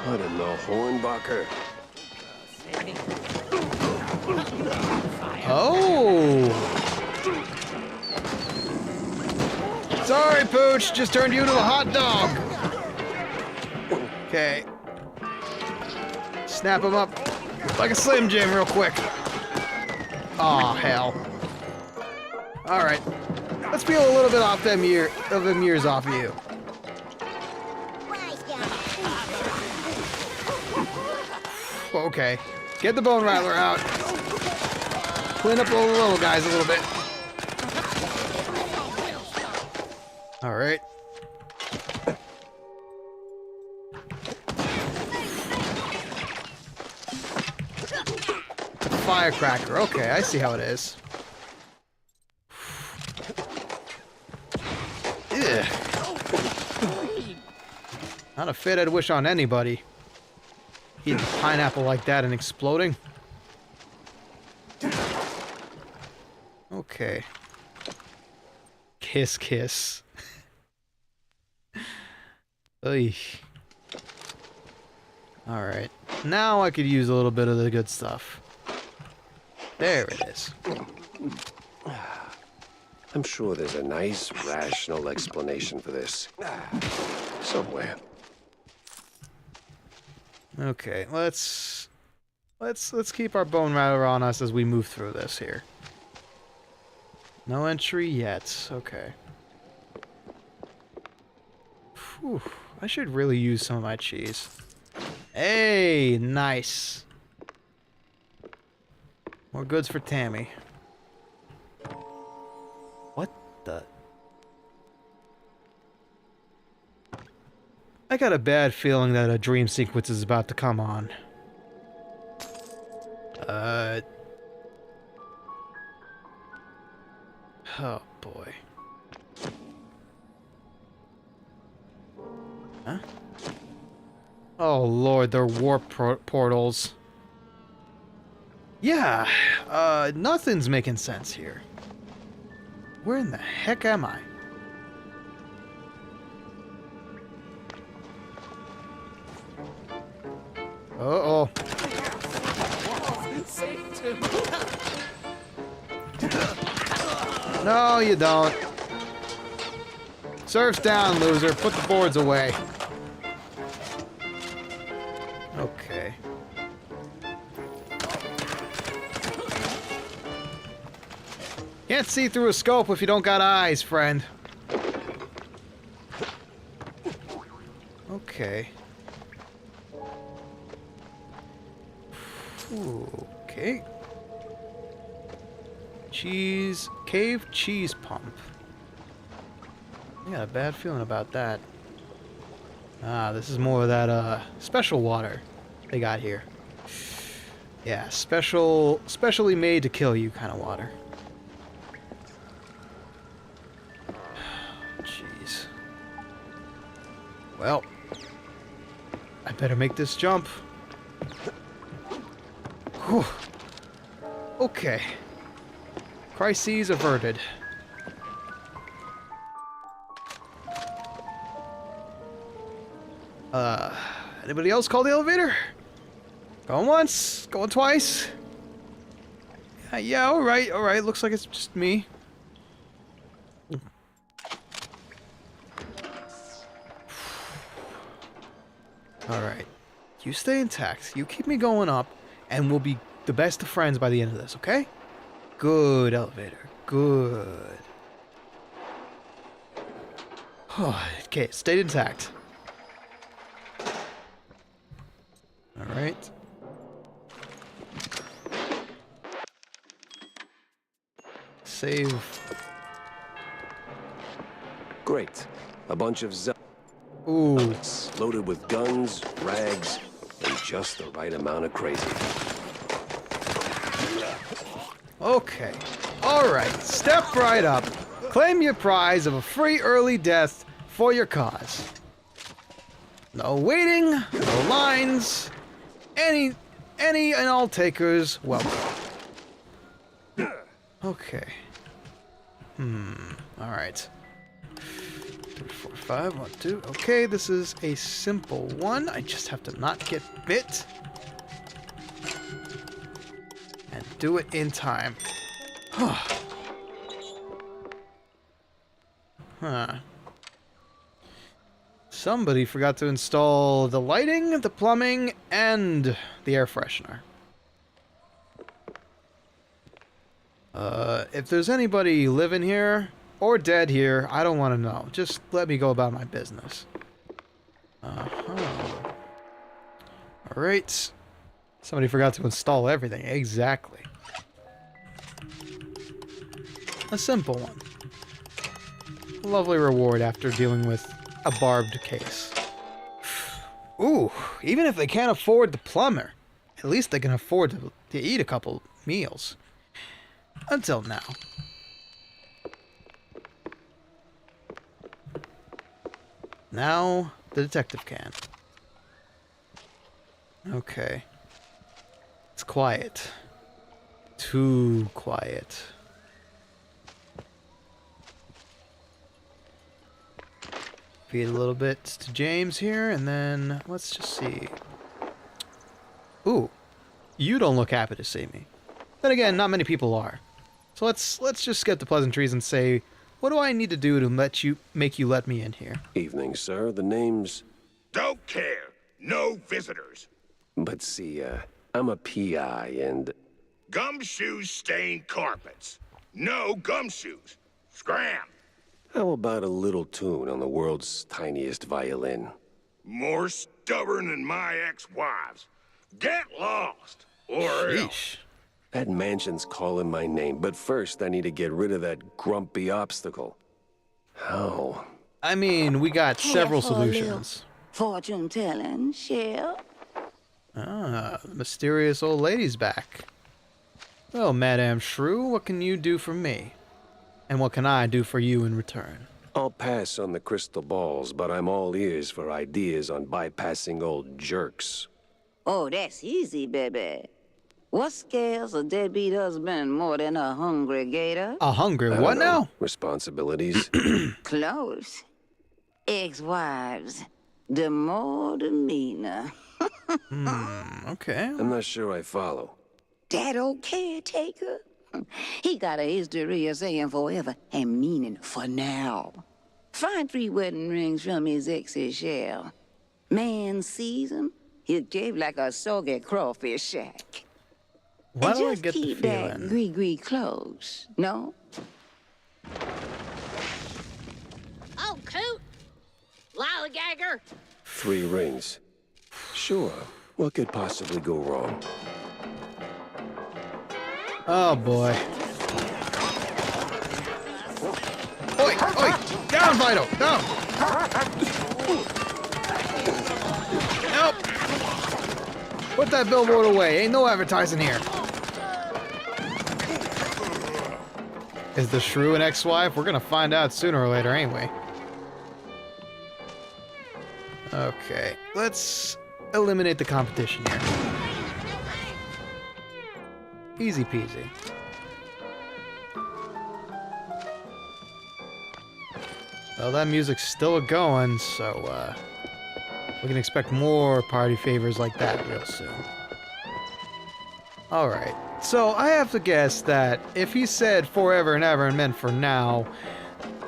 What in the Hornbacher? Oh! Sorry, Pooch. Just turned you into a hot dog. Okay. Snap him up like a Slim Jim real quick. Aw, hell. Alright. Let's peel a little bit off them ears off of you. Okay. Get the bone rattler out. Clean up all the little guys a little bit. Alright. Firecracker. Okay, I see how it is. Ugh. Not a fate I'd wish on anybody. Eating a pineapple like that and exploding. Okay. Kiss, kiss. Oy. Alright. Now I could use a little bit of the good stuff. There it is. I'm sure there's a nice, rational explanation for this. Somewhere. Okay, let's keep our bone rattler on us as we move through this here. No entry yet. Okay. Whew, I should really use some of my cheese. Hey, nice. More goods for Tammy. What the? I got a bad feeling that a dream sequence is about to come on. Oh boy. Huh? Oh lord, they're warp portals. Yeah, nothing's making sense here. Where in the heck am I? Uh-oh. No, you don't. Surf's down, loser. Put the boards away. Okay. Can't see through a scope if you don't got eyes, friend. Okay. Okay. Cave cheese pump. I got a bad feeling about that. Ah, this is more of that special water they got here. Yeah, specially made to kill you kind of water. Jeez. Well, I better make this jump. Whew. Okay. Crises averted. Anybody else call the elevator? Going once, going twice. Yeah, alright, looks like it's just me. Alright. You stay intact, you keep me going up, and we'll be the best of friends by the end of this, okay? Good, elevator. Good. Okay, stayed intact. Alright. Save. Great. A bunch of Ooh. loaded with guns, rags, and just the right amount of crazy. Okay. Alright, step right up. Claim your prize of a free early death for your cause. No waiting, no lines. Any and all takers welcome. Okay. Alright. 3, 4, 5, 1, 2. Okay, this is a simple one. I just have to not get bit. And do it in time. Huh. Somebody forgot to install the lighting, the plumbing, and the air freshener. If there's anybody living here or dead here, I don't want to know. Just let me go about my business. Alright. Somebody forgot to install everything. Exactly. A simple one. A lovely reward after dealing with a barbed case. Ooh, even if they can't afford the plumber, at least they can afford to eat a couple meals. Until now. Now, the detective can. Okay. It's quiet. Too quiet. Feed a little bit to James here, and then let's just see. Ooh, you don't look happy to see me. Then again, not many people are. So let's just skip the pleasantries and say, what do I need to do to make you let me in here? Evening, sir. The name's... Don't care. No visitors. But see, I'm a PI and... Gumshoes stain carpets. No gumshoes. Scram. How about a little tune on the world's tiniest violin? More stubborn than my ex-wives. Get lost, or else. That mansion's calling my name, but first I need to get rid of that grumpy obstacle. How? I mean, we got several solutions. Fortune telling, Shell. Ah, the mysterious old lady's back. Well, Madame Shrew, what can you do for me? And what can I do for you in return? I'll pass on the crystal balls, but I'm all ears for ideas on bypassing old jerks. Oh, that's easy, baby. What scares a deadbeat husband more than a hungry gator? A hungry what now? Responsibilities. Close. Ex-wives. The more the meaner. Okay. I'm not sure I follow. That old caretaker? He got a history of saying forever and meaning for now. Find 3 wedding rings from his ex's shell. Man sees him, he'll cave like a soggy crawfish shack. Why and do I just get the keep that feeling? gree-gree close, no? Oh, coot! Lollygagger! 3 rings. Sure. What could possibly go wrong? Oh boy. Oi! Oi! Down, Vito! Down! Nope! Put that billboard away. Ain't no advertising here. Is the shrew an ex-wife? We're gonna find out sooner or later, ain't we? Okay, let's eliminate the competition here. Easy peasy. Well, that music's still going, so we can expect more party favors like that real soon. Alright, so I have to guess that if he said forever and ever and meant for now,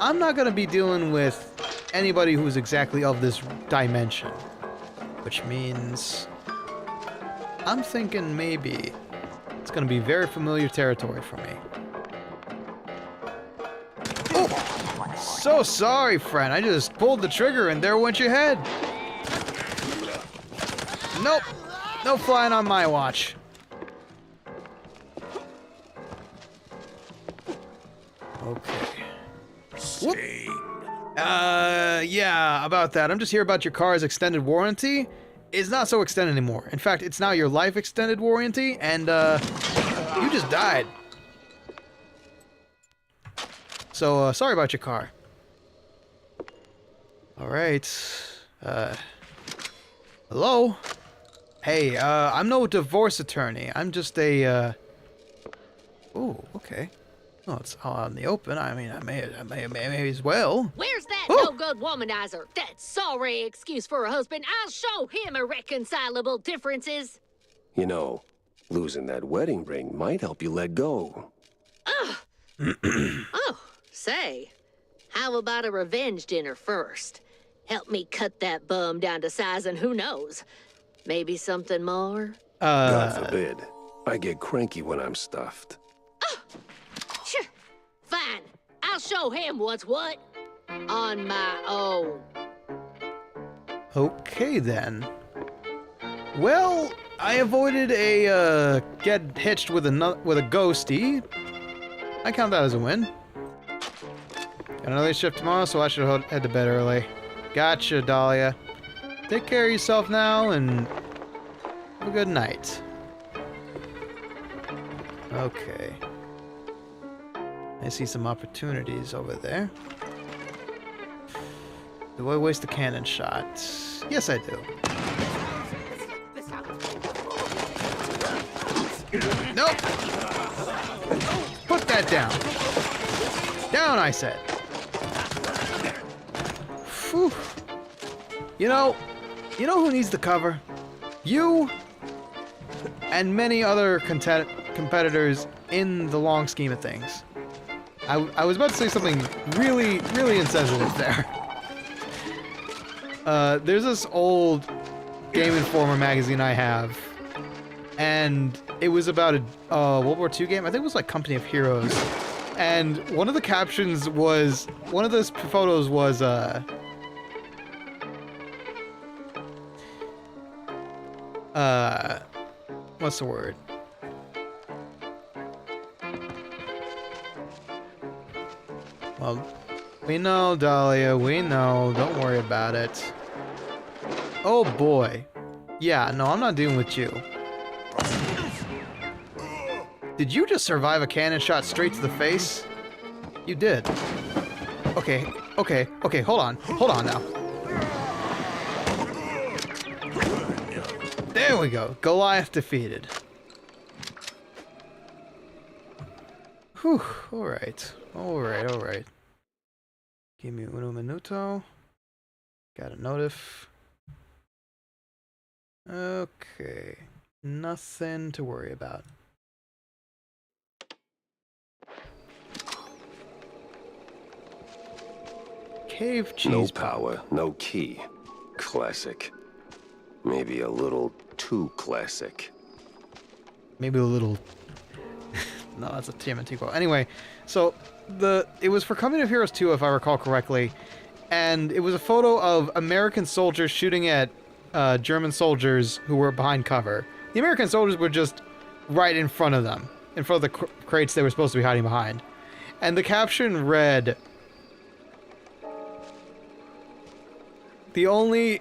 I'm not going to be dealing with anybody who's exactly of this dimension. Which means I'm thinking maybe it's going to be very familiar territory for me. Oh! So sorry, friend. I just pulled the trigger and there went your head. Nope. No flying on my watch. Okay. Whoop. Yeah, about that. I'm just here about your car's extended warranty. It's not so extended anymore. In fact, it's now your life extended warranty, and, you just died. So, sorry about your car. Alright. Hello? Hey, I'm no divorce attorney. I'm just a, Ooh, okay. Oh, it's all out in the open. I mean, I may as well. Where's that Oh! no-good womanizer? That sorry excuse for a husband. I'll show him irreconcilable differences. You know, losing that wedding ring might help you let go. Ugh. Oh, say, how about a revenge dinner first? Help me cut that bum down to size, and who knows, maybe something more? God forbid. I get cranky when I'm stuffed. Sure. Fine. I'll show him what's what. On my own. Okay, then. Well, I avoided a, get hitched with a ghosty. I count that as a win. Got another shift tomorrow, so I should head to bed early. Gotcha, Dahlia. Take care of yourself now, and have a good night. Okay. I see some opportunities over there. Do I waste a cannon shot? Yes, I do. Nope! Put that down! Down, I said! Whew. You know who needs the cover? You and many other competitors in the long scheme of things. I was about to say something really, really insensitive there. There's this old Game Informer magazine I have, and it was about a World War II game. I think it was like Company of Heroes. And one of the captions was, one of those photos was, what's the word? Well, we know, Dahlia, we know. Don't worry about it. Oh boy. Yeah, no, I'm not dealing with you. Did you just survive a cannon shot straight to the face? You did. Okay, hold on now. There we go. Goliath defeated. Whew, alright. Give me uno minuto. Got a notif. Okay. Nothing to worry about. Cave cheese. No power, no key. Classic. Maybe a little too classic. Maybe a little... No, that's a TMNT quote. Anyway, so it was for Company of Heroes 2, if I recall correctly, and it was a photo of American soldiers shooting at German soldiers who were behind cover. The American soldiers were just right in front of them. in front of the crates they were supposed to be hiding behind. And the caption read, The only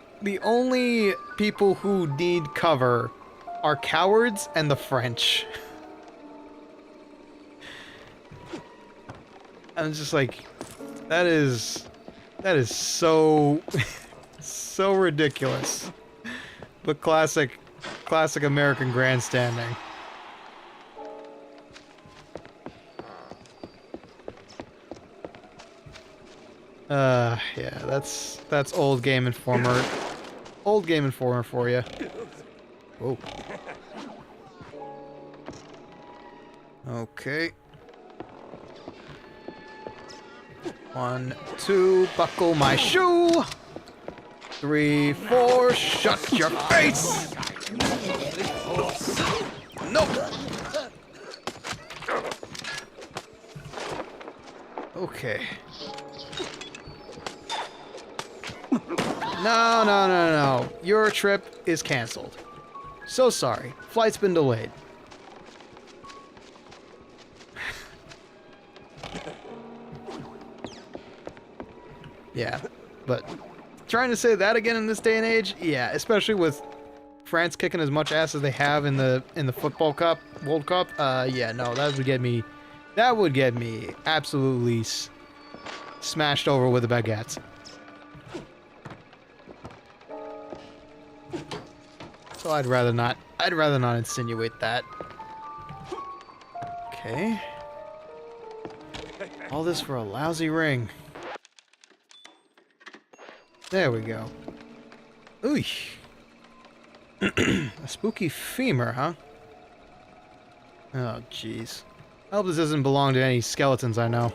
people who need cover are cowards and the French. And I'm just like, that is so so ridiculous. But classic American grandstanding. Yeah, that's old Game Informer. Old Game Informer for you. Whoa. Okay. 1, 2, buckle my shoe. 3, 4, shut your face. Nope. Okay. No. Your trip is canceled. So sorry. Flight's been delayed. Yeah, but trying to say that again in this day and age, yeah, especially with France kicking as much ass as they have in the football cup, World Cup, yeah, no, that would get me absolutely smashed over with a baguette. So I'd rather not insinuate that. Okay. All this for a lousy ring. There we go. Ooh. A spooky femur, huh? Oh, jeez. I hope this doesn't belong to any skeletons I know.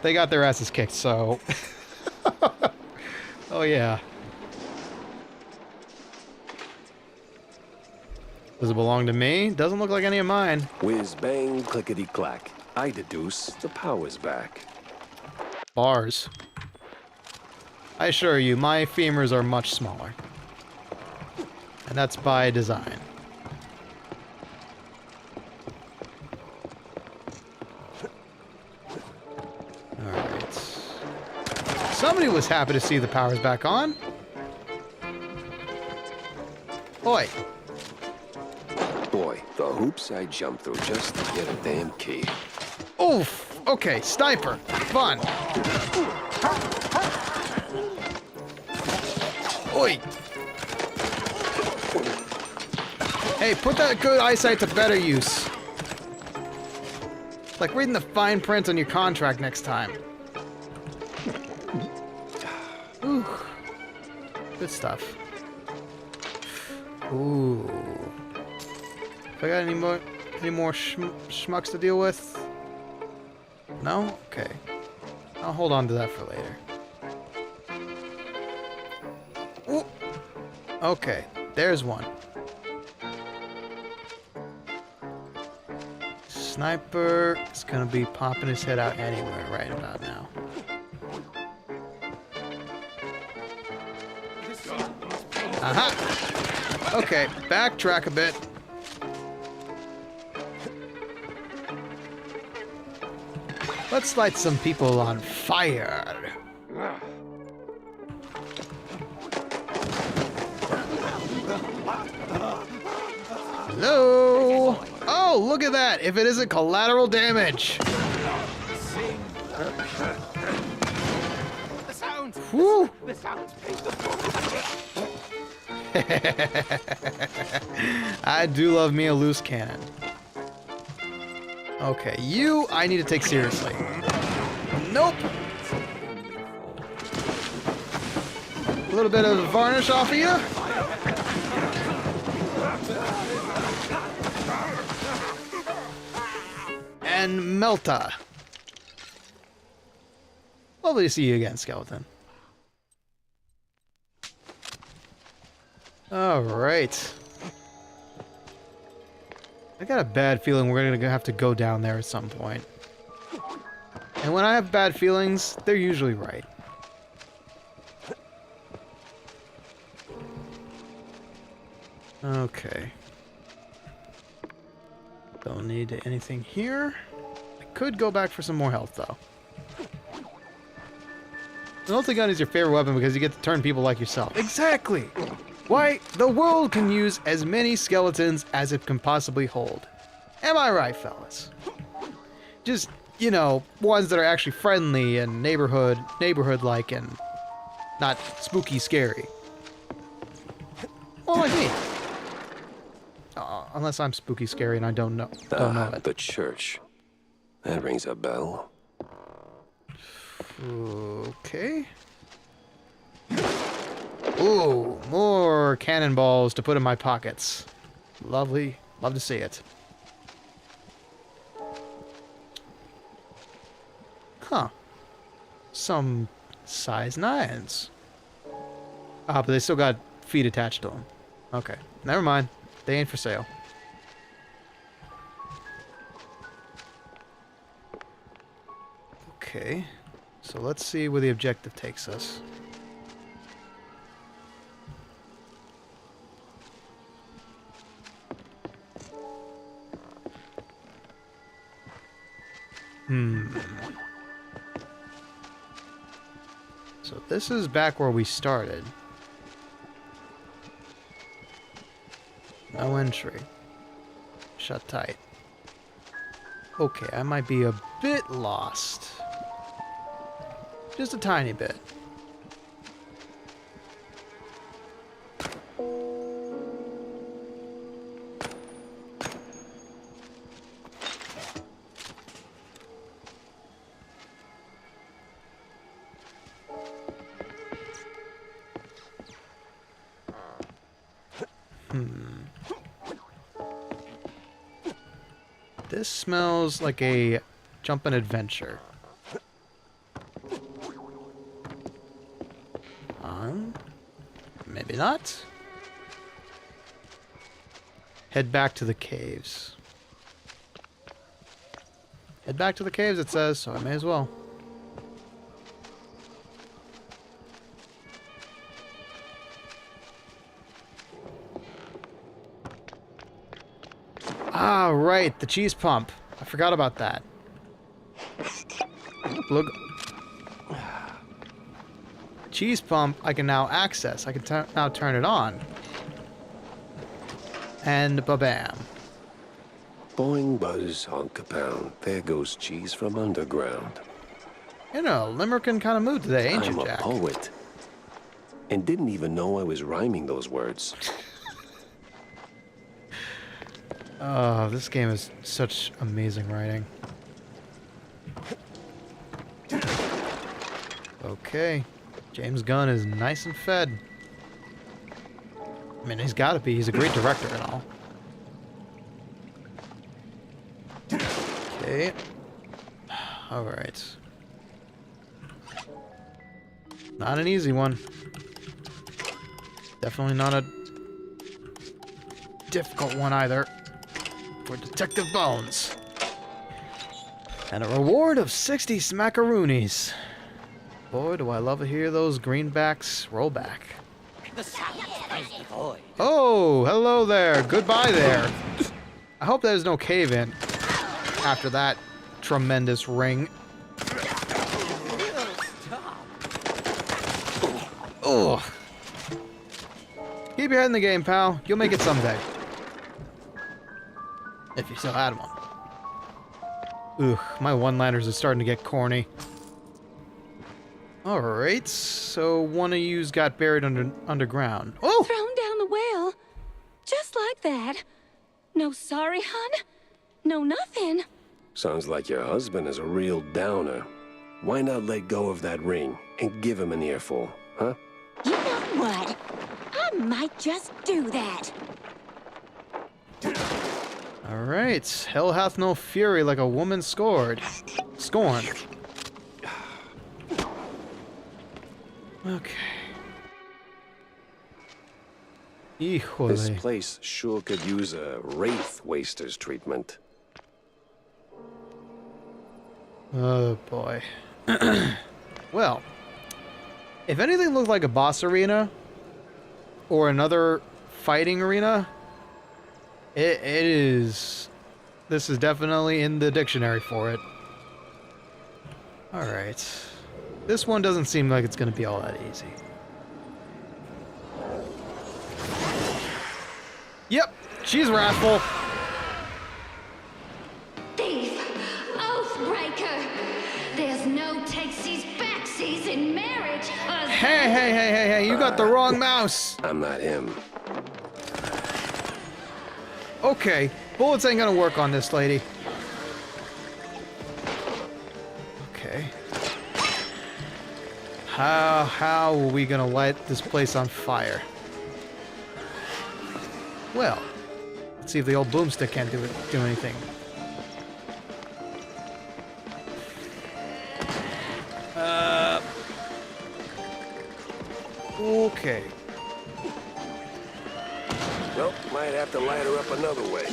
They got their asses kicked, so... Oh, yeah. Does it belong to me? Doesn't look like any of mine. Whiz bang, clickety clack. I deduce the power's back. Bars. I assure you, my femurs are much smaller. And that's by design. Alright. Somebody was happy to see the power's back on. Oi. Boy, the hoops I jumped through just to get a damn key. Oof! Okay, sniper. Fun. Oi! Hey, put that good eyesight to better use. Like reading the fine print on your contract next time. Ooh. Good stuff. Ooh. If I got any more schmucks to deal with? No? Okay. I'll hold on to that for later. Ooh. Okay, there's one. Sniper is gonna be popping his head out anywhere right about now. Aha! Okay, backtrack a bit. Let's light some people on fire. Hello? Oh, look at that! If it isn't collateral damage. Whew. I do love me a loose cannon. Okay, you I need to take seriously. Nope. A little bit of varnish off of you. And Melta. Lovely to see you again, skeleton. Alright. I got a bad feeling we're gonna have to go down there at some point. And when I have bad feelings, they're usually right. Okay. Don't need anything here. I could go back for some more health, though. The ulti gun is your favorite weapon because you get to turn people like yourself. Exactly! Why, the world can use as many skeletons as it can possibly hold. Am I right, fellas? Just, you know, ones that are actually friendly and neighborhood-like and not spooky scary. Well, like me. Unless I'm spooky scary and I don't know it. The church. That rings a bell. Okay. Ooh, more cannonballs to put in my pockets. Lovely. Love to see it. Huh. Some size 9s. Ah, but they still got feet attached to them. Okay. Never mind. They ain't for sale. Okay. So let's see where the objective takes us. So this is back where we started. No entry. Shut tight. Okay, I might be a bit lost. Just a tiny bit. This smells like a jumpin' adventure. Maybe not. Head back to the caves. Head back to the caves, it says, so I may as well. Ah, right, the cheese pump. I forgot about that. Look. Cheese pump I can now access. I can now turn it on. And ba-bam. Boing, buzz, honk a pound. There goes cheese from underground. You know, Limerican kind of mood today, ain't you, I'm Jack? a poet. And didn't even know I was rhyming those words. Oh, this game is such amazing writing. Okay. James Gunn is nice and fed. I mean, he's got to be. He's a great director and all. Okay. All right. Not an easy one. Definitely not a difficult one either. For Detective Bones. And a reward of 60 smackaroonies. Boy, do I love to hear those greenbacks roll back. Oh, hello there. Goodbye there. I hope there's no cave-in after that tremendous ring. Oh. Keep your head in the game, pal. You'll make it someday. If you still had one. Ugh, my one-liners are starting to get corny. Alright, so one of you's got buried underground. Oh! Thrown down the well. Just like that. No sorry, hun. No nothing. Sounds like your husband is a real downer. Why not let go of that ring and give him an earful, huh? You know what? I might just do that. Alright, hell hath no fury like a woman scorned. Okay. Híjole. This place sure could use a wraith waster's treatment. Oh boy. Well, if anything looked like a boss arena or another fighting arena, it is... This is definitely in the dictionary for it. Alright. This one doesn't seem like it's going to be all that easy. Yep, she's wrathful. Thief! Oathbreaker! There's no takesies backsies in marriage. Hey, you got the wrong mouse. I'm not him. Okay, bullets ain't gonna work on this lady. Okay. How are we gonna light this place on fire? Well, let's see if the old boomstick can't do anything. Okay. Well, might have to light her up another way.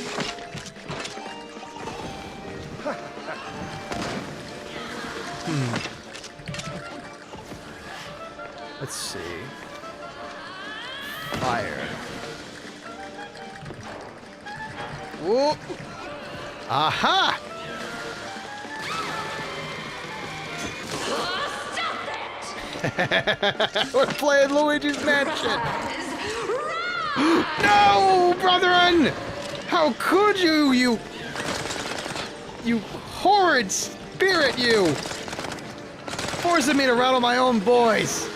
Let's see. Fire. Whoop! Aha! We're playing Luigi's Mansion. No, brethren! How could you, you horrid spirit, you! Forcing me to rattle my own boys.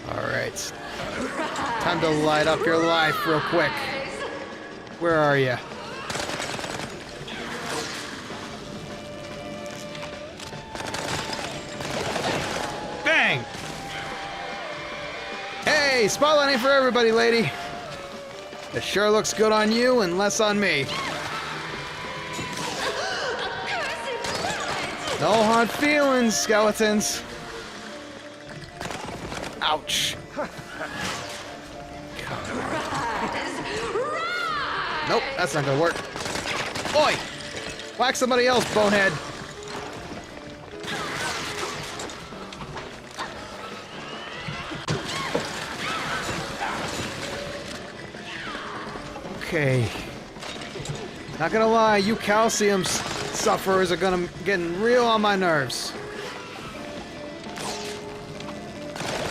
Alright. Time to light up your life real quick. Where are you? Bang! Hey, spotlight ain't for everybody, lady. It sure looks good on you and less on me. No hard feelings, skeletons. Ouch. Nope, that's not gonna work. Oi! Whack somebody else, bonehead. Okay. Not gonna lie, you calcium sufferers are getting real on my nerves.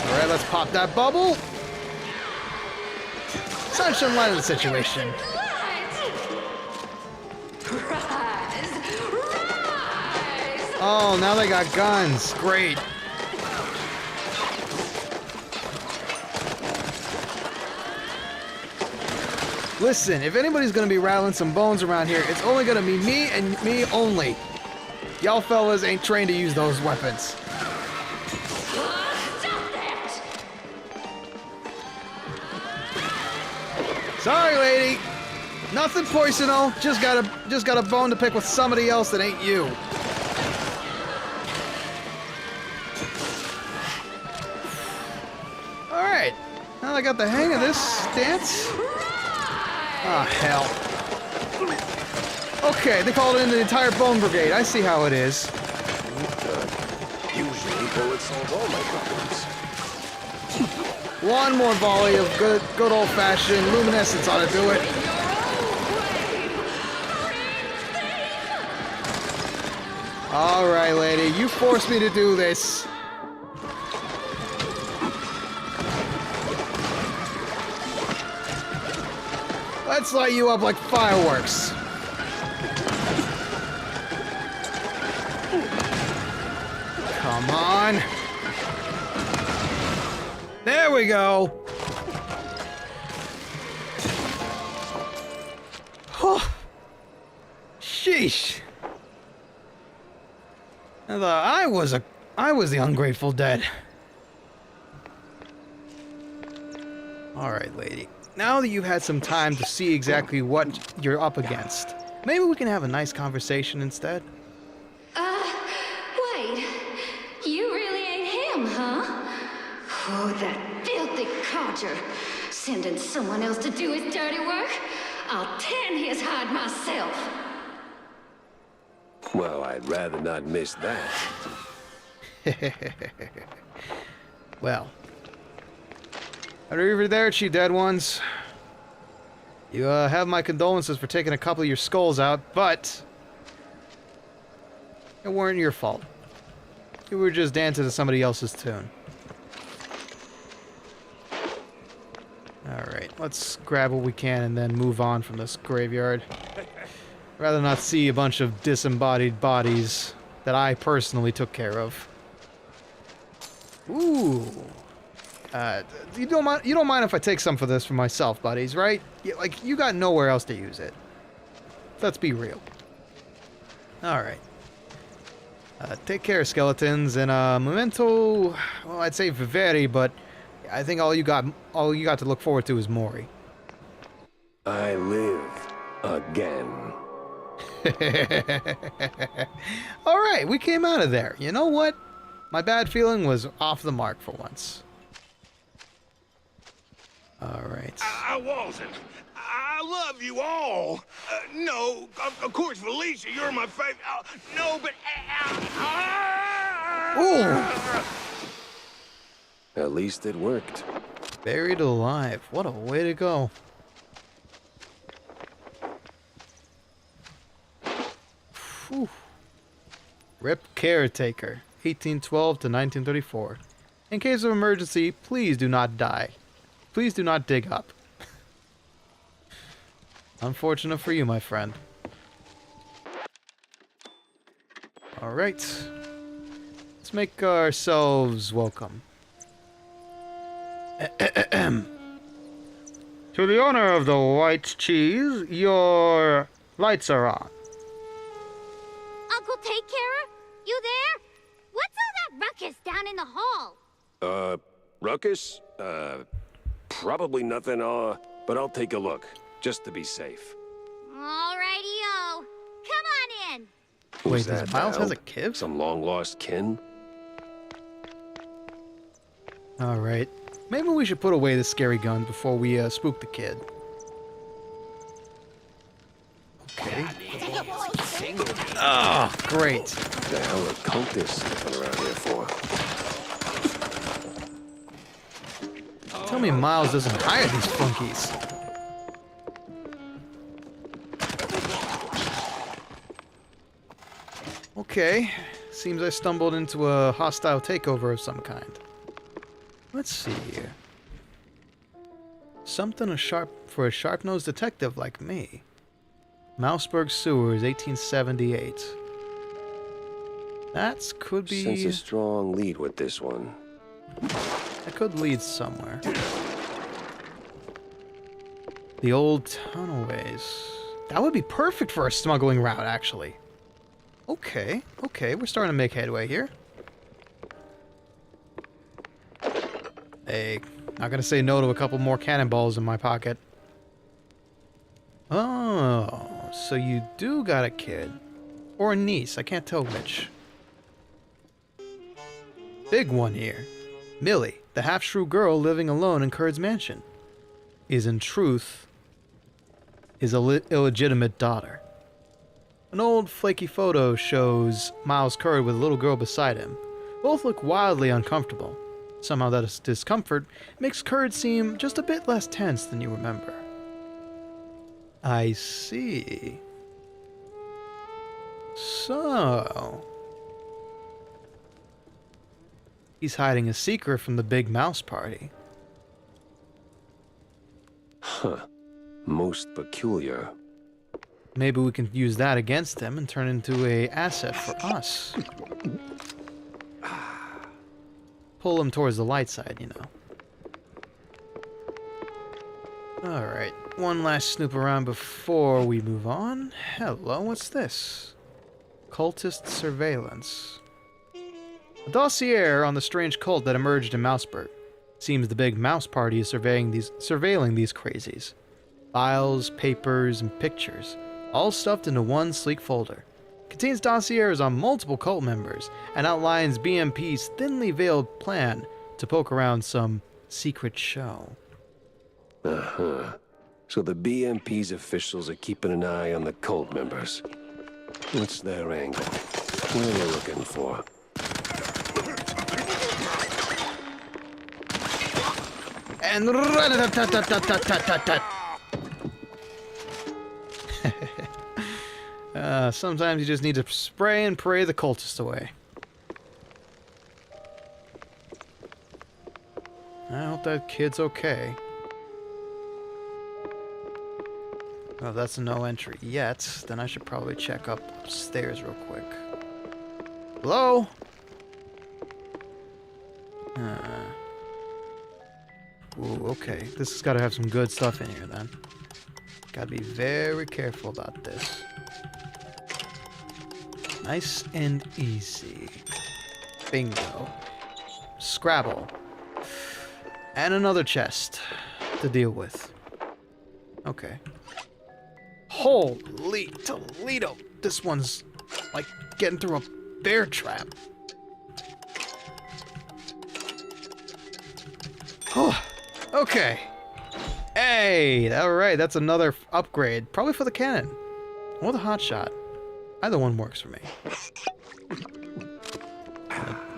Alright, let's pop that bubble. Sunshine light of the situation. Oh, now they got guns. Great. Listen, if anybody's gonna be rattling some bones around here, it's only gonna be me and me only. Y'all fellas ain't trained to use those weapons. Sorry, lady. Nothing personal. Just got a bone to pick with somebody else that ain't you. All right. Now I got the hang of this dance. Ah, hell. Okay, they called in the entire bone brigade. I see how it is. Usually bullets solve all my problems. One more volley of good old-fashioned luminescence ought to do it. All right, lady, you forced me to do this. Let's light you up like fireworks. Come on. There we go. Oh, sheesh. I thought I was the ungrateful dead. All right, lady. Now that you've had some time to see exactly what you're up against, maybe we can have a nice conversation instead. Wait. You really ain't him, huh? Oh, that filthy codger. sending someone else to do his dirty work. I'll tan his hide myself. Well, I'd rather not miss that. Well. Over there, you dead ones. You have my condolences for taking a couple of your skulls out, but it weren't your fault. You were just dancing to somebody else's tune. Alright, let's grab what we can and then move on from this graveyard. Rather not see a bunch of disembodied bodies that I personally took care of. Ooh. You don't mind if I take some for this for myself, buddies, right? Like, you got nowhere else to use it. Let's be real. Alright. Take care, skeletons, and memento, well, I'd say Viveri, but I think all you got to look forward to is Mori. I live again. Alright, we came out of there. You know what? My bad feeling was off the mark for once. Alright. I wasn't. I love you all. No, of course, Felicia, you're my favorite. No, but... Ooh! At least it worked. Buried alive. What a way to go. Whew. Rip Caretaker, 1812 to 1934. In case of emergency, please do not die. Please do not dig up. Unfortunate for you, my friend. Alright. Let's make ourselves welcome. To the owner of the white cheese, your lights are on. Uncle Take Carer, you there? What's all that ruckus down in the hall? Ruckus? Probably nothing, but I'll take a look, just to be safe. Alrighty-o. Come on in. Who's Wait, does that, Miles Val? has a kid? Some long-lost kin? Alright. Maybe we should put away the scary gun before we spook the kid. Okay. Oh, great. What the hell are cultists sniffing around here for? Tell me Miles doesn't hire these flunkies. Okay. Seems I stumbled into a hostile takeover of some kind. Let's see here. Something for a sharp-nosed detective like me. Mouseburg Sewers, 1878. That could be... Sense a strong lead with this one. That could lead somewhere. The old tunnelways. That would be perfect for a smuggling route, actually. Okay, we're starting to make headway here. Hey, not gonna say no to a couple more cannonballs in my pocket. Oh, so you do got a kid. Or a niece, I can't tell which. Big one here. Millie, the half-shrew girl living alone in Kurd's mansion, is in truth his illegitimate daughter. An old flaky photo shows Miles Kurd with a little girl beside him. Both look wildly uncomfortable. Somehow that discomfort makes Kurd seem just a bit less tense than you remember. I see. So... he's hiding a secret from the big mouse party. Huh. Most peculiar. Maybe we can use that against him and turn into an asset for us. Pull him towards the light side, you know. Alright, one last snoop around before we move on. Hello, what's this? Cultist surveillance. A dossier on the strange cult that emerged in Mouseburg. Seems the big mouse party is surveilling these crazies. Files, papers, and pictures, all stuffed into one sleek folder. Contains dossiers on multiple cult members and outlines BMP's thinly veiled plan to poke around some secret show. Uh-huh. So the BMP's officials are keeping an eye on the cult members. What's their angle? What are they looking for? And sometimes you just need to spray and pray the cultists away. I hope that kid's okay. Well, that's a no entry yet. Then I should probably check upstairs real quick. Hello? Ooh, okay. This has got to have some good stuff in here then. Gotta be very careful about this. Nice and easy. Bingo. Scrabble. And another chest to deal with. Okay. Holy Toledo! This one's like getting through a bear trap. Oh, okay. Hey, alright, that's another upgrade. Probably for the cannon. Or the hotshot. Either one works for me.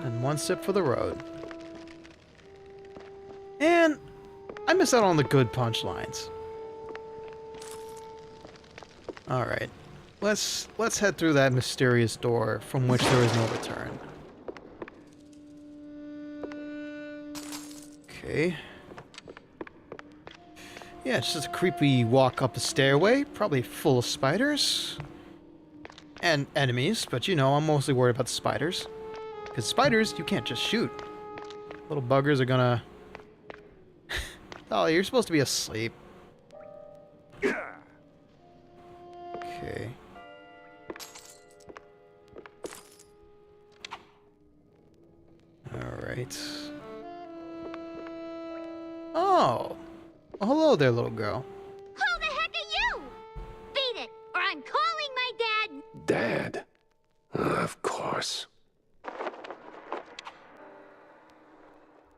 And one sip for the road. And I miss out on the good punchlines. Alright. Let's head through that mysterious door from which there is no return. Okay. Yeah, it's just a creepy walk up a stairway, probably full of spiders. And enemies, but you know, I'm mostly worried about the spiders. Because spiders, you can't just shoot. Little buggers are gonna... Oh, you're supposed to be asleep. Okay. Alright. Oh! Well, hello there, little girl. Who the heck are you? Beat it, or I'm calling my dad. Dad? Of course.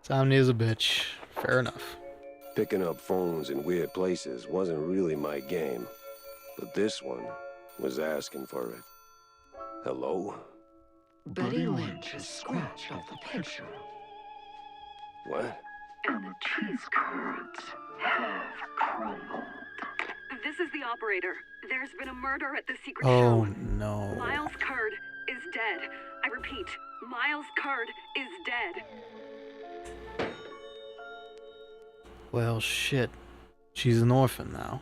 Somnia's a bitch. Fair enough. Picking up phones in weird places wasn't really my game. But this one was asking for it. Hello? Betty Lynch has scratched off the picture. What? And the cheese curds have crumbled. This is the operator. There's been a murder at the secret Oh, show. no. Miles Curd is dead. I repeat, Miles Curd is dead. Well, shit. She's an orphan now.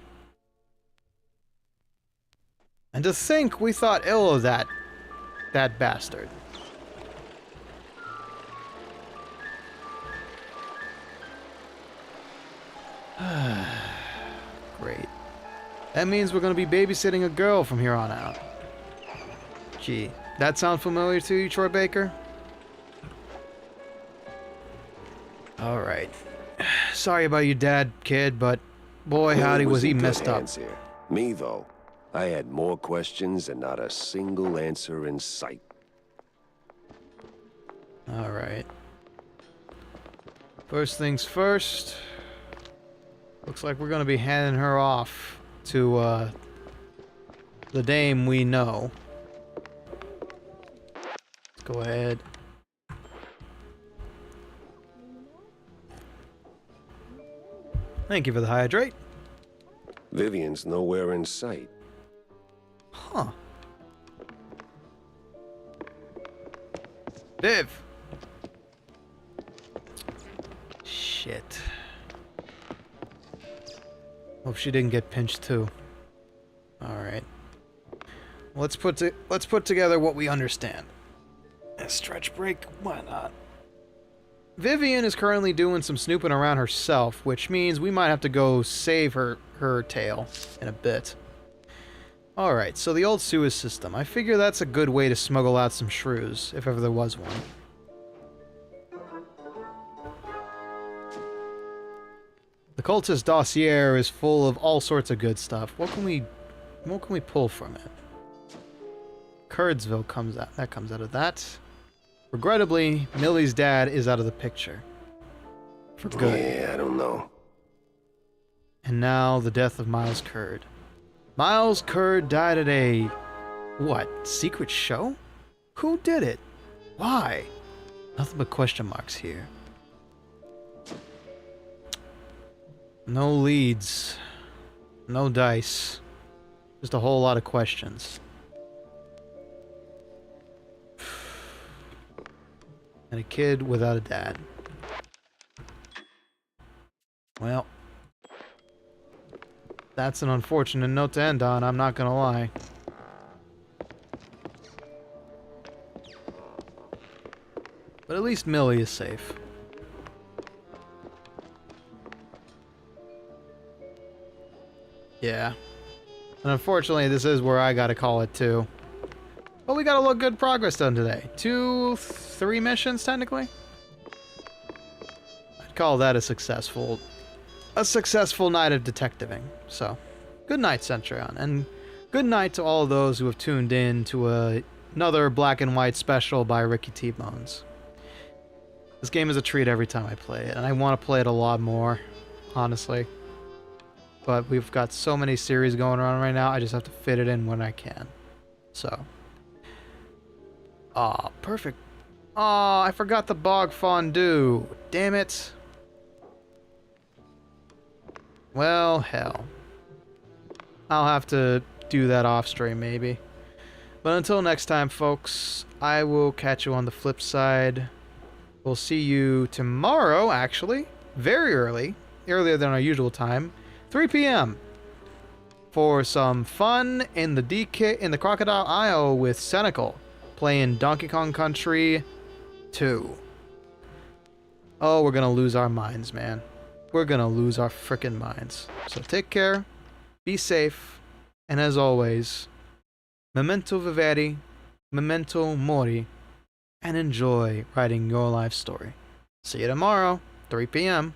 And to think we thought ill of that bastard. Great. That means we're gonna be babysitting a girl from here on out. Gee, that sound familiar to you, Troy Baker? Alright. Sorry about your dad, kid, but boy howdy was he messed up. Here. Me, though, I had more questions and not a single answer in sight. Alright. First things first. Looks like we're gonna be handing her off to, the dame we know. Let's go ahead. Thank you for the hydrate. Vivian's nowhere in sight. Huh. Viv! Shit. Hope she didn't get pinched too. Alright. Let's put together what we understand. A stretch break? Why not? Vivian is currently doing some snooping around herself, which means we might have to go save her tail in a bit. Alright, so the old sewage system. I figure that's a good way to smuggle out some shrews, if ever there was one. The cultist dossier is full of all sorts of good stuff. What can we pull from it? Curdsville comes out of that. Regrettably, Millie's dad is out of the picture. For good. Yeah, I don't know. And now the death of Miles Curd. Miles Curd died at a... what? Secret show? Who did it? Why? Nothing but question marks here. No leads. No dice. Just a whole lot of questions. And a kid without a dad. Well, that's an unfortunate note to end on, I'm not gonna lie. But at least Millie is safe. Yeah. And unfortunately, this is where I gotta call it too. But we got a lot of good progress done today. 3 missions, technically. I'd call that a successful night of detectiving. So, good night, Centurion, and good night to all of those who have tuned in to another black and white special by Ricky T-Bones. This game is a treat every time I play it, and I want to play it a lot more, honestly. But we've got so many series going on right now, I just have to fit it in when I can. So. Aw, perfect. Aw, I forgot the bog fondue. Damn it. Well, hell. I'll have to do that off stream, maybe. But until next time, folks, I will catch you on the flip side. We'll see you tomorrow, actually. Very early. Earlier than our usual time. 3 p.m. for some fun in the Crocodile Isle with Senecal. Playing Donkey Kong Country 2. Oh, we're gonna lose our minds, man. We're gonna lose our frickin' minds. So take care, be safe, and as always, memento vivere, memento mori, and enjoy writing your life story. See you tomorrow, 3 p.m.